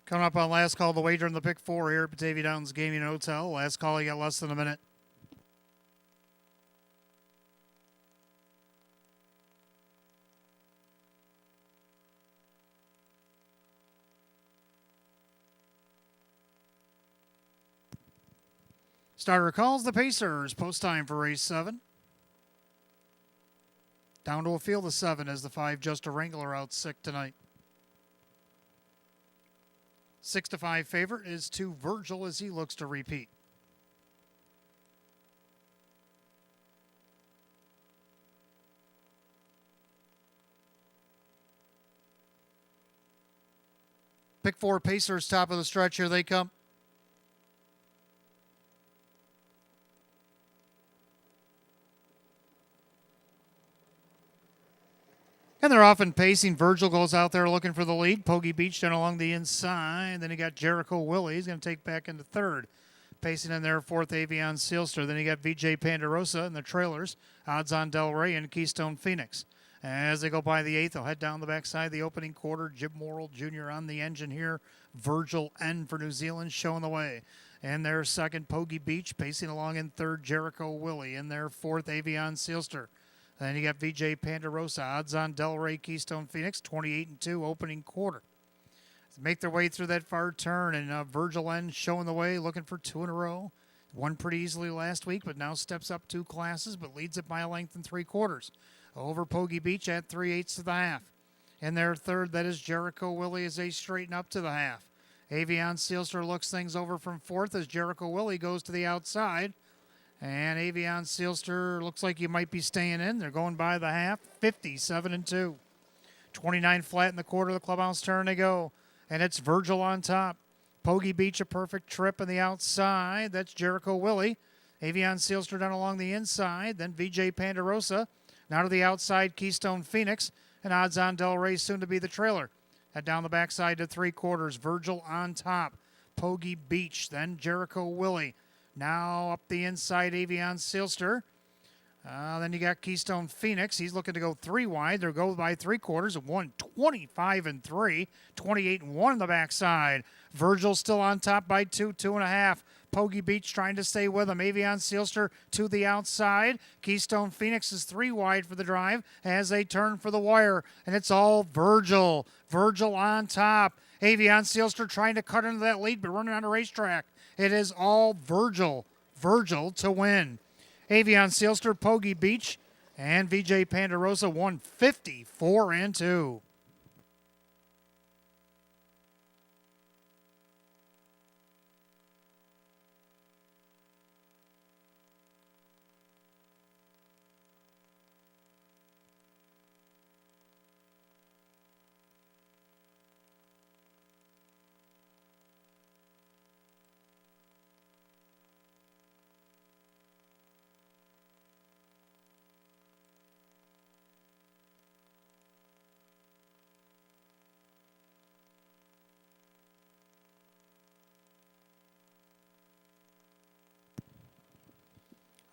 Coming up on last call, the wager in the pick four here at Batavia Downs Gaming and Hotel. Last call, you got less than a minute. Starter calls the Pacers. Post time for race 7. Down to a field of 7 as the 5 Just a Wrangler out sick tonight. 6-5 favorite is to Virgil as he looks to repeat. Pick 4 Pacers, top of the stretch. Here they come. And they're often pacing. Virgil goes out there looking for the lead. Poggy Beach down along the inside. Then you got Jericho Willie. He's going to take back into third. Pacing in there, fourth, Avion Sealster. Then you got VJ Panderosa in the trailers. Odds on Del Rey and Keystone Phoenix. As they go by the 8th, they'll head down the backside of the opening quarter. Jim Morrill Jr. on the engine here. Virgil N for New Zealand showing the way. And their second, Poggy Beach, pacing along in third, Jericho Willie. In their fourth, Avion Sealster. Then you got VJ Panderosa, odds on Del Rey, Keystone Phoenix, 28-2 opening quarter. Make their way through that far turn, and Virgil N showing the way, looking for 2 in a row. Won pretty easily last week, but now steps up 2 classes, but leads it by a length and 3/4. Over Poggy Beach at 3/8 to the half. In their third, that is Jericho Willie as they straighten up to the half. Avion Sealster looks things over from fourth as Jericho Willie goes to the outside. And Avion Sealster looks like you might be staying in. They're going by the half, 57-2. 29 flat in the quarter of the clubhouse turn they go. And it's Virgil on top. Poggy Beach, a perfect trip on the outside. That's Jericho Willie. Avion Sealster down along the inside. Then VJ Panderosa. Now to the outside, Keystone Phoenix. And odds on Del Rey soon to be the trailer. Head down the backside to 3/4. Virgil on top. Poggy Beach. Then Jericho Willie. Now up the inside, Avion Sealster. Then you got Keystone Phoenix. He's looking to go 3 wide. They'll go by 3/4 and 125-3, 28-1 on the backside. Virgil still on top by 2, 2.5. Poggy Beach trying to stay with him. Avion Sealster to the outside. Keystone Phoenix is 3 wide for the drive as they turn for the wire. And it's all Virgil. Virgil on top. Avion Sealster trying to cut into that lead, but running on a racetrack. It is all Virgil. Virgil to win. Avion Sealster, Poggy Beach, and VJ Panderosa won 54-2.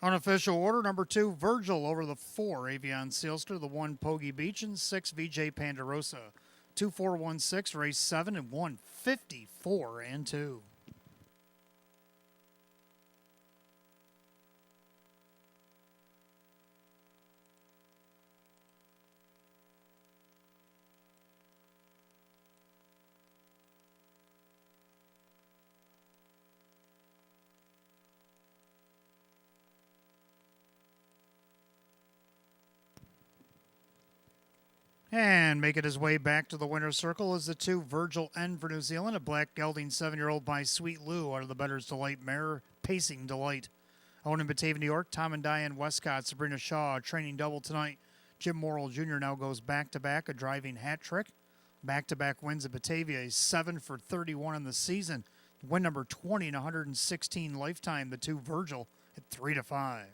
Unofficial order, number 2, Virgil over the 4, Avion Sealster, the 1, Poggy Beach, and 6, VJ Panderosa. 2-4-1-6, race 7, and 154-2. And making his way back to the winner's circle is the 2, Virgil N for New Zealand, a black gelding 7-year-old by Sweet Lou out of the Bettor's Delight mare, Pacing Delight. Owned in Batavia, New York, Tom and Diane Westcott, Sabrina Shaw, a training double tonight. Jim Morrill Jr. now goes back-to-back, a driving hat trick. Back-to-back wins at Batavia. He's 7 for 31 in the season. Win number 20 in 116 lifetime, the 2, Virgil, at 3-5.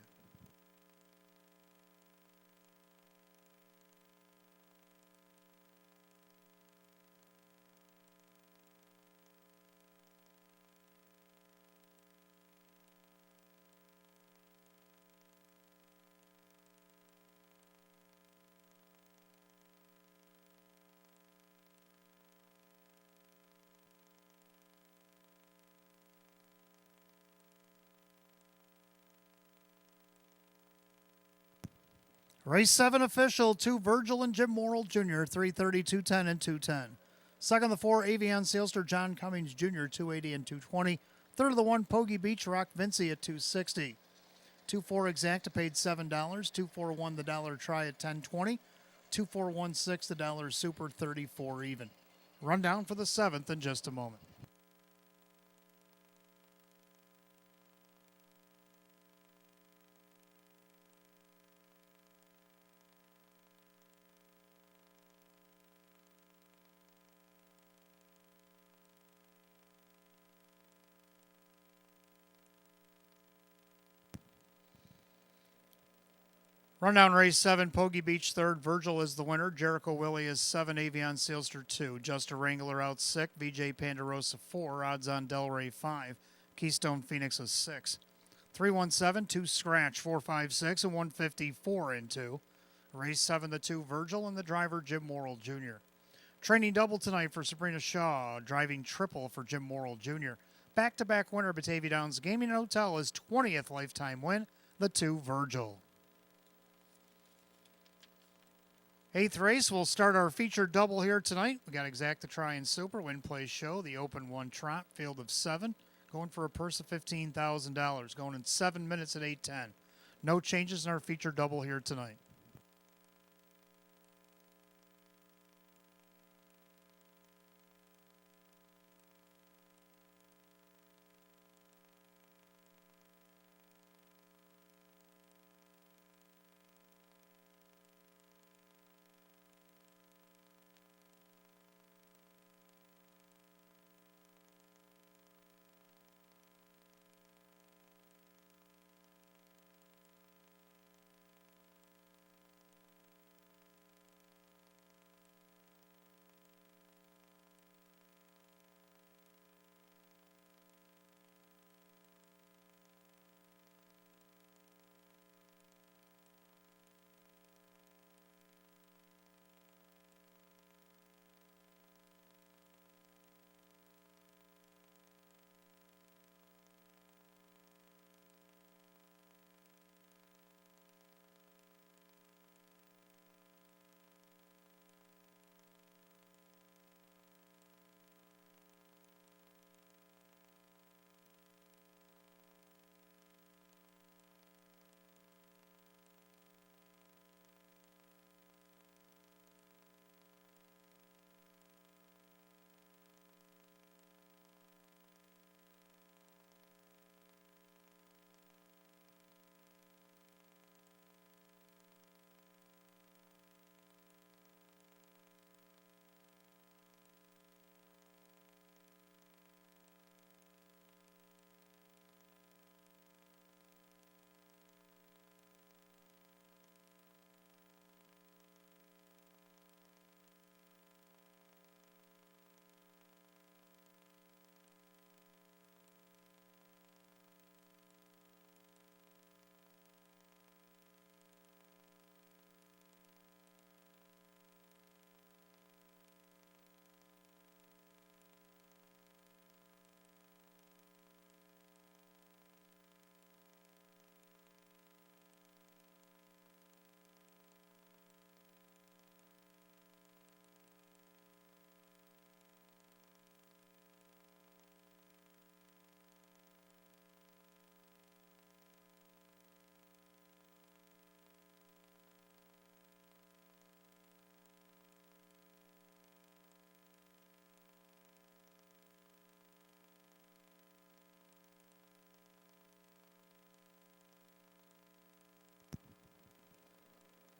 Race 7 official, 2 Virgil and Jim Morrill Jr., 330, 210, and 210. Second, the 4 Avion Sailster John Cummings Jr., 280 and 220. Third of the 1 Pogie Beach Rock Vinci at 260. 2-4 Exacta paid $7. 2-4-1 the dollar try at 10.20. 2-4-1-6 the dollar super 34 even. Rundown for the 7th in just a moment. Rundown race 7, Pogie Beach 3rd, Virgil is the winner. Jericho Willie is 7, Avion Sailster 2, Justa Wrangler out 6, VJ Panderosa 4, Odds on Delray 5, Keystone Phoenix is 6. 317, 2 Scratch, 456, and 154 in 2. Race 7, the 2 Virgil and the driver Jim Morrill Jr. Training double tonight for Sabrina Shaw, driving triple for Jim Morrill Jr. Back-to-back winner Batavia Downs Gaming and Hotel, his 20th lifetime win, the 2 Virgil. 8th race, we'll start our featured double here tonight. We got Exacta Try and Super, Win Play Show, the Open 1 Trot, field of 7, going for a purse of $15,000, going in 7 minutes at 8:10. No changes in our featured double here tonight.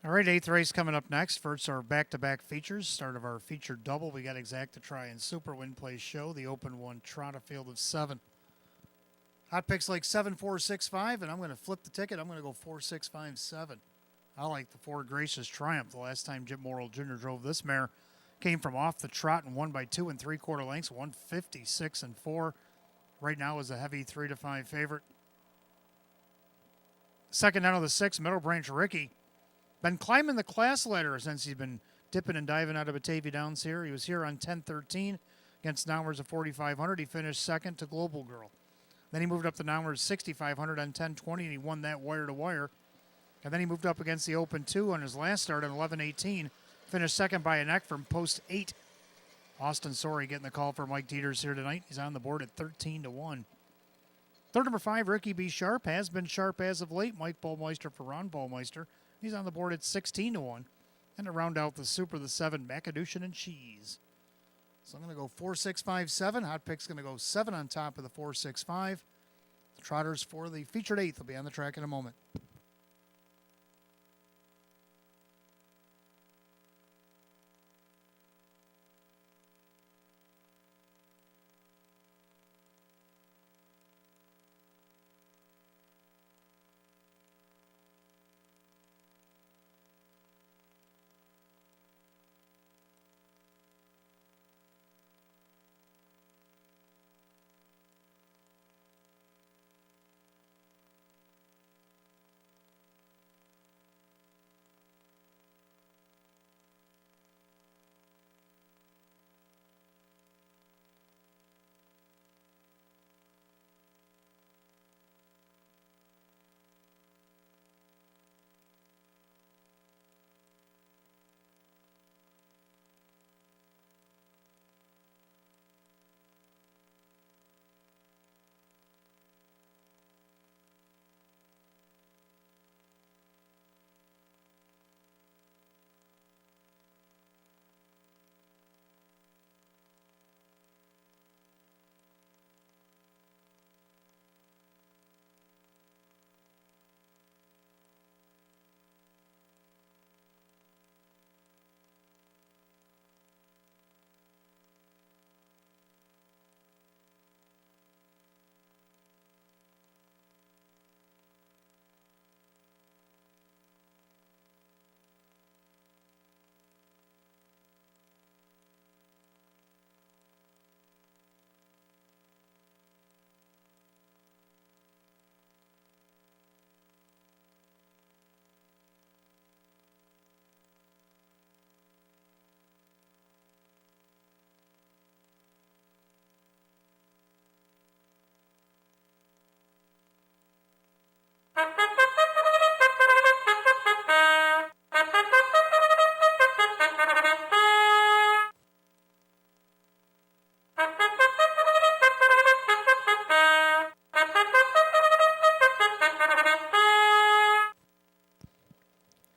All right, 8th race coming up next. First, our back-to-back features. Start of our featured double. We got Exacta Try and Super, Win Play Show, the Open 1 Trot, a field of 7. Hot picks like 7, 4, 6, 5, and I'm going to flip the ticket. I'm going to go 4, 6, 5, 7. I like the 4 Gracious Triumph. The last time Jim Morrill Jr. drove this mare, came from off the trot and won by 2 3/4 lengths, 156 and 4. Right now is a heavy 3 to 5 favorite. Second out of the 6, Middle Branch Ricky. Been climbing the class ladder since he's been dipping and diving out of Batavia Downs here. He was here on 10-13 against Nowners of 4,500. He finished second to Global Girl. Then he moved up to Nowners 6,500 on 10-20, and he won that wire to wire. And then he moved up against the Open 2 on his last start at 11:18. Finished second by a neck from post 8. Austin Sorey getting the call for Mike Dieters here tonight. He's on the board at 13-1. Third, number 5, Ricky B. Sharp, has been sharp as of late. Mike Bullmeister for Ron Bullmeister. He's on the board at 16-1. And to round out the Super, the 7, Macadocian and Cheese. So I'm going to go 4, 6, 5, 7. Hot Pick's going to go 7 on top of the 4, 6, 5. The Trotters for the featured 8th will be on the track in a moment.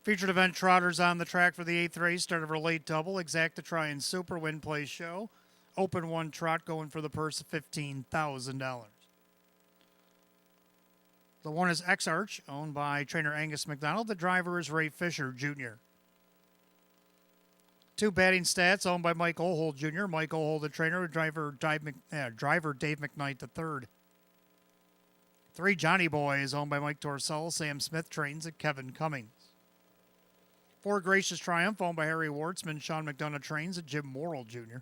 Featured event trotters on the track for the 8th race. Start of our late double. Exacta Try and Super Win Play Show. Open 1 trot going for the purse of $15,000. The 1 is X Arch, owned by trainer Angus McDonald. The driver is Ray Fisher Jr. 2 Batting Stats, owned by Mike Ohold Jr. Mike Ohold, the trainer, driver Dave McKnight III. 3 Johnny Boys, owned by Mike Torcell. Sam Smith trains at Kevin Cummings. 4 Gracious Triumph, owned by Harry Wartzman. Sean McDonough trains at Jim Morrill Jr.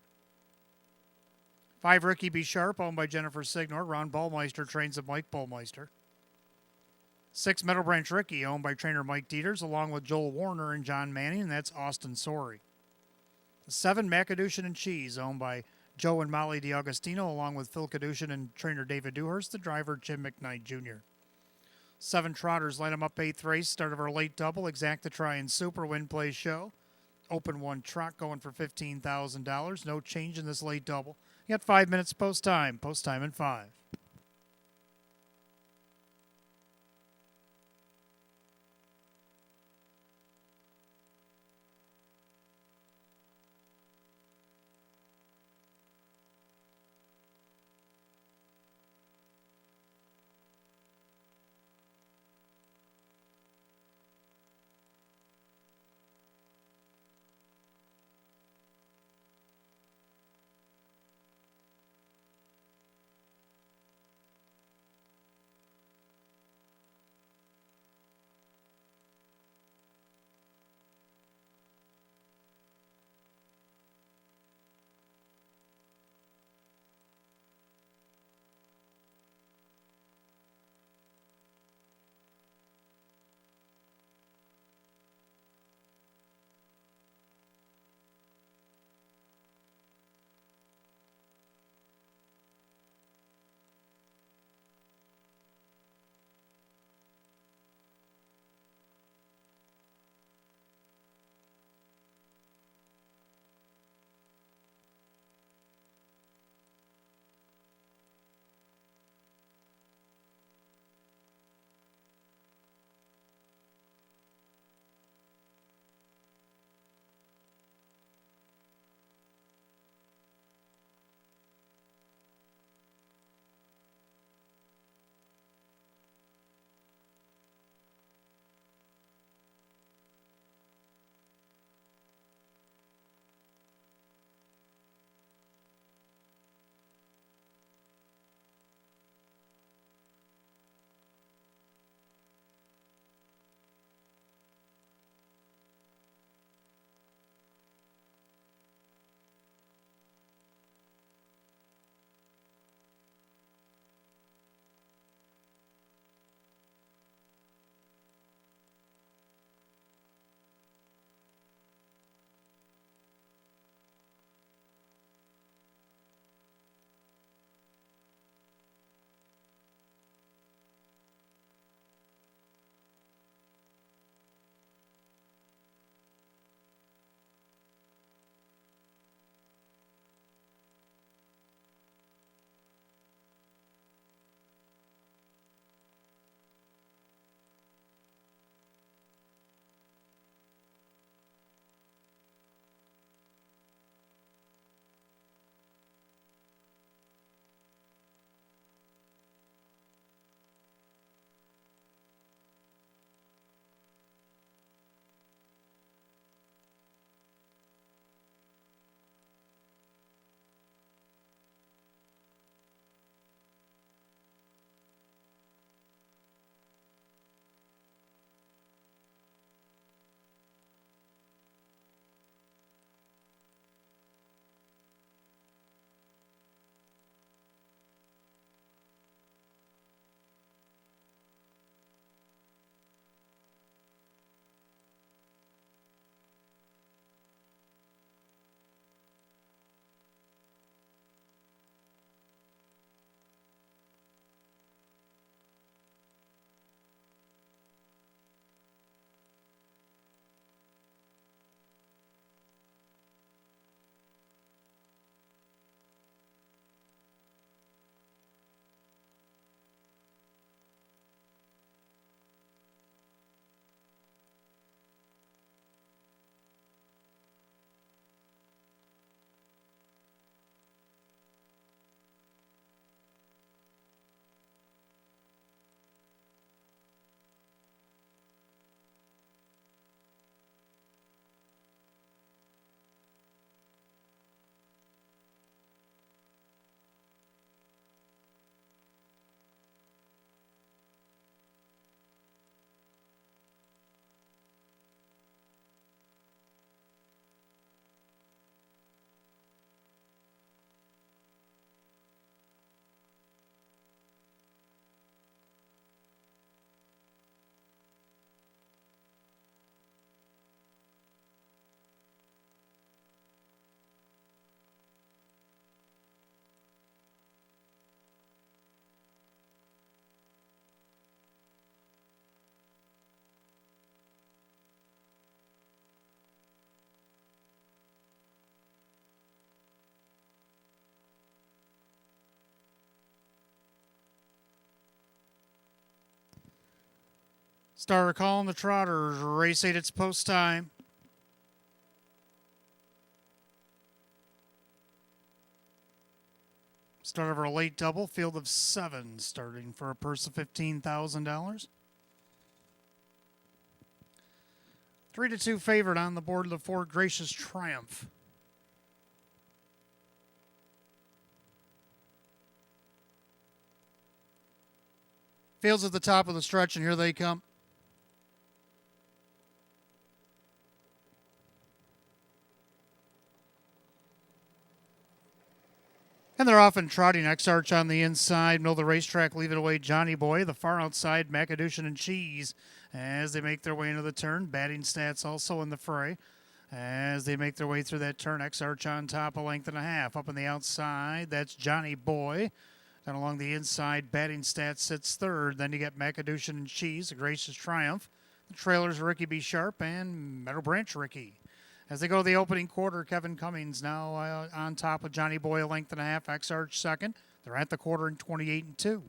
5 Ricky B. Sharp, owned by Jennifer Signor. Ron Bullmeister trains at Mike Bullmeister. 6 Meadow Branch Ricky, owned by trainer Mike Dieters, along with Joel Warner and John Manning, and that's Austin Sorey. 7 Macadocian and Cheese, owned by Joe and Molly DiAugustino, along with Phil Kadushin and trainer David Dewhurst, the driver Jim McKnight Jr. 7 trotters line them up 8th race. Start of our late double. Exacta Try and Super Win Play Show. Open 1 trot going for $15,000. No change in this late double. You got 5 minutes post time. Post time in 5. Starter calling the Trotters. Race 8, it's post time. Start of our late double, field of 7, starting for a purse of $15,000. 3-2 favorite on the board of the 4, Gracious Triumph. Fields at the top of the stretch, and here they come. And they're off and trotting. X-Arch on the inside. Middle of the racetrack, leave it away, Johnny Boy. The far outside, Macadushin and Cheese as they make their way into the turn. Batting Stats also in the fray. As they make their way through that turn, X-Arch on top, a length and a half. Up on the outside, that's Johnny Boy. And along the inside, Batting Stats sits third. Then you get Macadushin and Cheese, a Gracious Triumph. The trailers, Ricky B. Sharp and Meadow Branch Ricky. As they go to the opening quarter, Kevin Cummings now on top of Johnny Boy, a length and a half. X-Arch second. They're at the quarter in 28-2.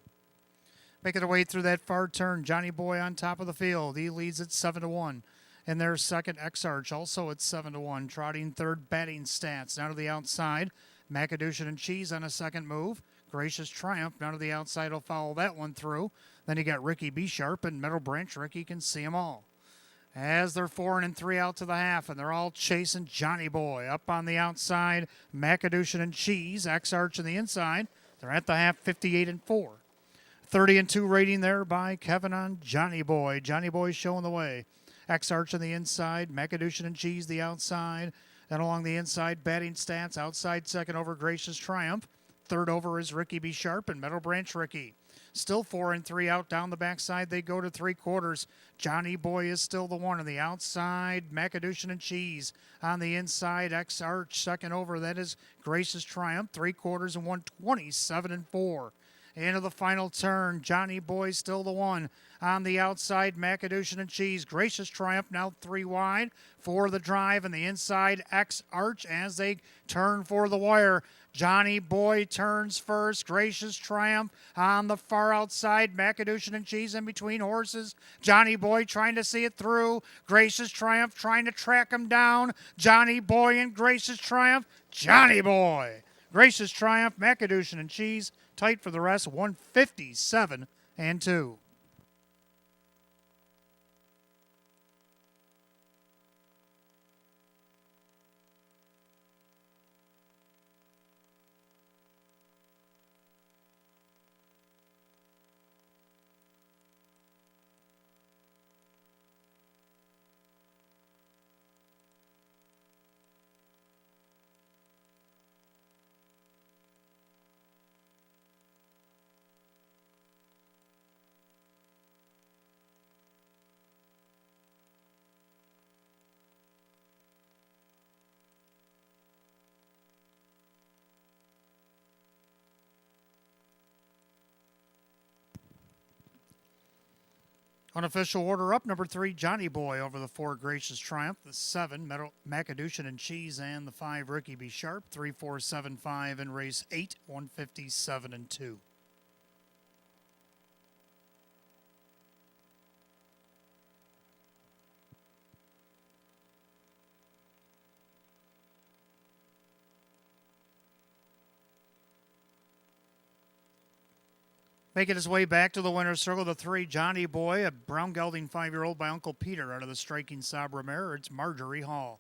Making their way through that far turn, Johnny Boy on top of the field. He leads at 7-1. And their second, X-Arch, also at 7-1. Trotting third, Batting Stats. Now to the outside, Macadushin and Cheese on a second move. Gracious Triumph down to the outside will follow that one through. Then you got Ricky B. Sharp and Meadow Branch Ricky, can see them all. As they're 4 and 3 out to the half, and they're all chasing Johnny Boy. Up on the outside, Macadushin and Cheese, X-Arch on the inside. They're at the half, 58-4. 30-2 rating there by Kevin on Johnny Boy. Johnny Boy showing the way. X-Arch on the inside, Macadushin and Cheese the outside. Then along the inside, Batting Stats, outside second over Gracious Triumph. Third over is Ricky B. Sharp and Meadow Branch Ricky. Still 4 and 3 out down the backside. They go to 3/4. Johnny Boy is still the one on the outside. Macadushin and Cheese on the inside. X-Arch second over. That is Gracious Triumph. 3/4 and 127-4. Into the final turn. Johnny Boy still the one on the outside. Macadushin and Cheese. Gracious Triumph now 3 wide for the drive, and the inside X-Arch as they turn for the wire. Johnny Boy turns first. Gracious Triumph on the far outside. Macadushin and Cheese in between horses. Johnny Boy trying to see it through. Gracious Triumph trying to track him down. Johnny Boy and Gracious Triumph. Johnny Boy. Gracious Triumph, Macadushin and Cheese. Tight for the rest, 157-2. Unofficial order up, number 3, Johnny Boy over the 4, Gracious Triumph. The 7, Macadushin and Cheese, and the 5, Ricky B. Sharp. 3, 4, 7, 5 in race 8, 157-2. Making his way back to the winner's circle, the 3, Johnny Boy, a brown gelding 5-year-old by Uncle Peter out of the striking Sabra mare. It's Marjorie Hall.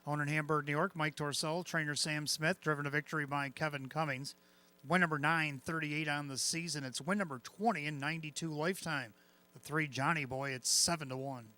Owned in Hamburg, New York, Mike Torcell. Trainer Sam Smith, driven to victory by Kevin Cummings. Win number 938 on the season. It's win number 20 in 92 lifetime. The 3, Johnny Boy, it's 7-1.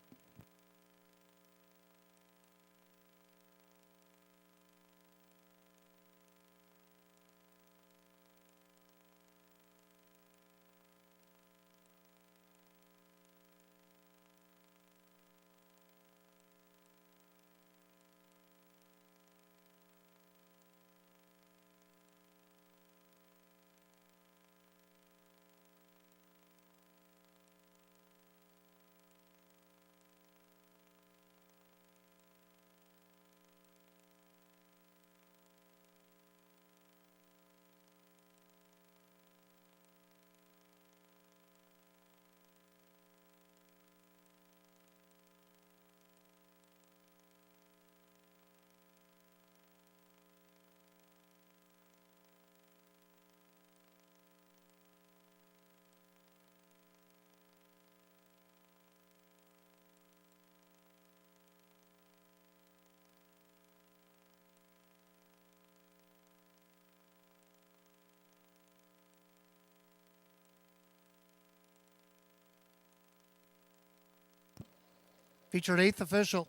Featured 8th official.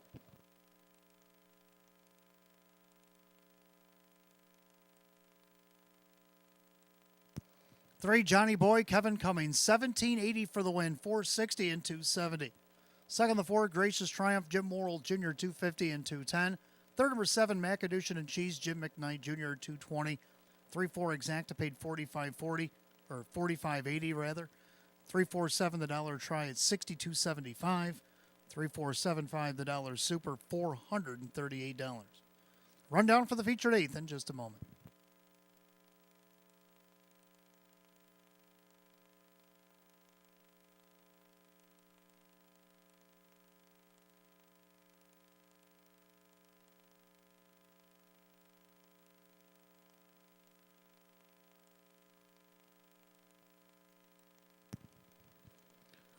Three, Johnny Boy, Kevin Cummings, 1780 for the win, 460 and 270. Second, the 4, Gracious Triumph, Jim Morrill Jr., 250 and 210. Third, number 7, Macadocian and Cheese, Jim McKnight Jr., 220. 3-4, Exacta paid 45.40, or 45.80 rather. 3-4-7, the dollar try at 62.75. 3-4-7-5, the dollar super, $438. Rundown for the featured 8th in just a moment.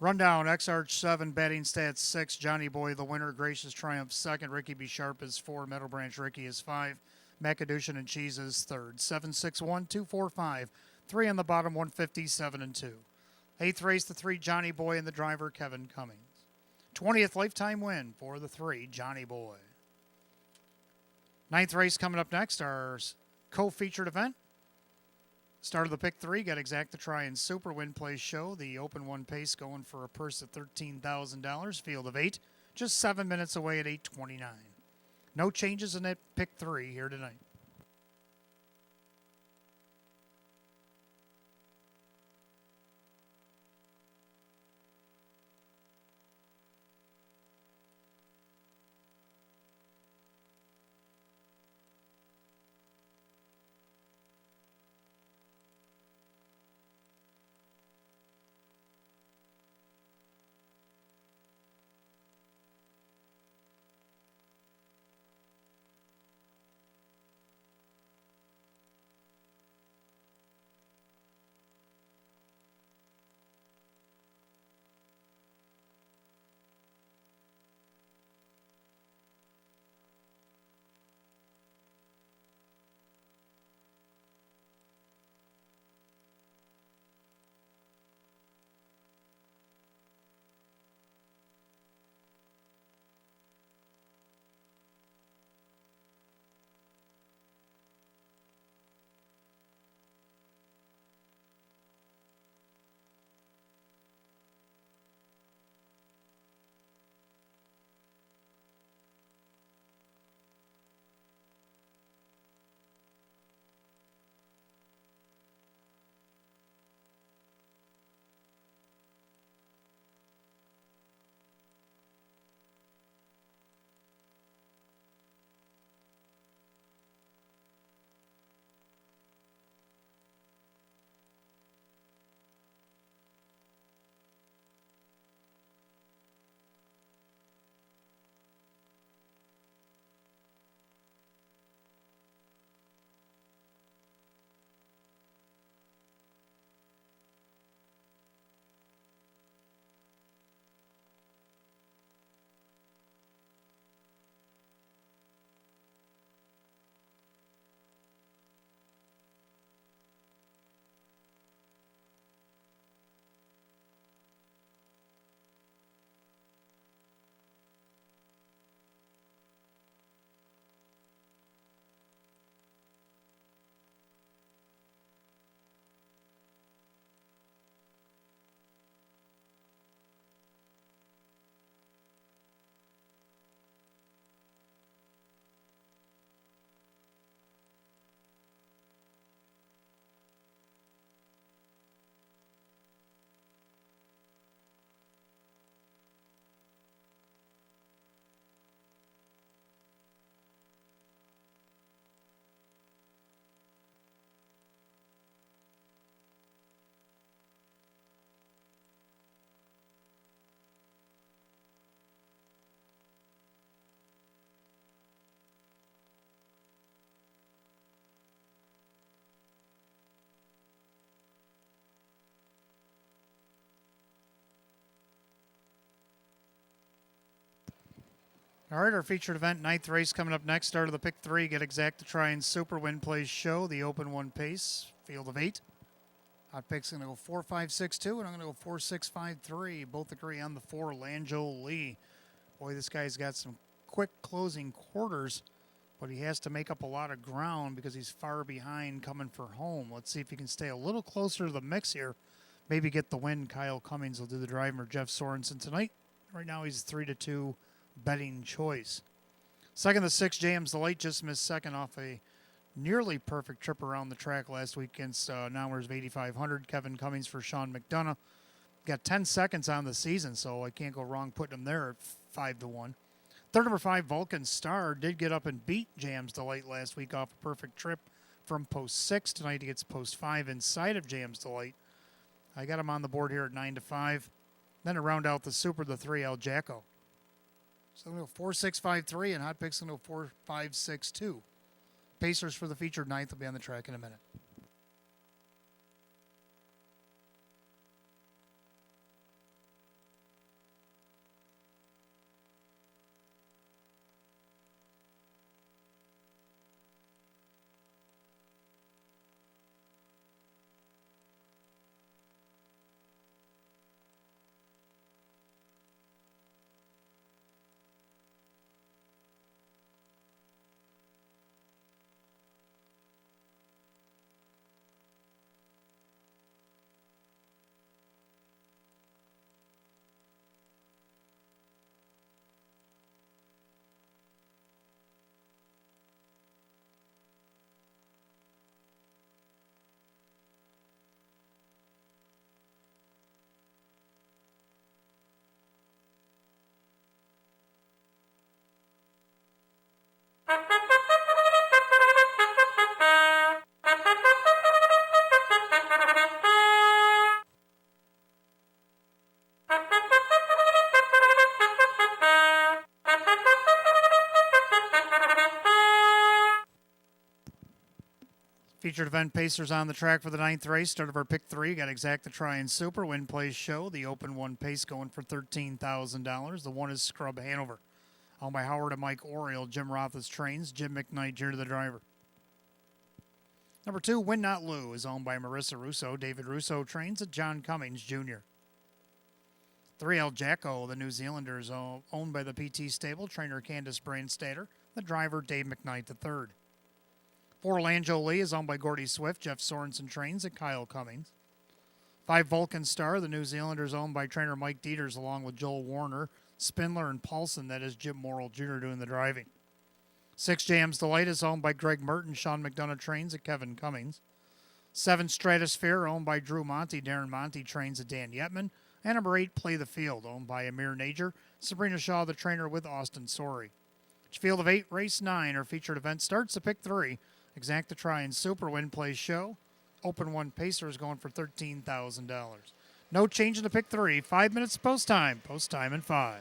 Rundown, X-Arch 7, batting stats 6, Johnny Boy the winner, Gracious Triumph 2nd, Ricky B. Sharp is 4, Meadow Branch Ricky is 5, Macadocian and Cheese is 3rd, 7-6-1, 2-4-5, 3 on the bottom, 157 and 2. 8th race, the 3, Johnny Boy and the driver, Kevin Cummings. 20th lifetime win for the 3, Johnny Boy. 9th race coming up next, our co-featured event. Start of the pick 3, got Exacta Try and Super Win Play Show. The open 1 pace going for a purse of $13,000. Field of 8, just 7 minutes away at 8:29. No changes in that pick 3 here tonight. All right, our featured event, 9th race coming up next. Start of the pick 3, get Exacta Try and Super Win Plays Show. The open 1 pace, field of 8. Hot pick's going to go 4-5-6-2, and I'm going to go 4-6-5-3. Both agree on the 4, Lanjo Lee. Boy, this guy's got some quick closing quarters, but he has to make up a lot of ground because he's far behind coming for home. Let's see if he can stay a little closer to the mix here. Maybe get the win. Kyle Cummings will do the driving for Jeff Sorensen tonight. Right now he's 3-2 betting choice. Second, the 6 Jams. The Light just missed second off a nearly perfect trip around the track last week against Nowhere's 8,500. Kevin Cummings for Sean McDonough. Got 10 seconds on the season, so I can't go wrong putting him there at 5-1. Third, number 5, Vulcan Star, did get up and beat Jams Delight last week off a perfect trip from post 6. Tonight he gets post 5 inside of Jams Delight. I got him on the board here at 9-5. Then to round out the Super, the 3, El Jacko. So I'm going to go 4-6-5-3, and Hot Picks going to go 4-5-6-2. Pacers for the featured ninth will be on the track in a minute. Featured event Pacers on the track for the 9th race. Start of our pick 3. Got Exacta Try and Super. Win Plays Show. The open 1 pace going for $13,000. The 1 is Scrub Hanover. Owned by Howard and Mike Oriole. Jim Roth's trains. Jim McKnight, Jr. the driver. Number 2, Win Not Lou, is owned by Marissa Russo. David Russo trains at John Cummings, Jr. 3, El Jacko, the New Zealander, is owned by the PT Stable. Trainer Candace Brandstatter. The driver, Dave McKnight III. 4, Lanjo Lee, is owned by Gordy Swift. Jeff Sorensen trains at Kyle Cummings. 5, Vulcan Star, the New Zealander, is owned by trainer Mike Dieters along with Joel Warner, Spindler, and Paulson. That is Jim Morrill Jr. doing the driving. 6, Jams Delight, is owned by Greg Merton. Sean McDonough trains at Kevin Cummings. 7, Stratosphere, owned by Drew Monty. Darren Monty trains at Dan Yetman. And number 8, Play the Field, owned by Amir Najer. Sabrina Shaw, the trainer, with Austin Sorey. Field of 8, race 9, our featured event starts at pick 3. Exacta Try and Super. Win Plays Show. Open 1 Pacer is going for $13,000. No change in the pick 3. 5 minutes post time. Post time in 5.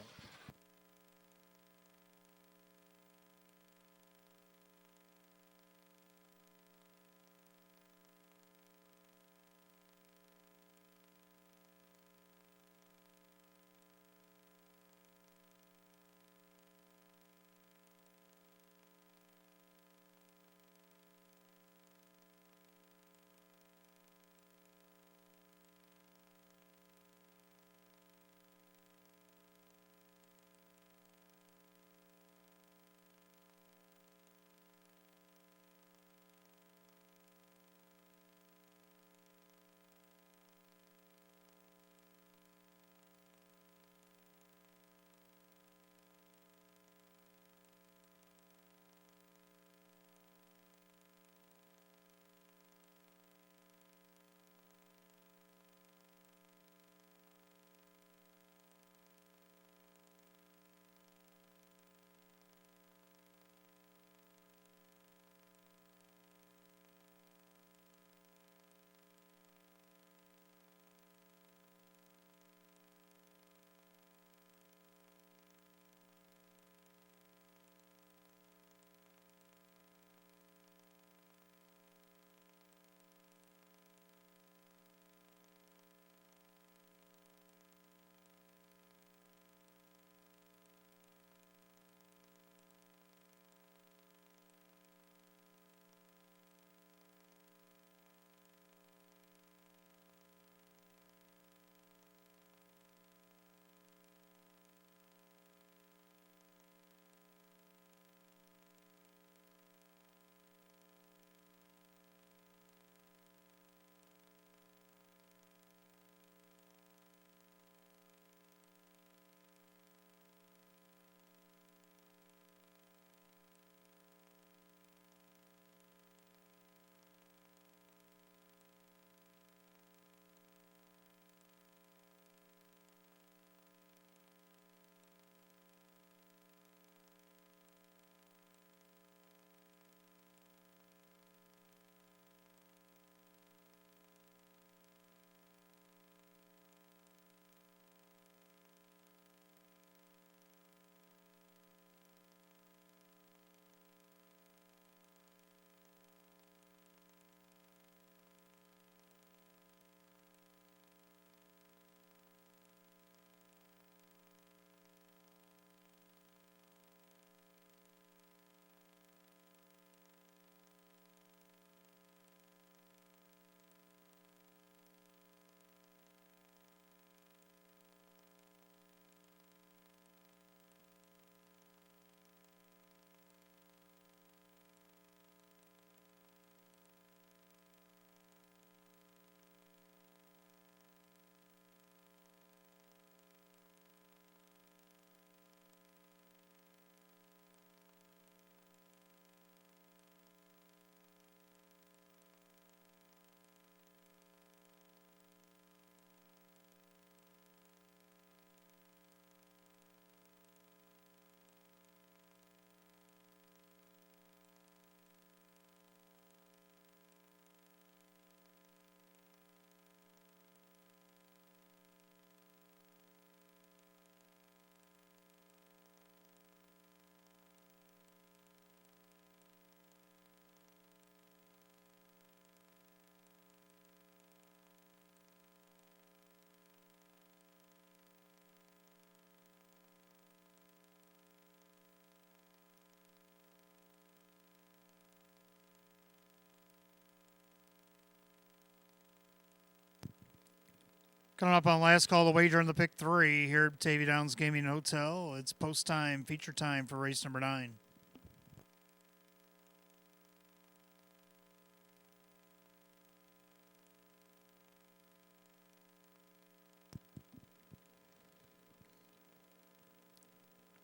Coming up on last call to wager in the pick 3 here at Batavia Downs Gaming Hotel. It's post time, feature time for race number 9.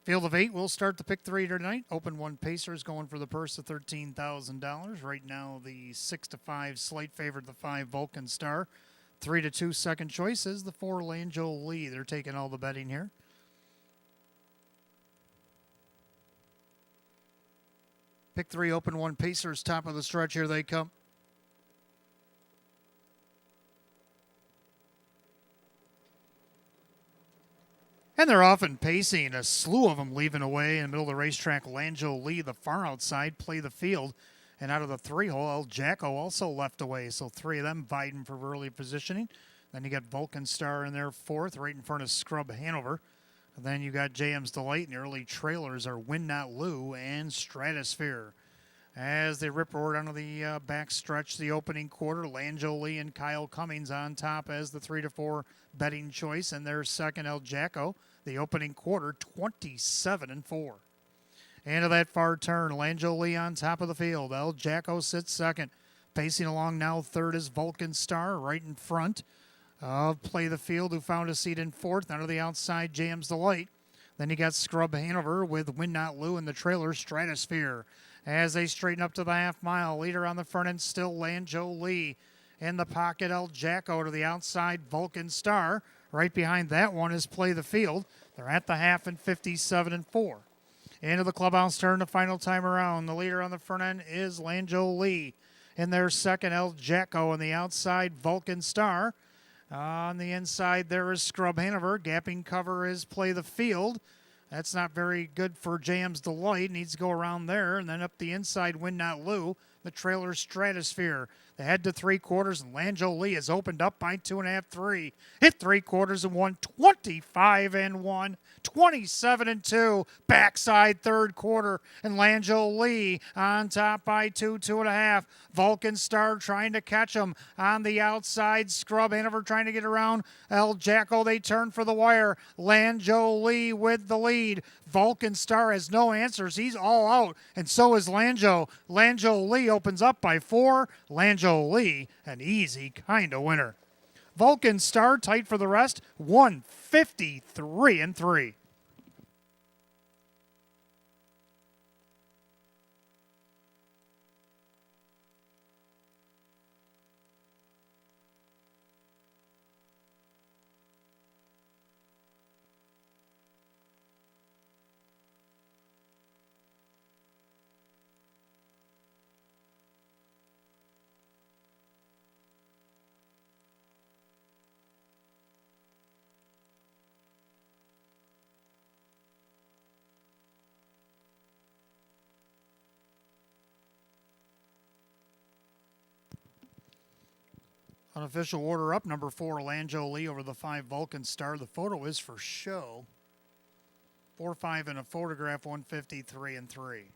Field of 8 will start the pick 3 tonight. Open 1 Pacers going for the purse of $13,000. Right now, the 6-5 slight favorite, the 5 Vulcan Star. 3-2 second choice is the 4 Lanjo Lee. They're taking all the betting here. Pick 3, open 1 Pacers, top of the stretch. Here they come. And they're often pacing, a slew of them leaving away in the middle of the racetrack. Lanjo Lee, the far outside, play the field. And out of the 3-hole, El Jacko also left away. So 3 of them vying for early positioning. Then you got Vulcan Star in there 4th, right in front of Scrub Hanover. And then you got JM's Delight, and the early trailers are Win Not Lou and Stratosphere. As they rip roar down to the back stretch, the opening quarter, Lanjo Lee and Kyle Cummings on top as the 3-4 betting choice, and their second, El Jacko, the opening quarter, 27-4. Into that far turn, Lanjo Lee on top of the field. El Jacko sits second. Pacing along now, third is Vulcan Star, right in front of Play the Field, who found a seat in 4th. Out of the outside, JM's Delight. Then you got Scrub Hanover with Win Not Lou and the trailer Stratosphere. As they straighten up to the half mile, leader on the front end still Lanjo Lee. In the pocket, El Jacko to the outside, Vulcan Star. Right behind that one is Play the Field. They're at the half and 57-4. Into the clubhouse turn, the final time around. The leader on the front end is Lanjo Lee. In their second, El Jacko. On the outside, Vulcan Star. On the inside, there is Scrub Hanover. Gapping cover is Play the Field. That's not very good for JM's Delight. Needs to go around there. And then up the inside, Win Not Lou. The trailer Stratosphere. They head to 3/4, and Lanjo Lee is opened up by 2.5, 3. Hit 3/4 and 1, 25-1, 27-2. Backside third quarter, and Lanjo Lee on top by 2, 2.5. Vulcan Star trying to catch him on the outside. Scrub Hanover trying to get around. El Jacko, they turn for the wire. Lanjo Lee with the lead. Vulcan Star has no answers. He's all out, and so is Lanjo. Lanjo Lee opens up by 4. Lanjo Lee, an easy kind of winner. Vulcan Star tight for the rest, 153-3. Unofficial order up, number 4, Lanjo Lee over the 5, Vulcan Star. The photo is for show. 4-5 in a photograph, 153-3.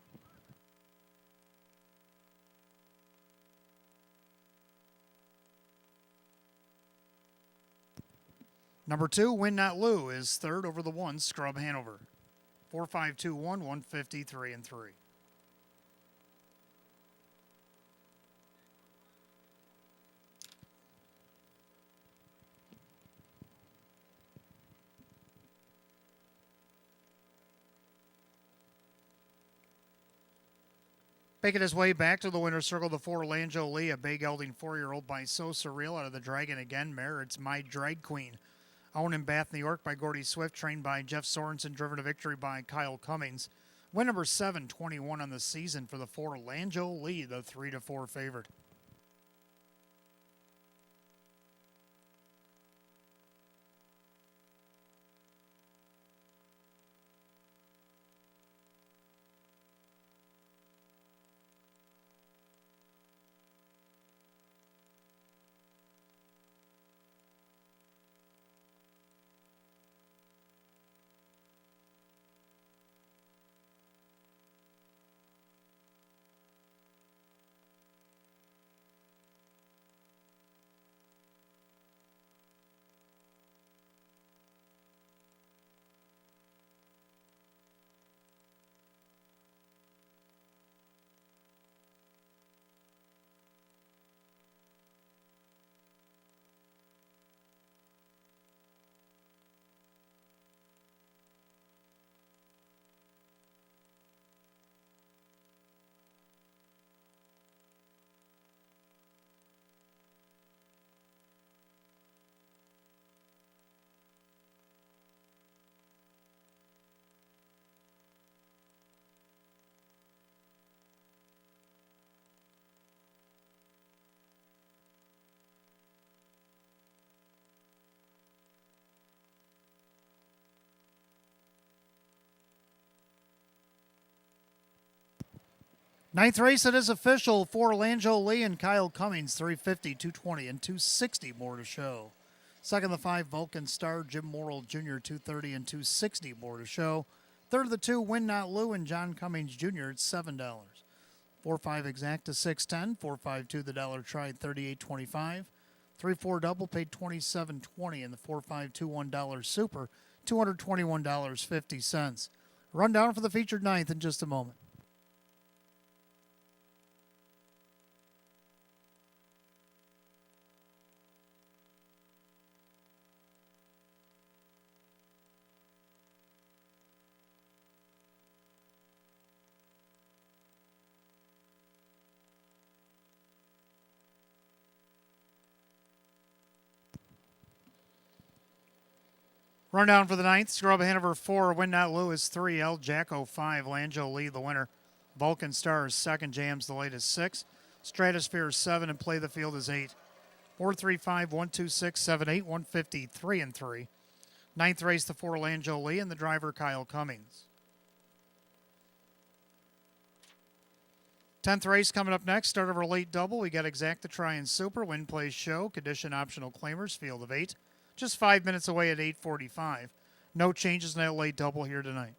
Number 2, Win Not Lou, is third over the 1, Scrub Hanover. 4-5-2-1, 153-3. Making his way back to the winner's circle, the 4, Lanjo Lee, a big gelding 4-year-old by So Surreal out of the Dragon Again mare. It's My Drag Queen. Owned in Bath, New York by Gordy Swift, trained by Jeff Sorensen, driven to victory by Kyle Cummings. Win number 721 on the season for the 4, Lanjo Lee, the 3-4 favorite. Ninth race, it is official for Lanjo Lee and Kyle Cummings, 350, 220, and 260 more to show. Second, the 5, Vulcan Star, Jim Morrill Jr., 230 and 260 more to show. Third of the 2, Win Not Lou and John Cummings Jr. at $7. 4-5 Exacta, 610. 4-5-2 the dollar tried, 38.25. 3-4 double paid $27.20, and the 4-5-2 $1 super, $221.50. Rundown for the featured ninth in just a moment. Rundown for the ninth. Scrub Hanover 4, Win Not Lou is 3, El Jacko 5, Lanjo Lee the winner. Vulcan Star is second, Jams the latest 6. Stratosphere is 7, and Play the Field is 8. 4-3-5, 1-2-6, 7-8, 153 and 3. Ninth race, the 4, Lanjo Lee, and the driver Kyle Cummings. 10th race coming up next. Start of our late double. We got Exacta Try and Super, Win Plays Show, Condition Optional Claimers, Field of 8. Just 5 minutes away at 8:45. No changes in that late double here tonight.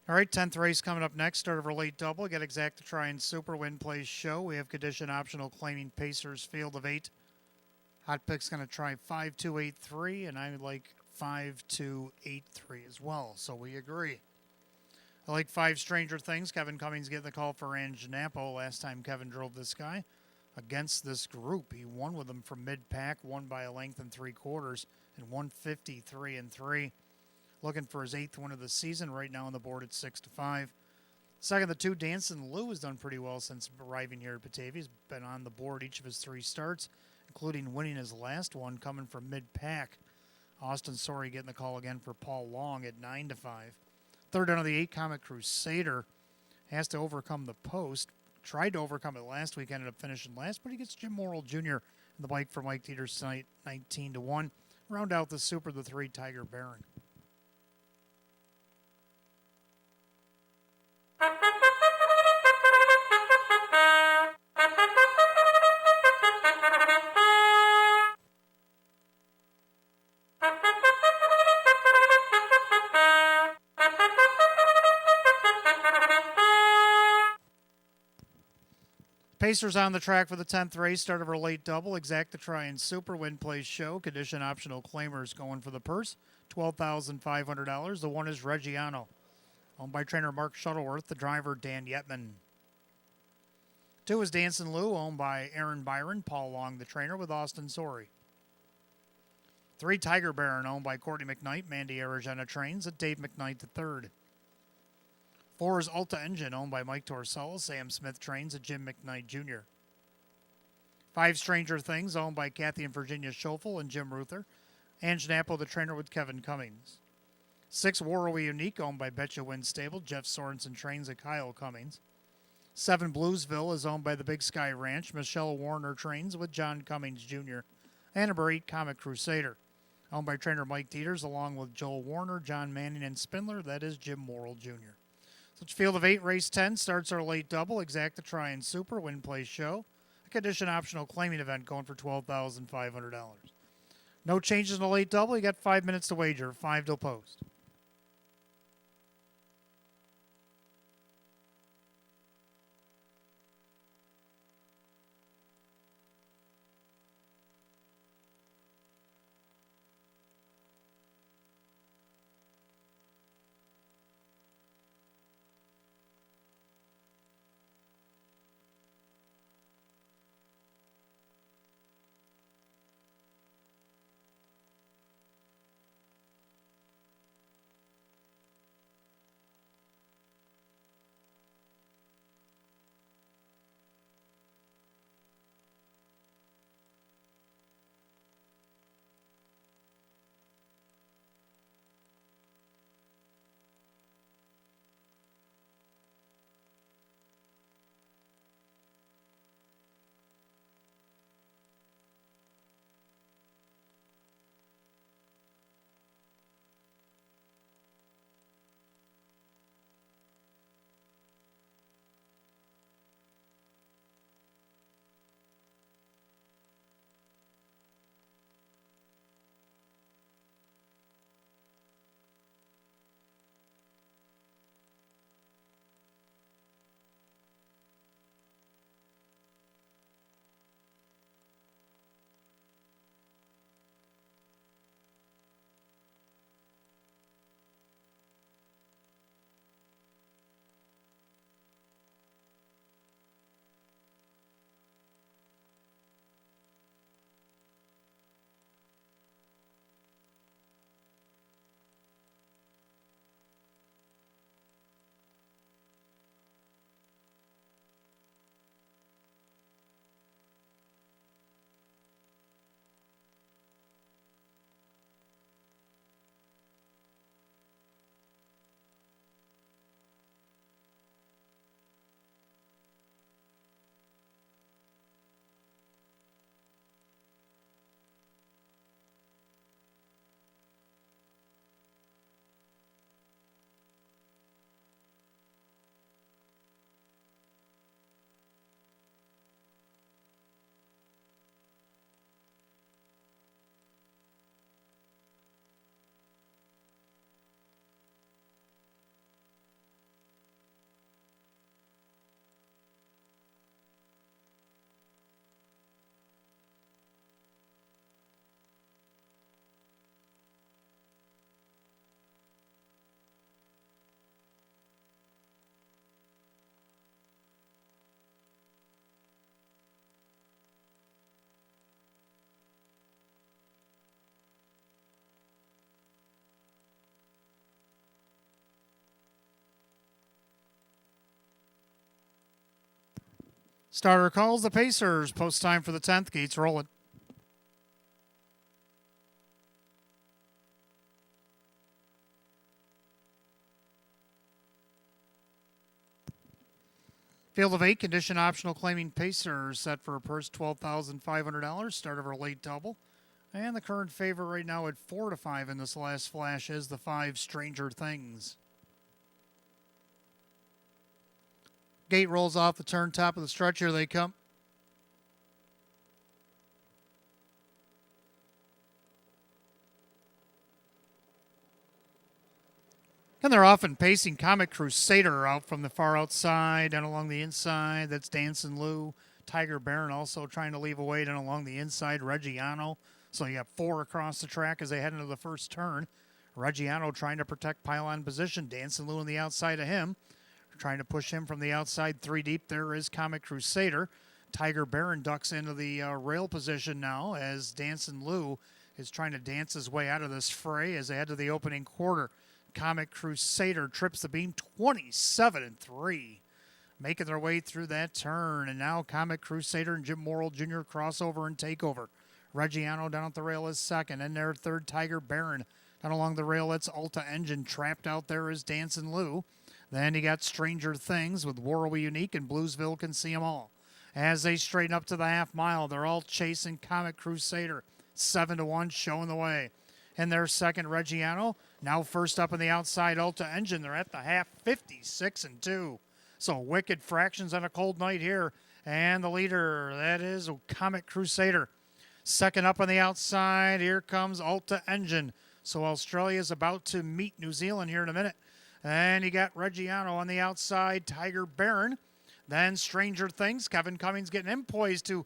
All right, 10th race coming up next. Start of our late double. We got Exacta Try and Super, Win Plays Show. We have Condition Optional Claiming Pacers, Field of 8. Hot Pick's going to try 5-2-8-3, and I would like 5-2-8-3 as well, so we agree. I like 5 Stranger Things. Kevin Cummings getting the call for Ange Napo. Last time Kevin drove this guy against this group, he won with them from mid-pack, won by a length and 3/4, and 153 and 3. Looking for his 8th win of the season. Right now on the board at 6-5. Second, the 2, Dancing Lou has done pretty well since arriving here at Batavia. He's been on the board each of his 3 starts, including winning his last one, coming from mid-pack. Austin Sorey getting the call again for Paul Long at 9-5. Third down of the 8, Comet Crusader has to overcome the post. Tried to overcome it last week, ended up finishing last, but he gets Jim Morrill Jr. in the bike for Mike Teeter's tonight, 19-1. Round out the Super, the 3, Tiger Baron. Pacers on the track for the 10th race, start of our late double. Exact the try and super win place show. Condition optional claimers going for the purse. $12,500. The one is Reggiano, owned by trainer Mark Shuttleworth. The driver Dan Yetman. 2 is Dancin' Lou, owned by Aaron Byron. Paul Long, the trainer, with Austin Sorey. 3 Tiger Baron, owned by Courtney McKnight. Mandy Aragena trains at Dave McKnight III. 4 is Alta Engine, owned by Mike Torsella. Sam Smith trains at Jim McKnight Jr. 5 Stranger Things, owned by Kathy and Virginia Schoeffel and Jim Ruther. Ange Nappo, the trainer, with Kevin Cummings. 6 Warrowy Unique, owned by Betcha Win Stable. Jeff Sorensen trains at Kyle Cummings. 7 Bluesville is owned by the Big Sky Ranch. Michelle Warner trains with John Cummings Jr. And number 8 Comic Crusader, owned by trainer Mike Dieters, along with Joel Warner, John Manning, and Spindler. That is Jim Morrill Jr. Such field of 8, race 10 starts our late double. Exact the try and super win place show. A condition optional claiming event going for $12,500. No changes in the late double. You got 5 minutes to wager. 5 till post. Starter calls the Pacers. Post time for the 10th. Gates rolling. Field of 8, condition optional claiming Pacers set for a purse $12,500. Start of our late double. And the current favorite right now at 4-5 in this last flash is the 5 Stranger Things. Gate rolls off the turn, top of the stretch. Here they come. And they're often pacing Comic Crusader out from the far outside and along the inside. That's Dancin' Lou. Tiger Baron also trying to leave a weight in along the inside. Reggiano. So you got 4 across the track as they head into the first turn. Reggiano trying to protect pylon position. Dancing Lou on the outside of him. Trying to push him from the outside 3 deep. There is Comic Crusader. Tiger Baron ducks into the rail position now as Dancing Lou is trying to dance his way out of this fray as they head to the opening quarter. Comic Crusader trips the beam 27-3. Making their way through that turn. And now Comic Crusader and Jim Morrill Jr. crossover and takeover. Reggiano down at the rail is second. And their third, Tiger Baron. Down along the rail, it's Alta Engine. Trapped out there is Dancing Lou. Then you got Stranger Things with Warrow Unique and Bluesville Can See 'Em All. As they straighten up to the half mile, they're all chasing Comic Crusader. 7-1 showing the way. And their second, Reggiano. Now first up on the outside, Alta Engine. They're at the half, 56-2. So wicked fractions on a cold night here. And the leader, that is Comic Crusader. Second up on the outside, here comes Alta Engine. So Australia's about to meet New Zealand here in a minute. And you got Reggiano on the outside, Tiger Baron. Then Stranger Things, Kevin Cummings getting him poised to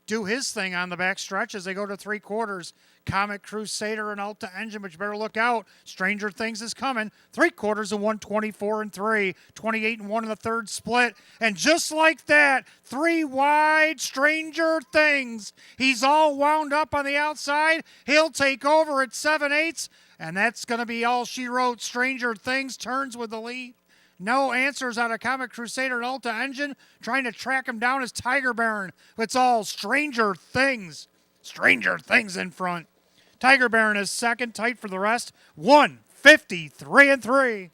do his thing on the back stretch as they go to 3/4. Comic Crusader and Alta Engine, but you better look out. Stranger Things is coming. 3/4 of 124-3, 28-1 in the third split. And just like that, 3 wide, Stranger Things. He's all wound up on the outside. He'll take over at 7/8, and that's going to be all she wrote. Stranger Things turns with the lead. No answers out of Comic Crusader and Alta Engine. Trying to track him down as Tiger Baron. It's all Stranger Things. Stranger Things in front. Tiger Baron is second, tight for the rest. 153-3.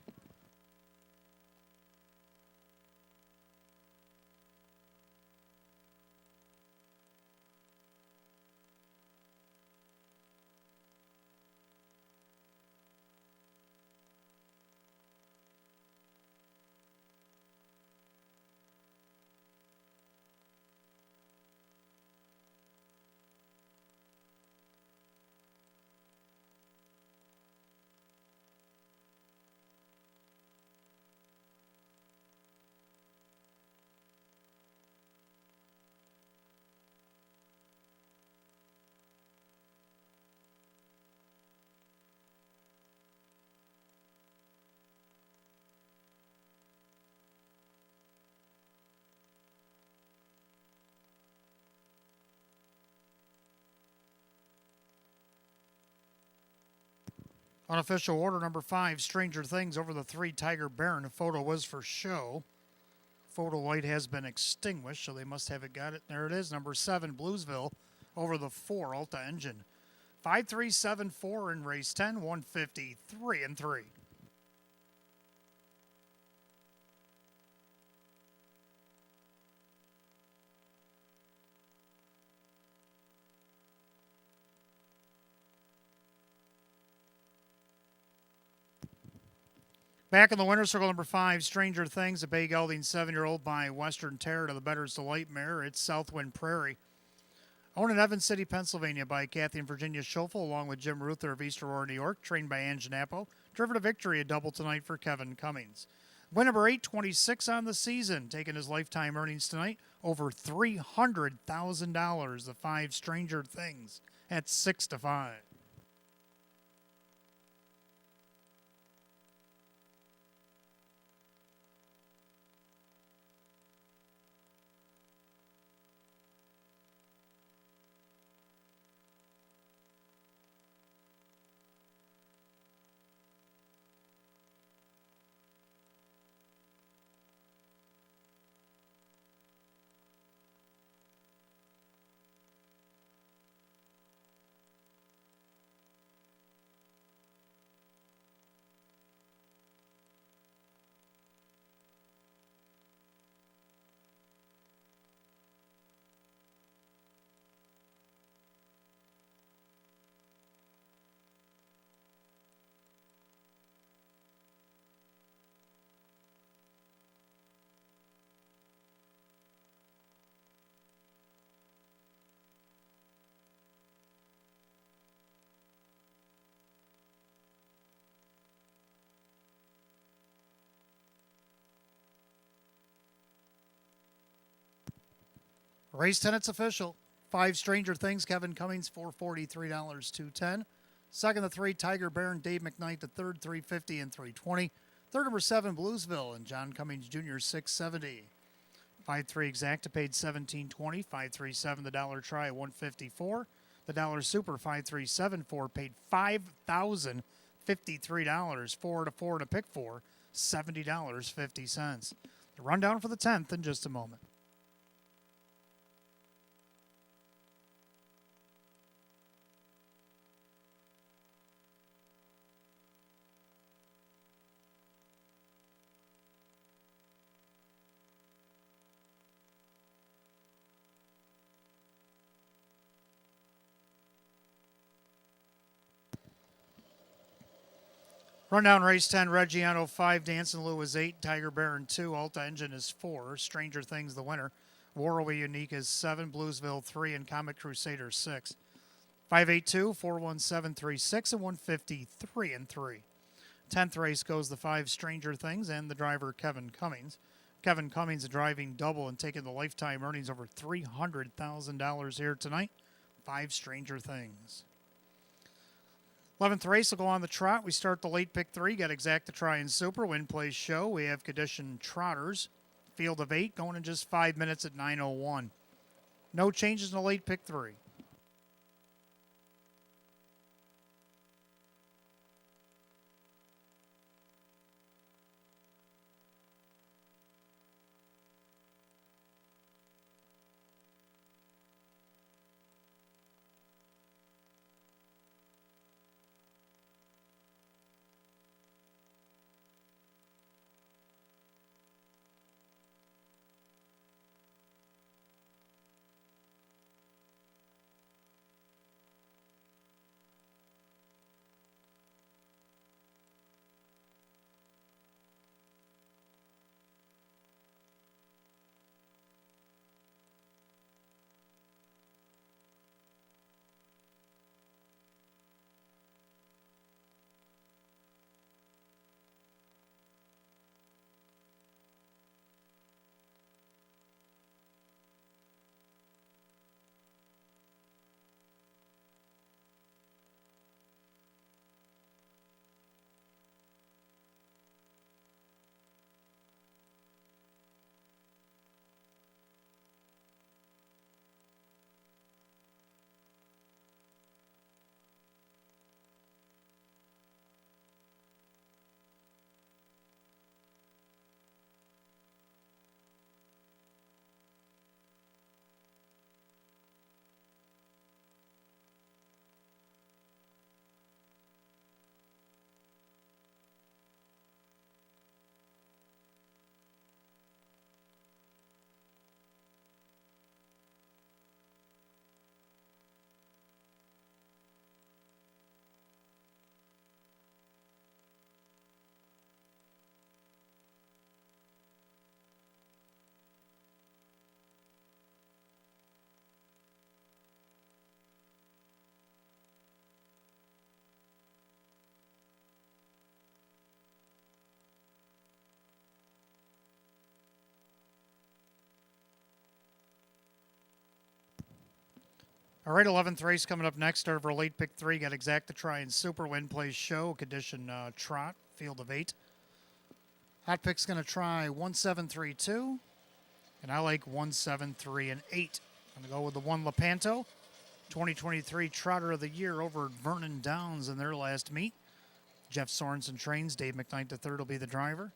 Unofficial order number 5, Stranger Things over the 3, Tiger Baron. The photo was for show. Photo light has been extinguished, so they must have got it. There it is, number 7, Bluesville over the 4, Alta Engine. 5-3-7-4 in race 10, 153-3. Back in the winner's circle, number 5, Stranger Things, a bay gelding 7-year-old by Western Terror to the Better's Delight mare. It's Southwind Prairie. Owned in Evans City, Pennsylvania by Kathy and Virginia Schoeffel, along with Jim Ruther of East Aurora, New York, trained by Ann Janapo. Driven to victory, a double tonight for Kevin Cummings. Win number 8, 26 on the season, taking his lifetime earnings tonight, over $300,000. The 5, Stranger Things, at 6-5. Race 10, it's official. 5 Stranger Things, Kevin Cummings, $443, $210. Second, the 3 Tiger Bear and Dave McKnight, the third, $350 and $320. Third, number 7 Bluesville and John Cummings Jr., $670. 5-3 Exacta paid $17.20. 5-3-7 the dollar try at $154. The dollar super 5-3-7-4 paid $5,053. 4 to 4 to pick 4, $70.50. The rundown for the 10th in just a moment. Rundown race 10, Reggiano 5, Dancing Lou is 8, Tiger Baron 2, Alta Engine is 4, Stranger Things the winner, Warraway Unique is 7, Bluesville 3, and Comet Crusader 6. 582, 41736, and 153 and 3. 10th race goes the 5 Stranger Things and the driver Kevin Cummings. Kevin Cummings driving double and taking the lifetime earnings over $300,000 here tonight. 5 Stranger Things. 11th race will go on the trot. We start the late pick 3. Got Exacta Try and Super. Win Place Show. We have Condition Trotters. Field of 8 going in just 5 minutes at 9:01. No changes in the late pick 3. All right, 11th race coming up next. Start of our late pick 3. Got Exacta Try and Super. Win Place Show. Condition Trot. Field of 8. Hot pick's going to try 1732. And I like 173 and 8. I'm going to go with the 1 Lepanto. 2023 Trotter of the Year over at Vernon Downs in their last meet. Jeff Sorensen trains. Dave McKnight III will be the driver.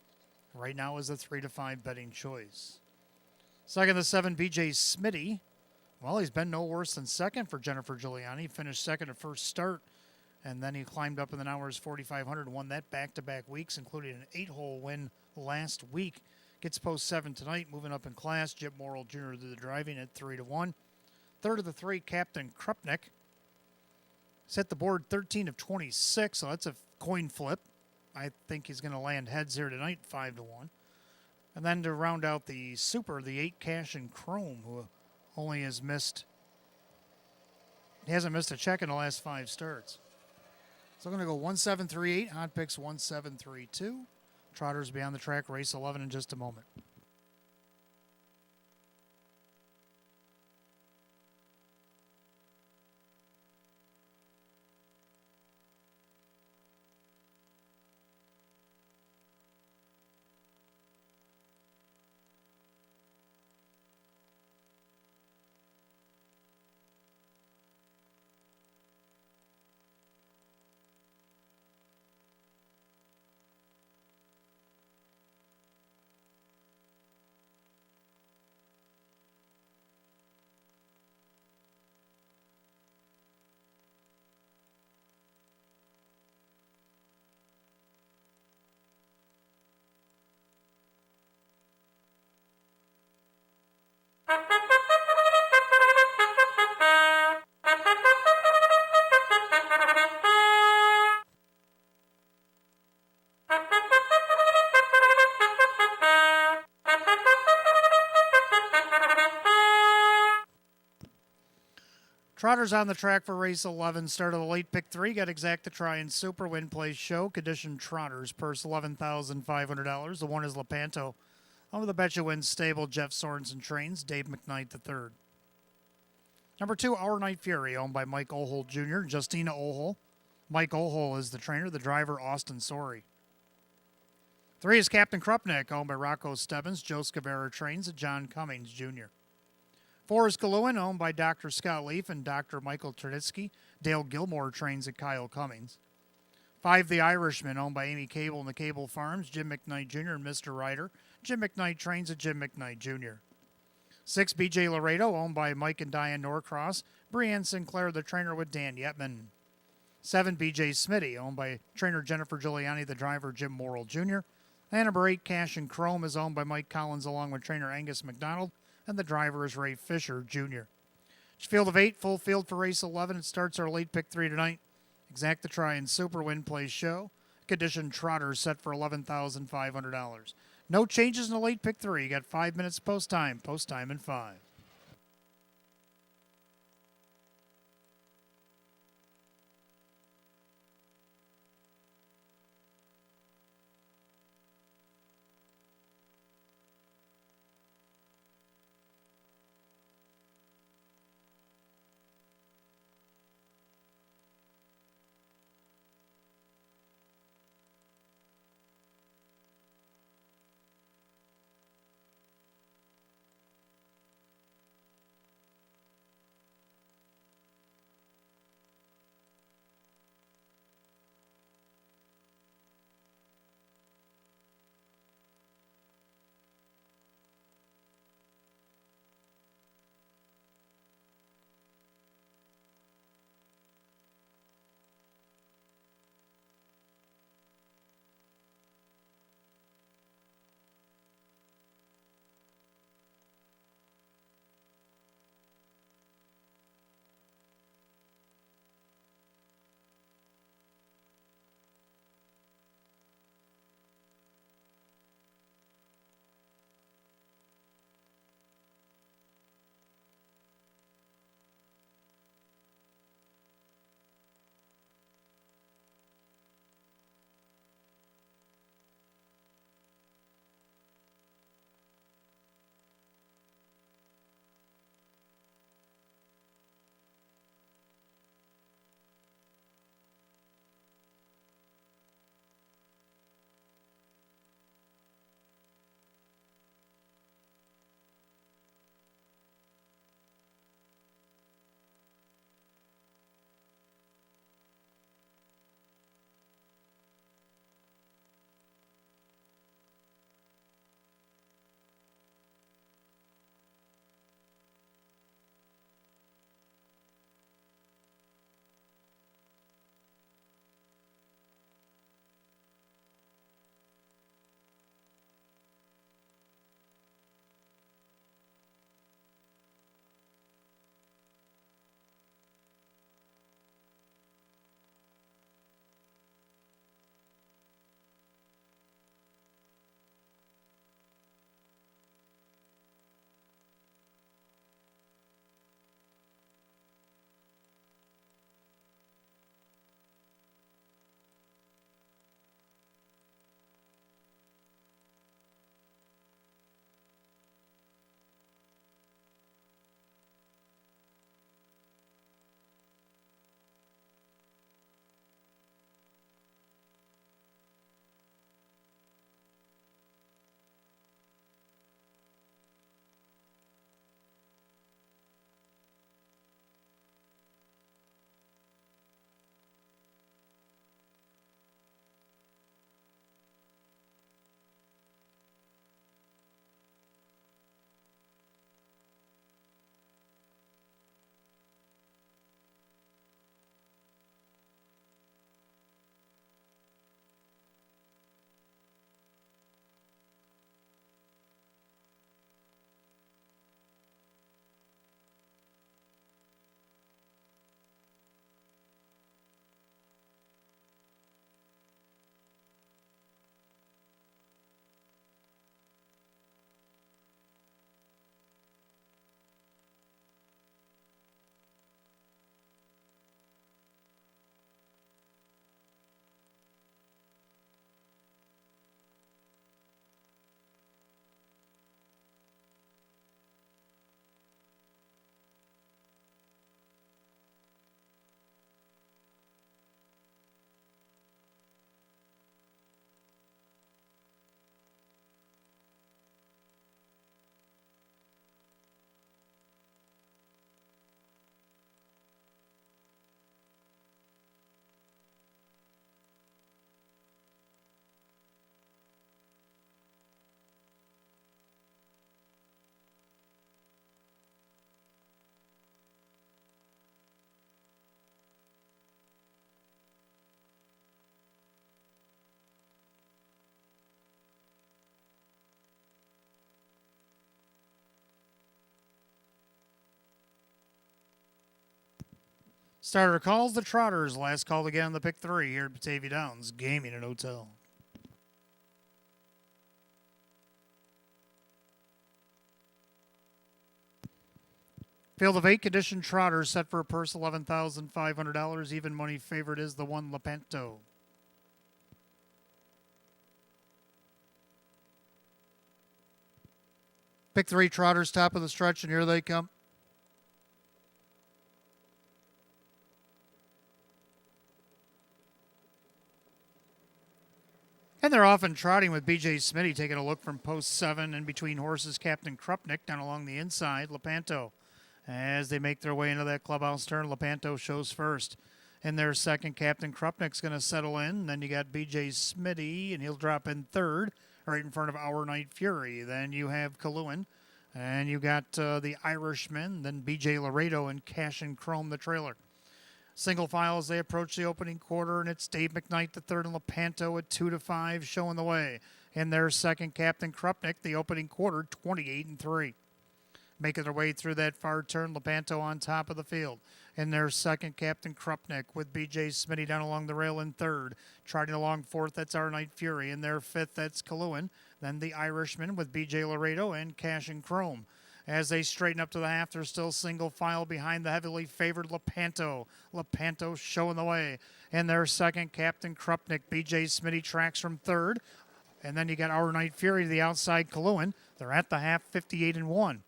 Right now is the 3 to 5 betting choice. Second, the 7 BJ Smitty. Well, he's been no worse than second for Jennifer Giuliani. He finished second at first start, and then he climbed up in the hours 4,500 and won that back-to-back weeks, including an 8-hole win last week. Gets post 7 tonight, moving up in class. Jim Morrill Jr. to the driving at 3 to 1. Third of the 3, Captain Krupnik. Set the board 13 of 26, so that's a coin flip. I think he's going to land heads here tonight, 5 to 1. And then to round out the Super, the 8 Cash and Chrome, who only has missed, he hasn't missed a check in the last 5 starts. So I'm going to go 1738, hot picks 1732. Trotters be on the track, race 11 in just a moment. Trotters on the track for race 11. Start of the late pick 3. Got Exacta Try and Super Win Place Show. Condition Trotters. Purse $11,500. The one is Lepanto. Over the Betcha Wins stable, Jeff Sorensen trains. Dave McKnight III. Number 2, Our Night Fury, owned by Mike Ohl Jr. Justina Ohl. Mike Ohl is the trainer. The driver, Austin Sorey. 3 is Captain Krupnik, owned by Rocco Stebbins. Joe Scavera trains. John Cummings Jr. 4 is Galewin, owned by Dr. Scott Leaf and Dr. Michael Turditsky. Dale Gilmore trains at Kyle Cummings. 5, The Irishman, owned by Amy Cable and the Cable Farms. Jim McKnight Jr. and Mr. Ryder. Jim McKnight trains at Jim McKnight Jr. 6, BJ Laredo, owned by Mike and Diane Norcross. Brianne Sinclair, the trainer, with Dan Yetman. 7, BJ Smitty, owned by trainer Jennifer Giuliani, the driver Jim Morrill Jr. And number 8, Cash and Chrome, is owned by Mike Collins along with trainer Angus McDonald, and the driver is Ray Fisher Jr. It's field of 8, full field for race 11. It starts our late pick 3 tonight. Exacta Try and Super Win Place Show. Condition Trotters set for $11,500. No changes in the late pick 3. You got 5 minutes post time. Post time in 5. Starter calls the Trotters. Last call again on the pick 3 here at Batavia Downs Gaming and Hotel. Field of 8 condition Trotters set for a purse $11,500. Even money favorite is the 1 Lepanto. Pick 3 Trotters, top of the stretch, and here they come. And they're often trotting with B.J. Smitty taking a look from post 7 in between horses. Captain Krupnik down along the inside. Lepanto. As they make their way into that clubhouse turn, Lepanto shows first. In their second, Captain Krupnik's going to settle in. Then you got B.J. Smitty, and he'll drop in third, right in front of Our Night Fury. Then you have Kalewin, and you got the Irishman, then B.J. Laredo and Cash and Chrome, the trailer. Single file as they approach the opening quarter, and it's Dave McKnight, the third, and Lepanto at 2-5, showing the way. In their second, Captain Krupnik, the opening quarter, 28-3. Making their way through that far turn, Lepanto on top of the field. In their second, Captain Krupnik with B.J. Smitty down along the rail in third. Trotting along fourth, that's Our Night Fury. In their fifth, that's Kalewin. Then the Irishman with B.J. Laredo and Cash and Chrome. As they straighten up to the half, they're still single file behind the heavily favored Lepanto. Lepanto showing the way. In their second, Captain Krupnik. B.J. Smitty tracks from third. And then you got Our Night Fury to the outside, Kalewin. They're at the half, 58-1.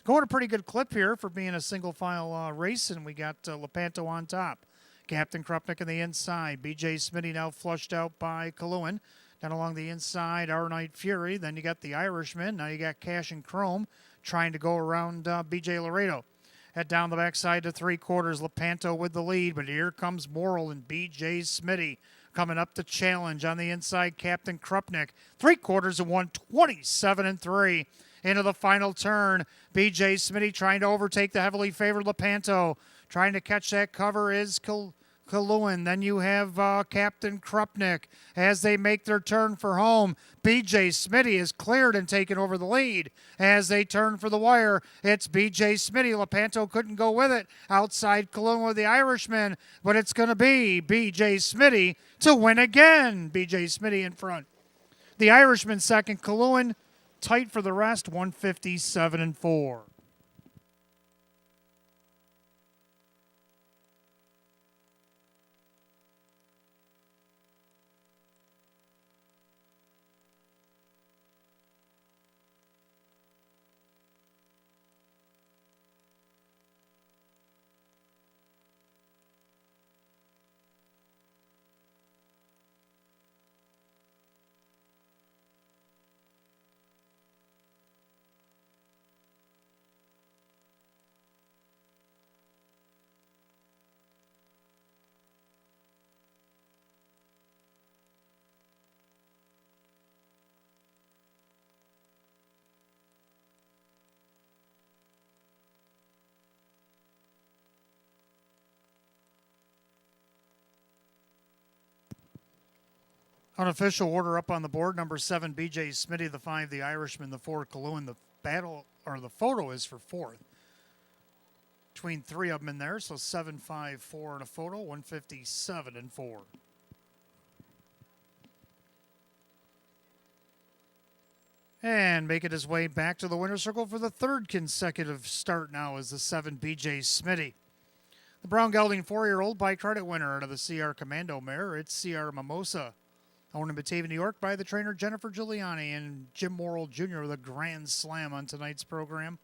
Going a pretty good clip here for being a single file race, and we got Lepanto on top. Captain Krupnik on the inside. B.J. Smitty now flushed out by Kalewin. Down along the inside, Our Night Fury. Then you got the Irishman. Now you got Cash and Chrome trying to go around B.J. Laredo. Head down the backside to 3/4. Lepanto with the lead, but here comes Morrill and B.J. Smitty coming up to challenge on the inside. Captain Krupnik, 3/4 and 127-3. Into the final turn. B.J. Smitty trying to overtake the heavily favored Lepanto. Trying to catch that cover is Kalewin. Then you have Captain Krupnik as they make their turn for home. B.J. Smitty is cleared and taken over the lead. As they turn for the wire, it's B.J. Smitty. Lepanto couldn't go with it. Outside Kalewin with the Irishman, but it's going to be B.J. Smitty to win again. B.J. Smitty in front. The Irishman second. Kalewin tight for the rest, 157-4. Unofficial order up on the board. Number 7, B.J. Smitty. The 5, the Irishman. The 4, Kalewin. The battle, or the photo is for 4th. Between 3 of them in there, so 7, 5, 4 and a photo, 157-4. And making his way back to the winner's circle for the 3rd consecutive start now is the 7, B.J. Smitty. The brown gelding 4-year-old by credit winner out of the CR Commando mare. It's CR Mimosa. Owned in Batavia, New York by the trainer Jennifer Giuliani and Jim Morrill Jr. with a grand slam on tonight's program.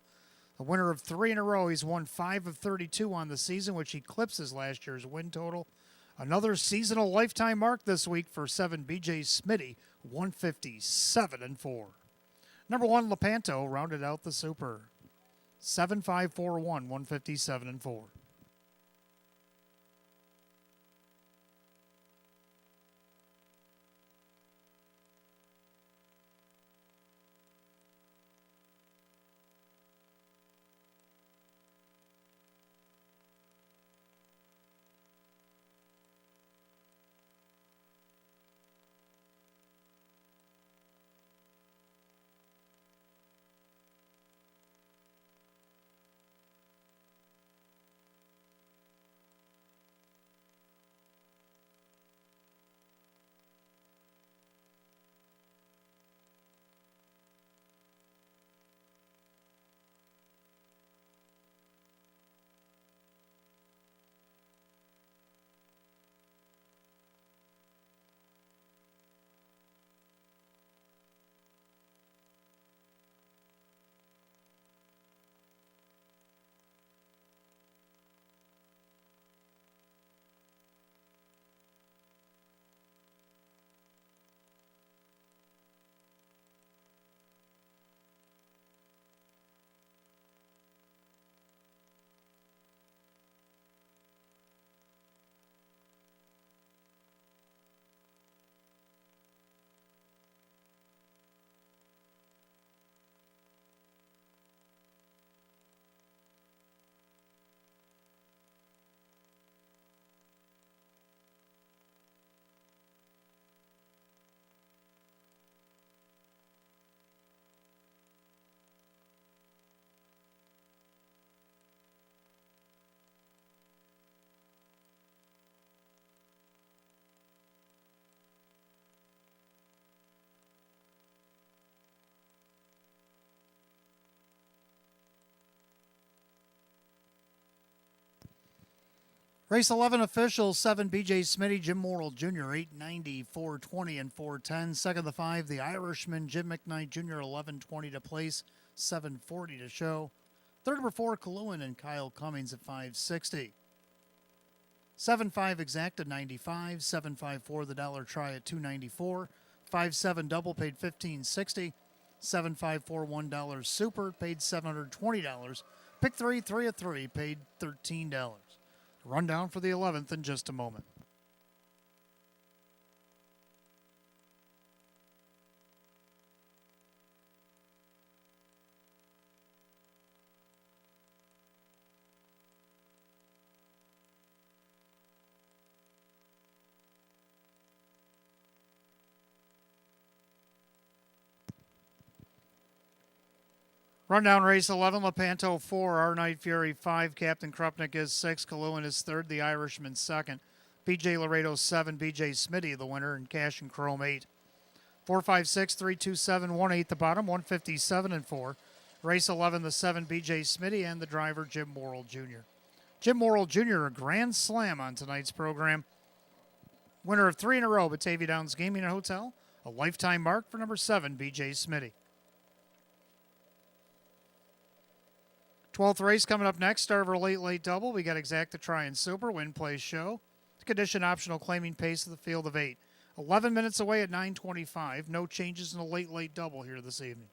A winner of 3 in a row. He's won 5 of 32 on the season, which eclipses last year's win total. Another seasonal lifetime mark this week for 7 B.J. Smitty, 157-4. Number 1, Lepanto rounded out the super. 7-5-4-1, 157-4. Race 11 officials, 7 BJ Smitty, Jim Morrill Jr., 890, 420, and 410. Second, the 5, the Irishman, Jim McKnight Jr., 1120 to place, 740 to show. Third, number 4, Kaluen and Kyle Cummings at 560. 7-5 exacta 95, 7-5-4 the dollar try at 294, 5-7 double paid $15.60, 7-5-4 $1 super paid $720, pick 3 3 of 3 paid $13. Rundown for the 11th in just a moment. Rundown race 11, Lepanto 4, Our Night Fury 5, Captain Krupnik is 6, Kaluen is 3rd, the Irishman 2nd, BJ Laredo 7, BJ Smitty the winner, and Cash and Chrome 8. 4, 5, 6, 3, 2, 7, 1, 8 the bottom, 157 and 4. Race 11, the 7, BJ Smitty, and the driver Jim Morrill Jr. Jim Morrill Jr., a grand slam on tonight's program. Winner of 3 in a row, Batavia Downs Gaming and Hotel, a lifetime mark for number 7, BJ Smitty. 12th race coming up next, start of our late double. We got Exacta Try and Super, Win, Play, Show. Condition optional, claiming pace of the field of 8. 11 minutes away at 9:25. No changes in the late double here this evening.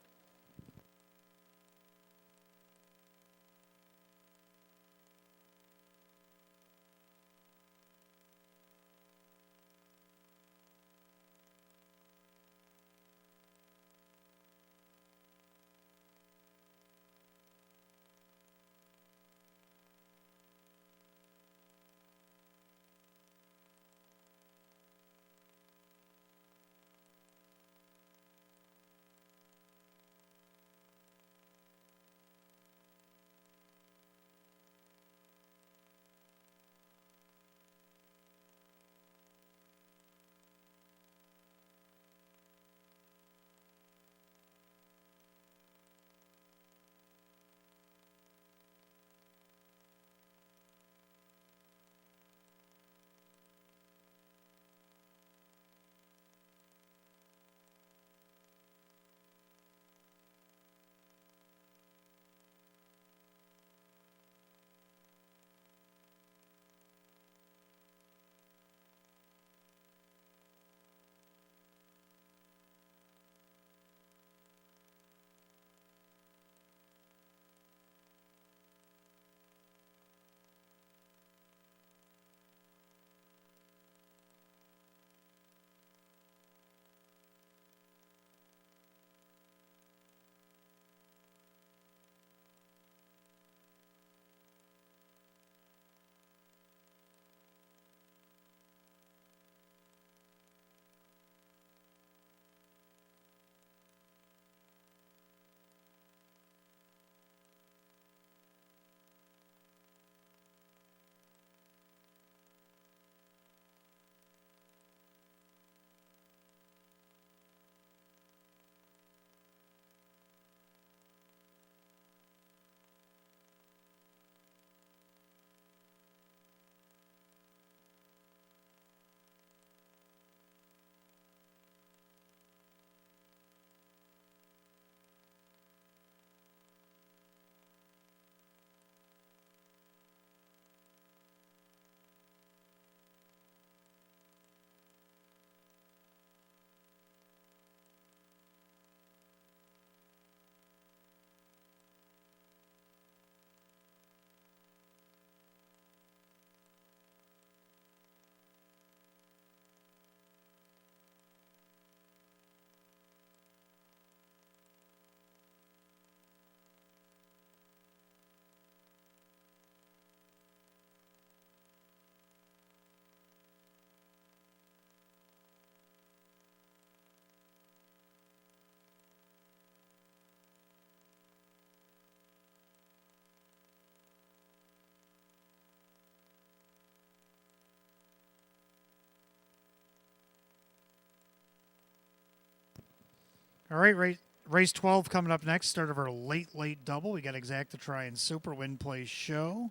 All right, race 12 coming up next. Start of our late double. We got Exacta Try and Super, Win, Play, Show.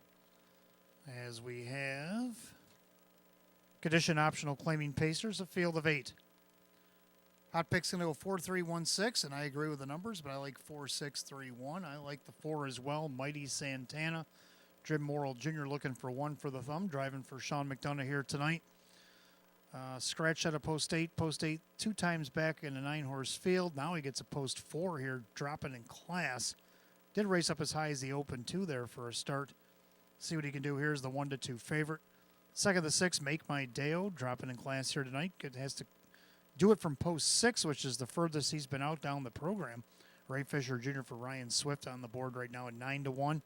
as we have condition optional claiming Pacers, a field of 8. Hot pick's going to go 4-3-1-6, and I agree with the numbers, but I like 4-6-3-1. I like the 4 as well. Mighty Santana. Jim Morrill Jr. looking for 1 for the thumb, driving for Sean McDonough here tonight. Scratched out of post 8. Post 8 2 times back in a 9-horse field. Now he gets a post 4 here, dropping in class. Did race up as high as the open 2 there for a start. See what he can do here is the 1-2 favorite. Second the 6, Make My Deo, dropping in class here tonight. It has to do it from post 6, which is the furthest he's been out down the program. Ray Fisher Jr. for Ryan Swift on the board right now at 9-1.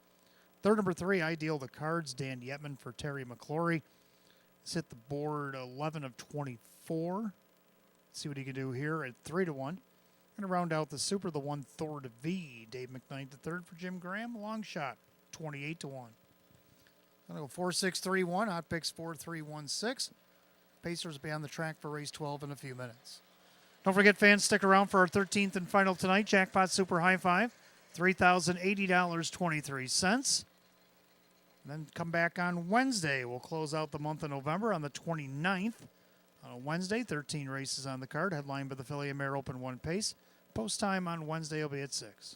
Third number 3, Ideal the Cards, Dan Yetman for Terry McClory. He's hit the board 11 of 24. See what he can do here at 3-1. Going to round out the Super, the 1 Thor to V. Dave McKnight the third for Jim Graham. Long shot, 28-1. I'm going to go 4-6-3-1. Hot picks 4-3-1-6. Pacers will be on the track for race 12 in a few minutes. Don't forget, fans, stick around for our 13th and final tonight. Jackpot Super High Five, $3,080.23. And then come back on Wednesday. We'll close out the month of November on the 29th. On Wednesday, 13 races on the card, headlined by the Philly Mare Open 1 pace. Post time on Wednesday will be at 6.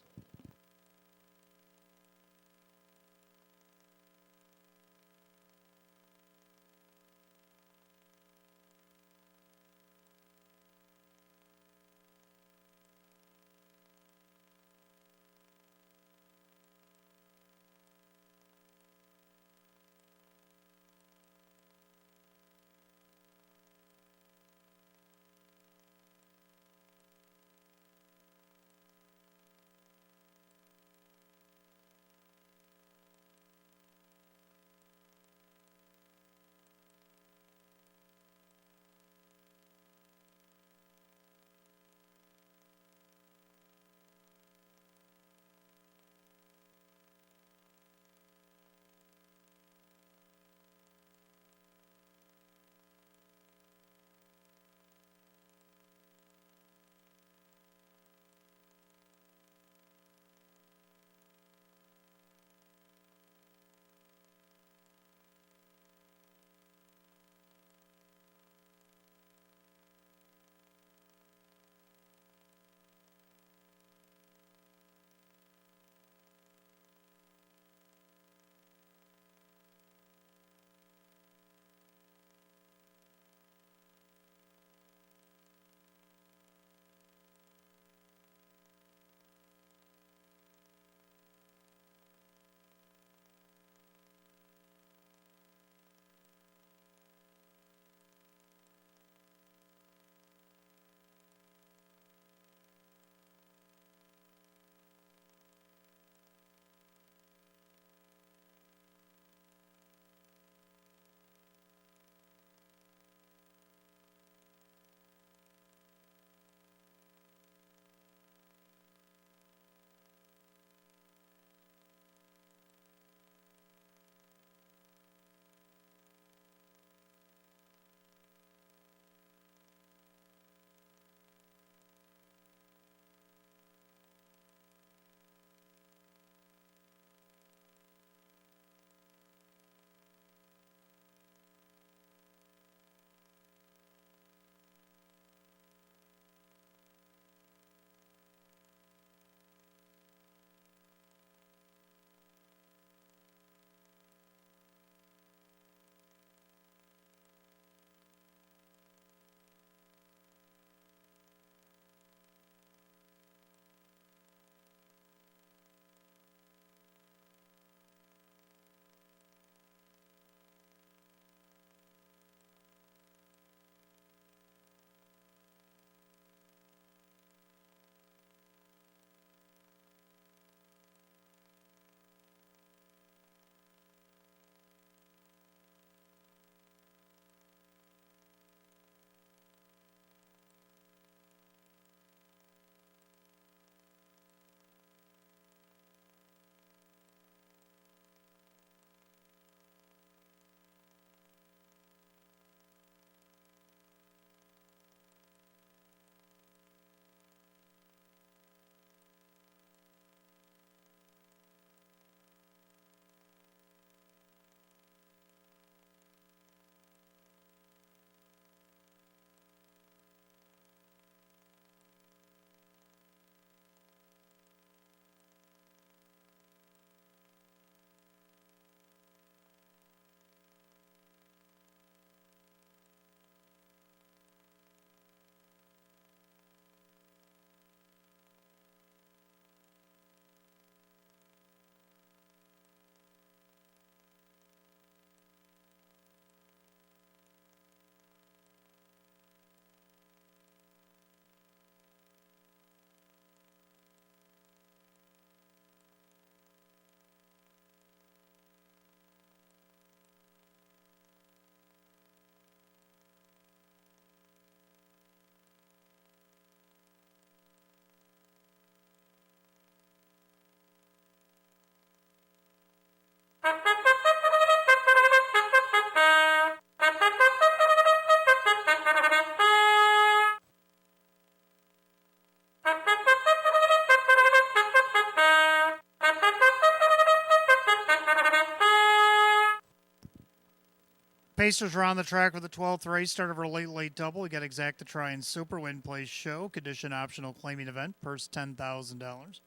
Pacers are on the track for the 12th race, start of our late double. We got Exacta Try and Super Win Place Show, condition optional claiming event, purse $10,000.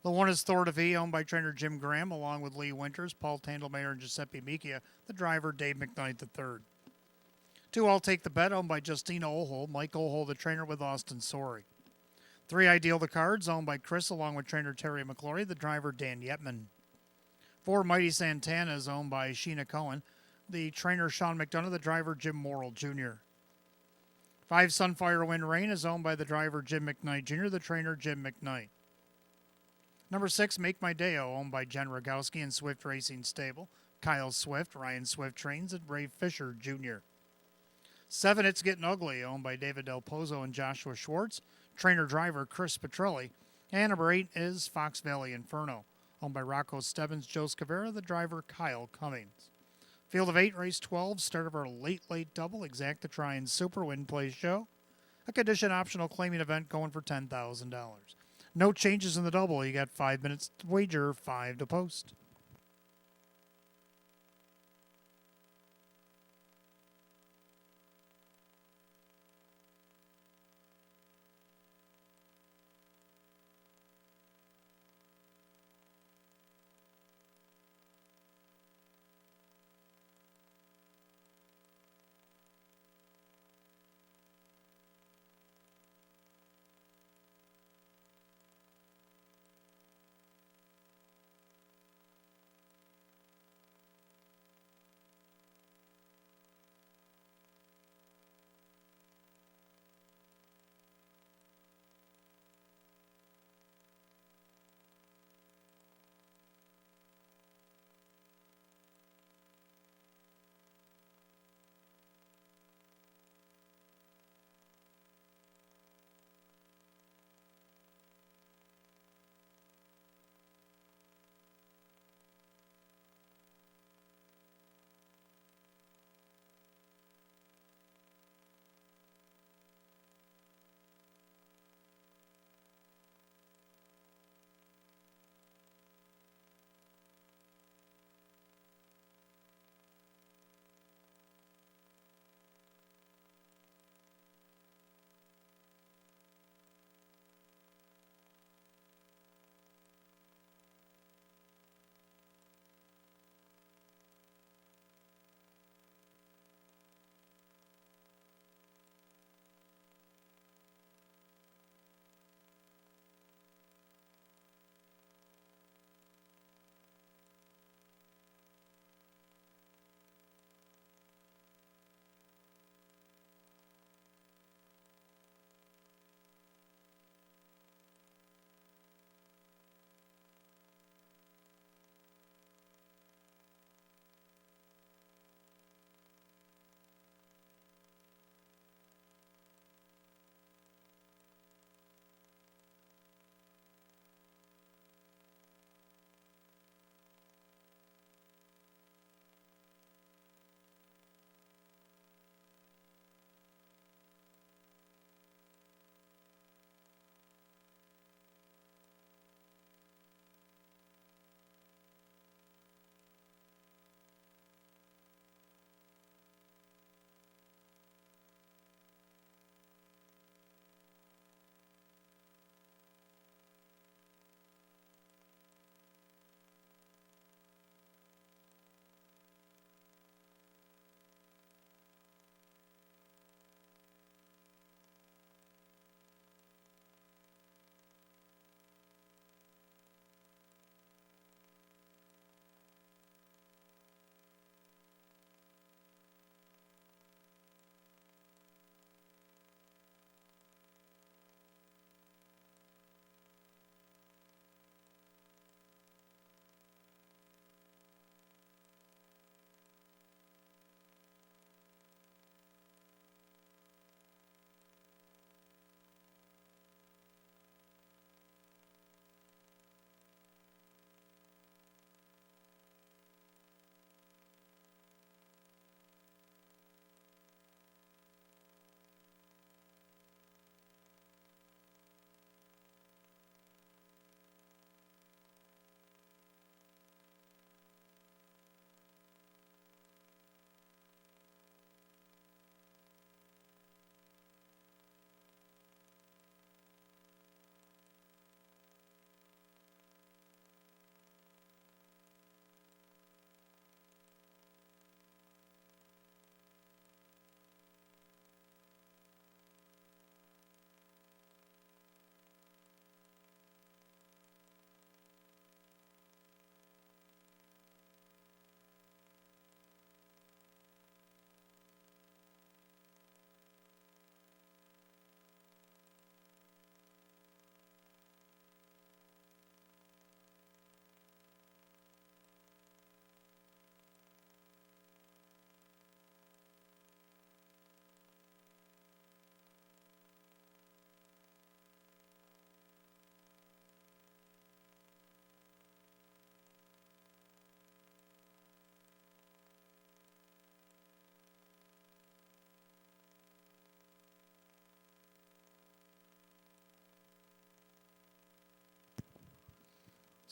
The one is Thor de V, owned by trainer Jim Graham, along with Lee Winters, Paul Tandelmayer, and Giuseppe Micchia, the driver Dave McKnight III. 2, I'll Take the Bet, owned by Justina Ohl, Mike Ohl, the trainer with Austin Sorey. 3, Ideal the Cards, owned by Chris, along with trainer Terry McClory, the driver Dan Yetman. 4, Mighty Santana is owned by Sheena Cohen, the trainer Sean McDonough, the driver Jim Morrill Jr. 5, Sunfire Wind Rain is owned by the driver Jim McKnight Jr., the trainer Jim McKnight. Number 6, Make My Day-O, owned by Jen Rogowski and Swift Racing Stable, Kyle Swift, Ryan Swift Trains, and Ray Fisher Jr. 7, It's Getting Ugly, owned by David Del Pozo and Joshua Schwartz, trainer-driver Chris Petrelli. And number 8 is Fox Valley Inferno, owned by Rocco Stebbins, Joe Scavera, the driver Kyle Cummings. Field of 8, race 12, start of our late double, Exacta Try and Super Win Place Show. A condition optional claiming event going for $10,000. No changes in the double. You got 5 minutes to wager, 5 to post.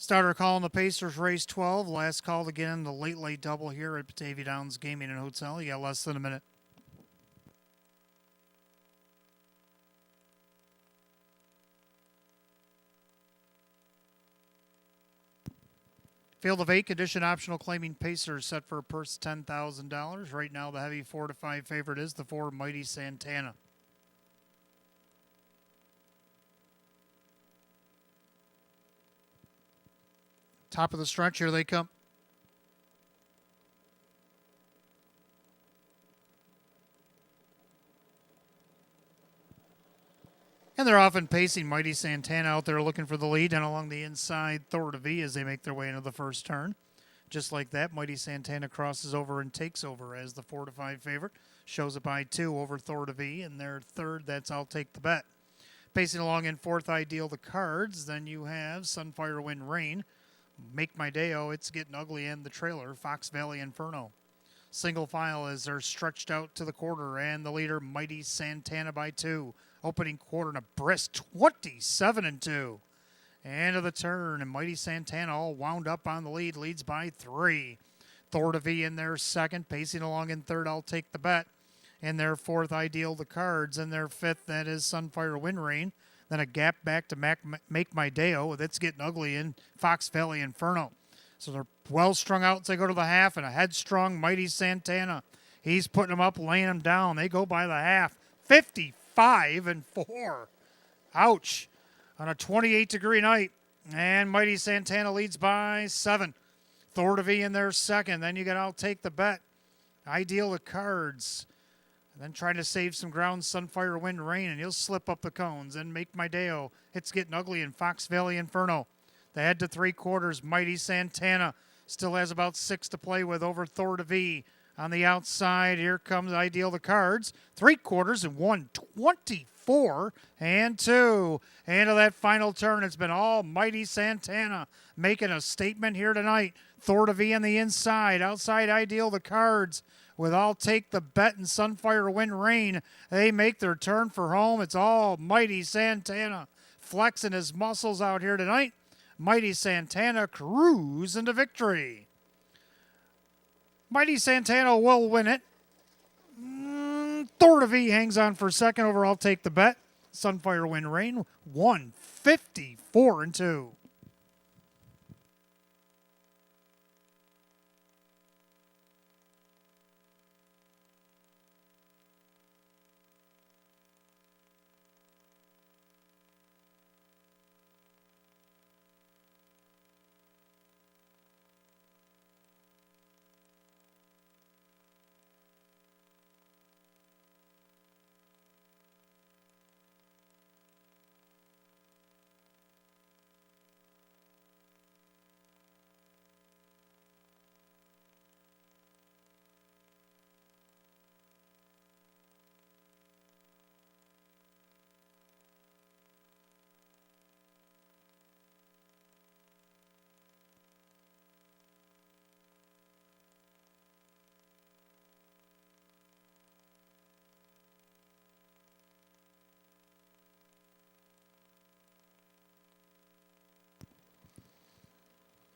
Starter call in the Pacers race 12. Last call again, the late double here at Batavia Downs Gaming and Hotel. You got less than a minute. Field of 8, condition optional, claiming Pacers set for a purse $10,000. Right now, the heavy 4 to 5 favorite is the 4 Mighty Santana. Top of the stretch, here they come. And they're often pacing Mighty Santana out there looking for the lead, and along the inside, Thor to V as they make their way into the first turn. Just like that, Mighty Santana crosses over and takes over as the 4 to 5 favorite. Shows it by 2 over Thor to V, and their third, that's I'll Take the Bet. Pacing along in fourth, Ideal the Cards. Then you have Sunfire Wind Rain, Make My Day, Oh, It's Getting Ugly, and the trailer, Fox Valley Inferno. Single file as they're stretched out to the quarter, and the leader, Mighty Santana, by 2. Opening quarter in a brisk 27-2. And of the turn, and Mighty Santana all wound up on the lead, leads by 3. Thor to V in their second, pacing along in third, I'll Take the Bet. In their fourth, Ideal the Cards. In their fifth, that is Sunfire Wind Rain. Then a gap back to Make My Day-O with It's Getting Ugly in Fox Valley Inferno. So they're well strung out as they go to the half, and a headstrong Mighty Santana. He's putting them up, laying them down. They go by the half, 55-4. Ouch. On a 28-degree night. And Mighty Santana leads by 7. Thor to V in their second. Then you got I'll Take the Bet. Ideal the Cards. And then trying to save some ground, Sunfire Wind Rain, and he'll slip up the cones and Make My Day-O. It's Getting Ugly in Fox Valley Inferno. The head to 3/4, Mighty Santana still has about 6 to play with over Thor to V. On the outside, here comes Ideal the Cards. 3/4 and 124-2. And to that final turn, it's been all Mighty Santana making a statement here tonight. Thor to V on the inside. Outside, Ideal the Cards. With I'll Take the Bet and Sunfire Wind Rain, they make their turn for home. It's all Mighty Santana flexing his muscles out here tonight. Mighty Santana cruise into victory. Mighty Santana will win it. Thor to V hangs on for second over I'll Take the Bet. Sunfire Wind Rain, 154-2.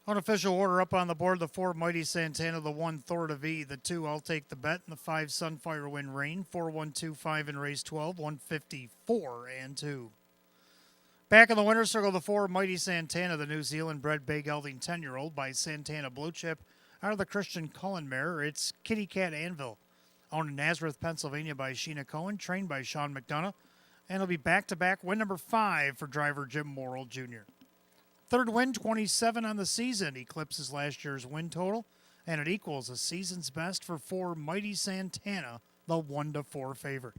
Unofficial order up on the board, the 4 Mighty Santana, the 1 Thor to V, the 2 I'll Take the Bet, and the 5 Sunfire Wind Rain. 4-1-2-5 in race 12, 154-2. Back in the winner's circle, the 4 Mighty Santana, the New Zealand bred bay gelding 10-year-old by Santana Blue Chip. Out of the Christian Cullen mare, it's Kitty Cat Anvil. Owned in Nazareth, Pennsylvania by Sheena Cohen, trained by Sean McDonough. And it'll be back-to-back win number 5 for driver Jim Morrill Jr. Third win, 27 on the season, eclipses last year's win total, and it equals a season's best for 4 Mighty Santana, the 1-4 favorite.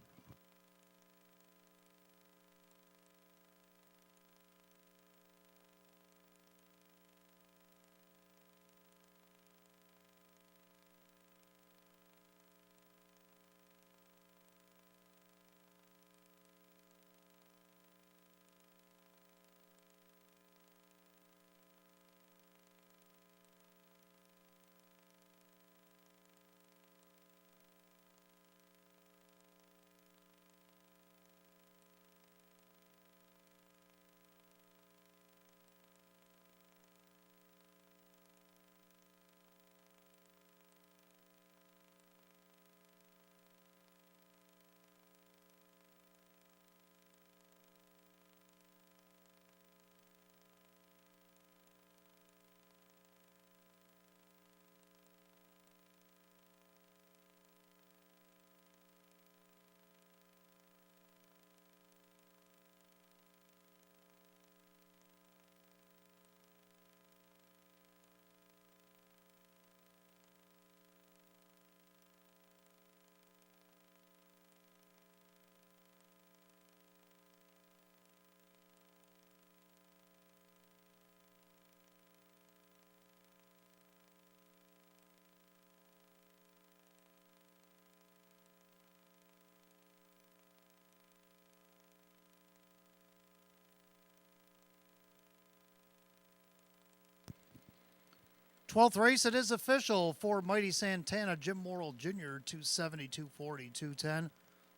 12th race, it is official for Mighty Santana, Jim Morrill Jr., 270, 240, 210.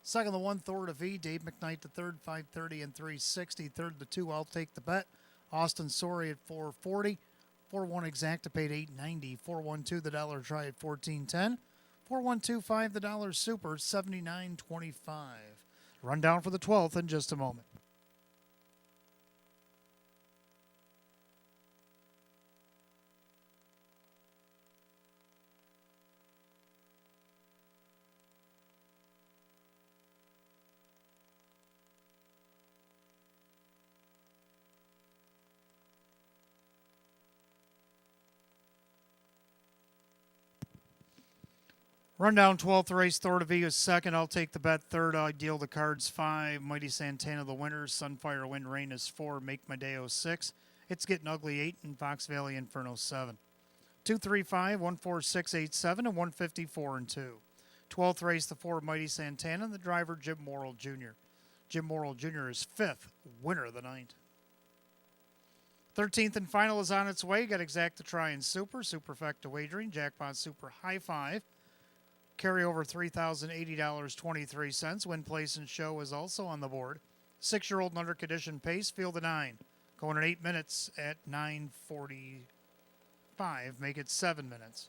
Second, the 1, Thor to V, Dave McKnight to third, 530 and 360. Third, the 2, I'll Take the Bet. Austin Sorey at 440. 4-1 Exacta paid $8.90. 4-1-2 the dollar try at $14.10. 4-1-2-5 the dollar super, $79.25. Rundown for the 12th in just a moment. Rundown 12th race, Thor to V is second. I'll Take the Bet third. Ideal the cards 5. Mighty Santana the winners. Sunfire Wind Rain is 4. Make Madeo 6. It's Getting Ugly 8. And Fox Valley Inferno 7. 2, 3, 5, 1, 4, 6, 8, 7, and 154 and 2. 12th race, the 4 Mighty Santana and the driver Jim Morrill Jr. Jim Morrill Jr. is 5th, winner of the night. 13th and final is on its way. Got Exacta Try and Super, Superfecta Wagering, Jackpot Super High 5. Carry over $3,080.23. Win, place, and show is also on the board. 6-year-old and under condition pace, field of 9. Going in 8 minutes at 9:45. Make it 7 minutes.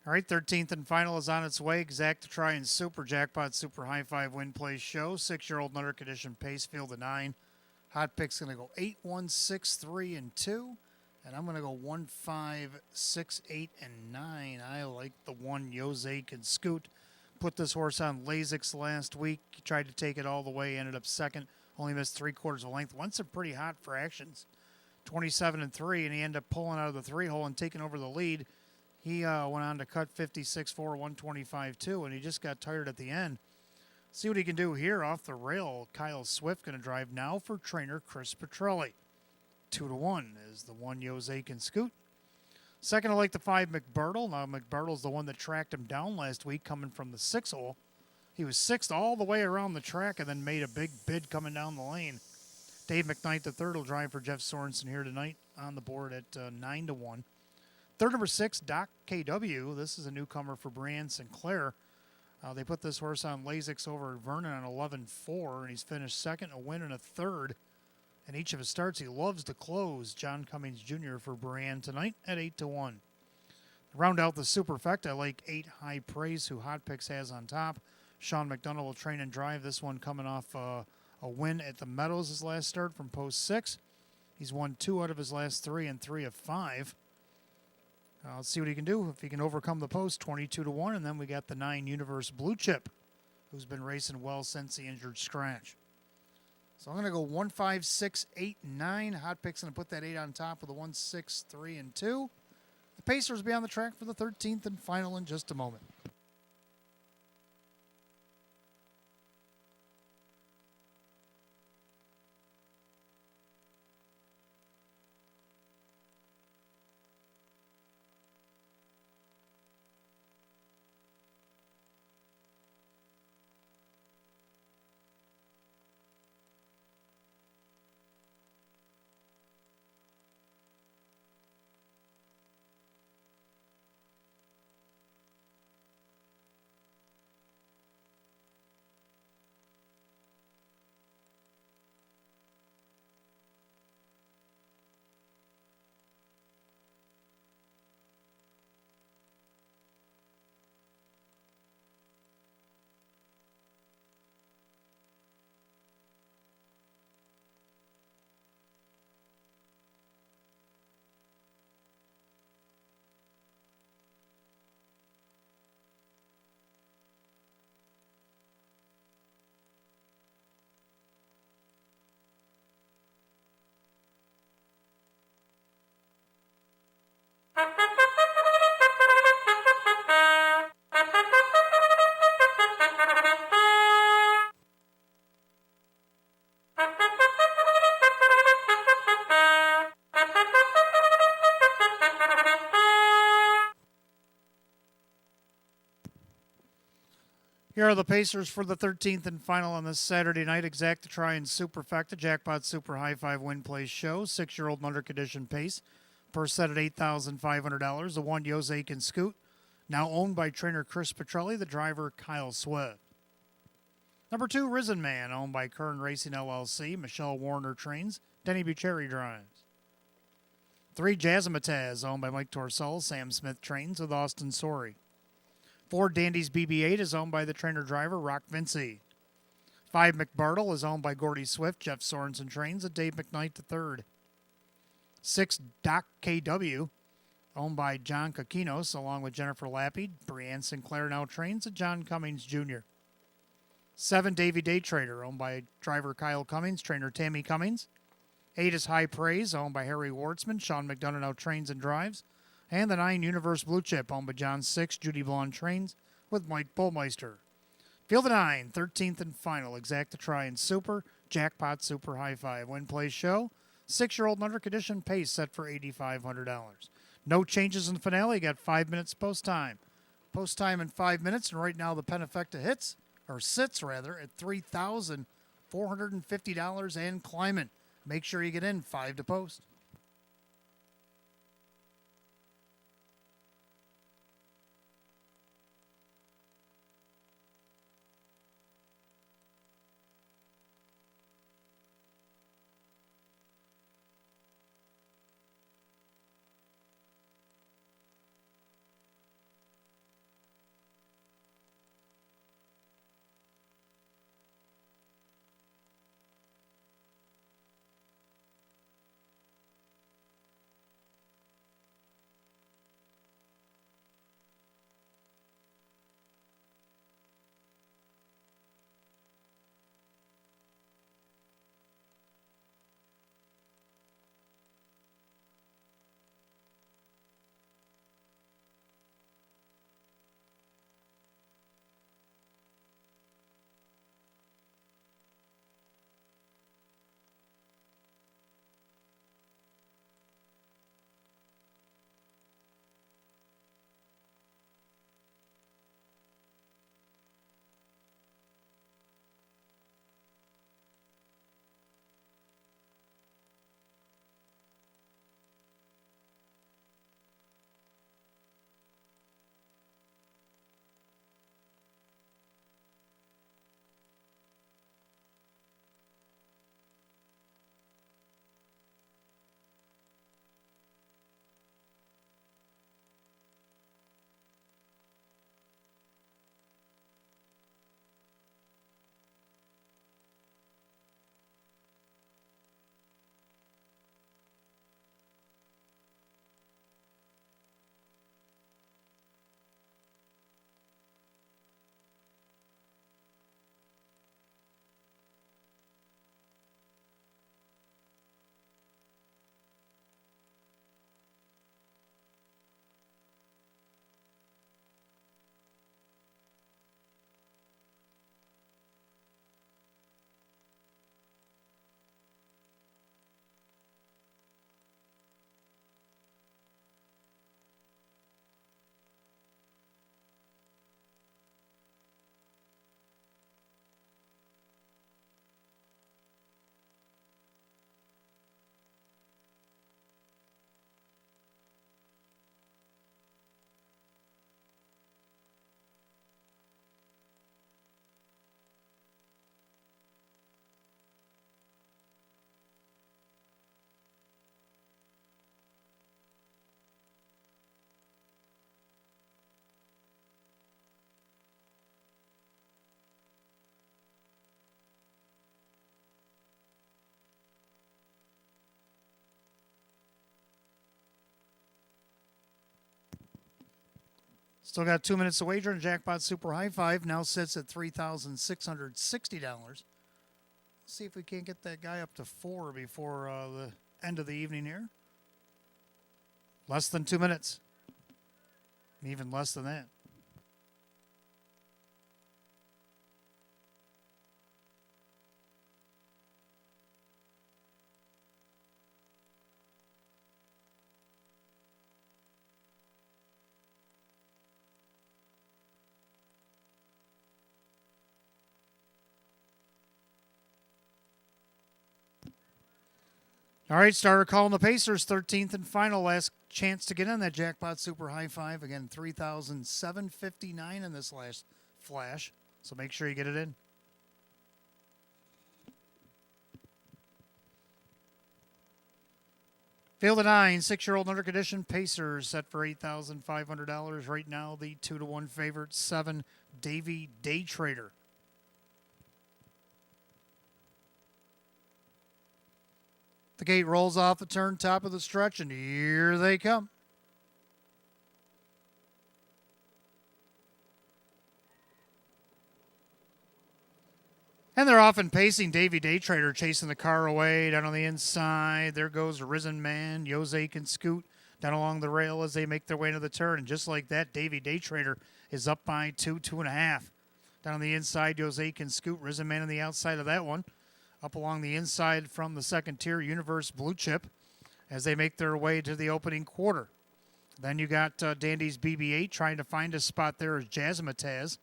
All right, 13th and final is on its way. Exacta Try and Super Jackpot Super High 5 Win Play Show. 6-year-old and under condition pace, field of 9. Hot pick's going to go 8, 1, 6, 3, and 2. And I'm going to go 1, 5, 6, 8, and 9. I like the 1 Jose can scoot. put this horse on Lasix last week. He tried to take it all the way, ended up second, only missed 3/4 of a length. Won some pretty hot fractions, 27-3, and he ended up pulling out of the 3-hole and taking over the lead. He went on to cut 56-4, 125-2, and he just got tired at the end. See what he can do here off the rail. Kyle Swift going to drive now for trainer Chris Petrelli. 2-1 is the one Jose can scoot. Second, I like the 5 McBurtle. Now, McBurtle's the one that tracked him down last week coming from the 6-hole. He was 6th all the way around the track and then made a big bid coming down the lane. Dave McKnight III will drive for Jeff Sorensen here tonight on the board at 9-1. Third, number 6, Doc KW. This is a newcomer for Brian Sinclair. They put this horse on Lasix over Vernon on 11-4, and he's finished second, a win, and a third. In each of his starts, he loves to close. John Cummings Jr. for Brian tonight at 8-1. Round out the superfecta, I like 8 High Praise, who Hot Picks has on top. Sean McDonough will train and drive this one coming off a win at the Meadows his last start from post 6. He's won 2 out of his last 3 and 3 of 5. Let's see what he can do. If he can overcome the post, 22-1. And then we got the 9 Universe Blue Chip, who's been racing well since the injured scratch. So I'm going to go 1, 5, 6, 8, 9. Hot Pick's going to put that 8 on top of the 1, 6, 3, and 2. The Pacers will be on the track for the 13th and final in just a moment. Here are the Pacers for the 13th and final on this Saturday night. Exacta Try and Superfecta Jackpot Super High 5 Win Play Show. 6-year-old and under condition pace. Per set at $8,500. The one Jose can scoot. Now owned by trainer Chris Petrelli. The driver Kyle Swift. Number 2, Risen Man, owned by Kern Racing LLC. Michelle Warner trains. Denny Bucherri drives. 3, Jazzmatazz, owned by Mike Torsell. Sam Smith trains with Austin Sorey. 4, Dandy's BB-8 is owned by the trainer-driver Rock Vinci. 5, McBartle is owned by Gordy Swift. Jeff Sorensen trains at Dave McKnight III. 6, Doc KW, owned by John Kokinos, along with Jennifer Lappy. Brianne Sinclair now trains at John Cummings Jr. 7, Davy Day Trader, owned by driver Kyle Cummings, trainer Tammy Cummings. 8 is High Praise, owned by Harry Wartzman. Sean McDonough now trains and drives. And the 9 Universe Blue Chip, owned by John 6. Judy Blonde trains with Mike Bullmeister. Field of 9, 13th and final. Exacta Try and Super, Jackpot Super High 5. Win Play Show. 6-year-old and under condition pace set for $8,500. No changes in the finale. You got 5 minutes post time. Post time in 5 minutes, and right now the Penafecta sits at $3,450 and climbing. Make sure you get in 5 to post. Still got 2 minutes to wager, and Jackpot Super High Five now sits at $3,660. See if we can't get that guy up to 4 before the end of the evening here. Less than 2 minutes. Even less than that. All right, starter calling the Pacers, 13th and final. Last chance to get in that Jackpot Super High Five. Again, $3,759 in this last flash. So make sure you get it in. Field of 9, 6-year-old under condition. Pacers set for $8,500. Right now, the 2-1 favorite, 7, Davy Day Trader. The gate rolls off the turn, top of the stretch, and here they come. And they're off and pacing. Davy Day Trader chasing the car away down on the inside. There goes Risen Man. Jose can scoot down along the rail as they make their way into the turn. And just like that, Davy Day Trader is up by 2.5. Down on the inside, Jose can scoot. Risen Man on the outside of that one. Up along the inside from the second tier, Universe Blue Chip, as they make their way to the opening quarter. Then you got Dandy's BB-8 trying to find a spot there as Jazzmatazz.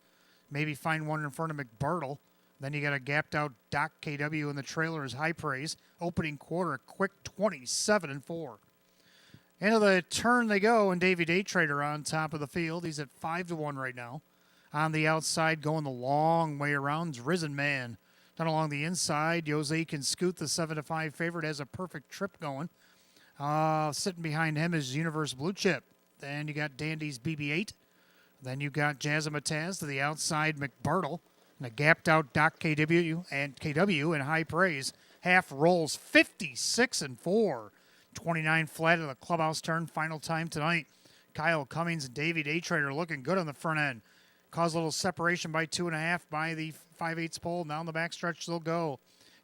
Maybe find one in front of McBartle. Then you got a gapped out Doc KW in the trailer as High Praise. Opening quarter, a quick 27-4. Into the turn they go, and Davy Day Trader on top of the field. He's at 5-1 right now. On the outside, going the long way around, is Risen Man. Down along the inside, Jose can scoot. The 7-5 favorite has a perfect trip going. Sitting behind him is Universe Blue Chip. Then you got Dandy's BB-8. Then you got Jazzmatazz to the outside, McBartle. And a gapped out Doc KW and High Praise. Half rolls 56-4. 29 flat of the clubhouse turn. Final time tonight. Kyle Cummings and Davy Day Trader looking good on the front end. Cause a little separation by 2.5 by the 5/8 pole. Down the backstretch they'll go.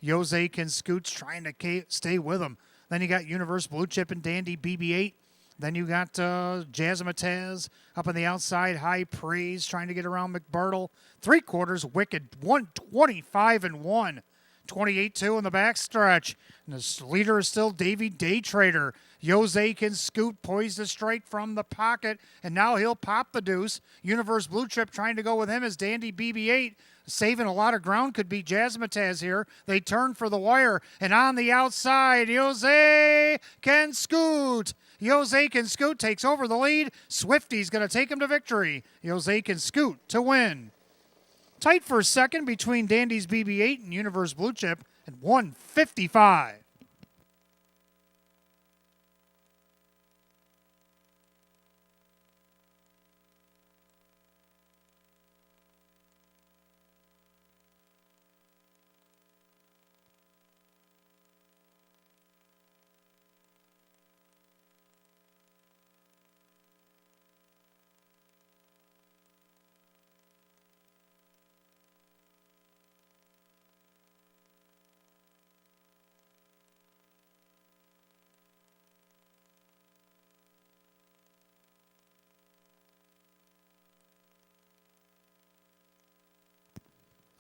Jose can scoots trying to stay with him. Then you got Universe Blue Chip and Dandy BB-8. Then you got Jazzmatazz up on the outside. High Praise trying to get around McBartle. 3/4 Wicked 125-1. 28-2 in the backstretch. And the leader is still Davy Day Trader. Jose can scoot, poised to strike from the pocket, and now he'll pop the deuce. Universe Blue Chip trying to go with him as Dandy BB-8. Saving a lot of ground could be Jazzmatazz here. They turn for the wire, and on the outside, Jose can scoot. Jose can scoot, takes over the lead. Swifty's going to take him to victory. Jose can scoot to win. Tight for a second between Dandy's BB-8 and Universe Blue Chip at 155.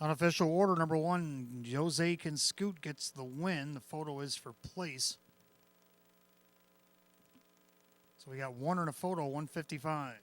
Unofficial order number 1, Jose can scoot gets the win. The photo is for place. So we got one in a photo, 155.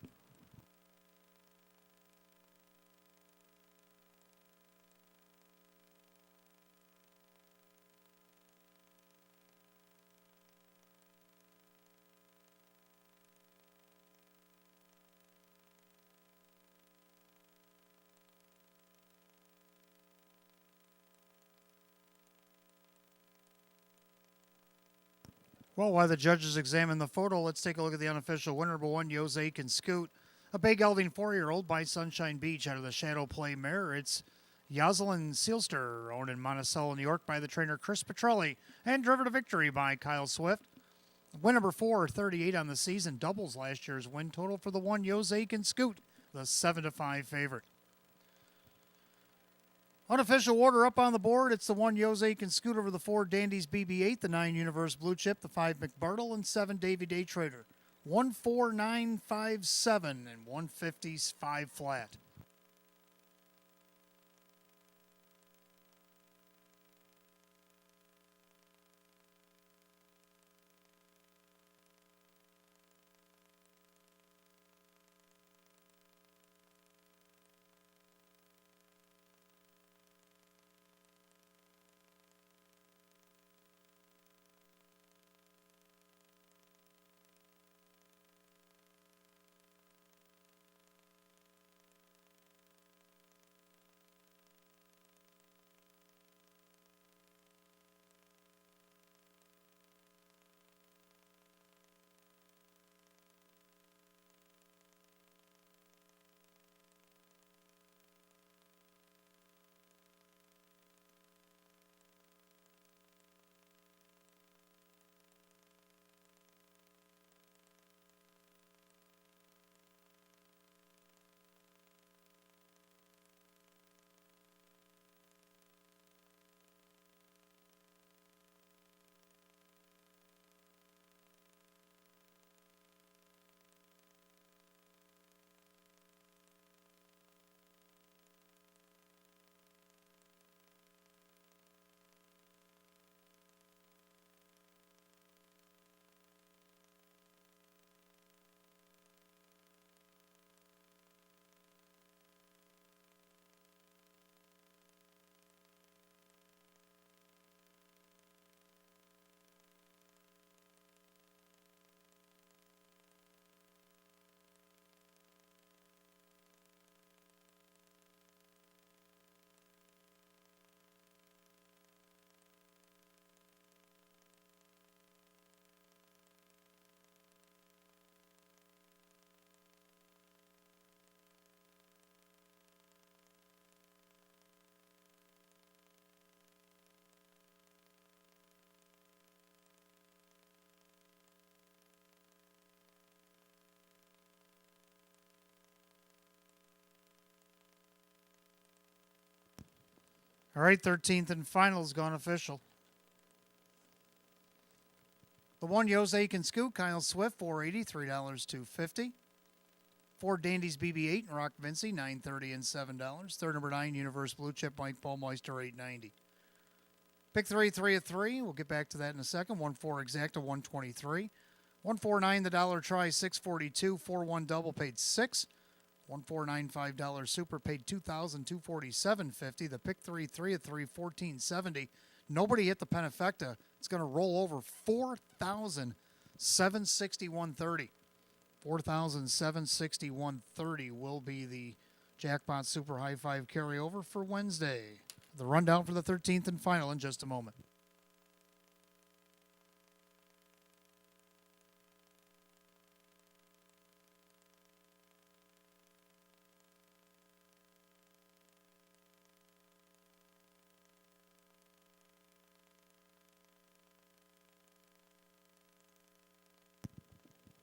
Well, while the judges examine the photo, let's take a look at the unofficial winner. Number 1, Jose can scoot. A big gelding 4-year-old by Sunshine Beach out of the Shadow Play mare. It's Yoselin Sealster, owned in Monticello, New York by the trainer Chris Petrelli, and driven to victory by Kyle Swift. Win number 4, 38 on the season, doubles last year's win total for the 1, Jose can scoot. the 7-5 favorite. Unofficial order up on the board. It's the 1 Jose can scoot over the 4 Dandies BB8, the 9 Universe Blue Chip, the 5 McBartle, and 7 Davy Day Trader. 14957 and 155 flat. All right, 13th and final has gone official. The 1 Jose can scoot, Kyle Swift, $4.80, $3.250. 4 Dandies BB8 and Rock Vinci, $9.30 and $7. Third number 9 Universe Blue Chip Mike Baumeister, $8.90. Pick 3 of 3. We'll get back to that in a second. 1-4 exacta, $123. 149 the dollar try, $642. 4-1 double paid $6. $1,495 super paid $2,247.50. The pick 3 of 3, $14.70. Nobody hit the Penifecta. It's going to roll over $4,761.30. $4,761.30 will be the Jackpot Super High Five carryover for Wednesday. The rundown for the 13th and final in just a moment.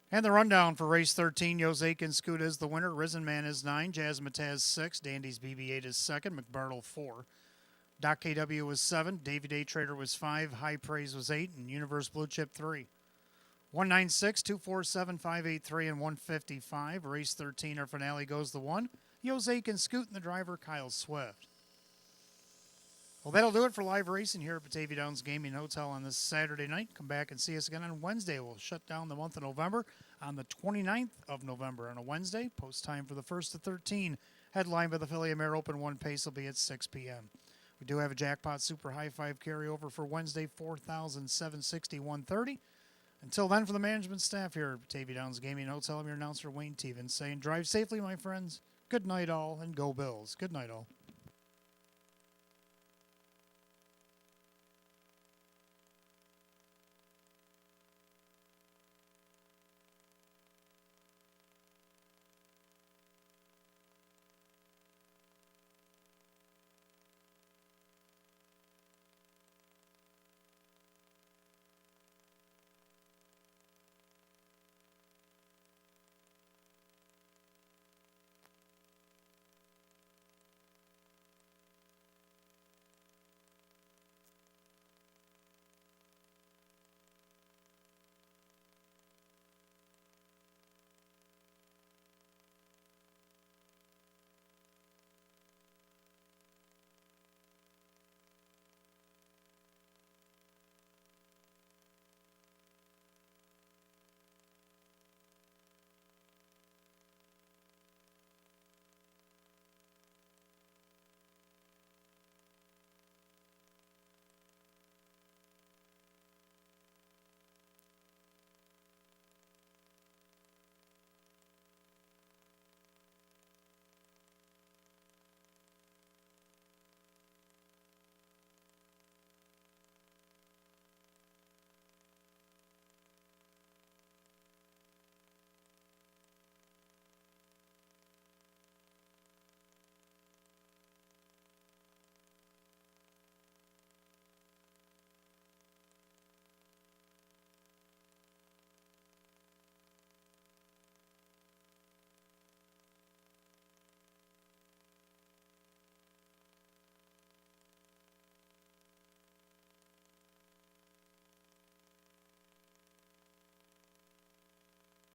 And the rundown for race 13, Jose can scoot is the winner. Risen Man is 9, Jazzmataz 6, Dandy's BB8 is 2nd, McBartle 4. Doc KW was 7, Davy Day Trader was 5, High Praise was 8, and Universe Blue Chip 3. 196, 247, 583, and 155. Race 13, our finale goes the 1. Jose can scoot and the driver, Kyle Swift. Well, that'll do it for live racing here at Batavia Downs Gaming Hotel on this Saturday night. Come back and see us again on Wednesday. We'll shut down the month of November on the 29th of November on a Wednesday. Post time for the 1st to 13. Headline by the Philly Mare Open 1 pace will be at 6 p.m. We do have a Jackpot Super High Five carryover for Wednesday, $4,761.30. Until then, for the management staff here at Batavia Downs Gaming Hotel, I'm your announcer, Wayne Tevens, saying drive safely, my friends. Good night, all, and go Bills. Good night, all.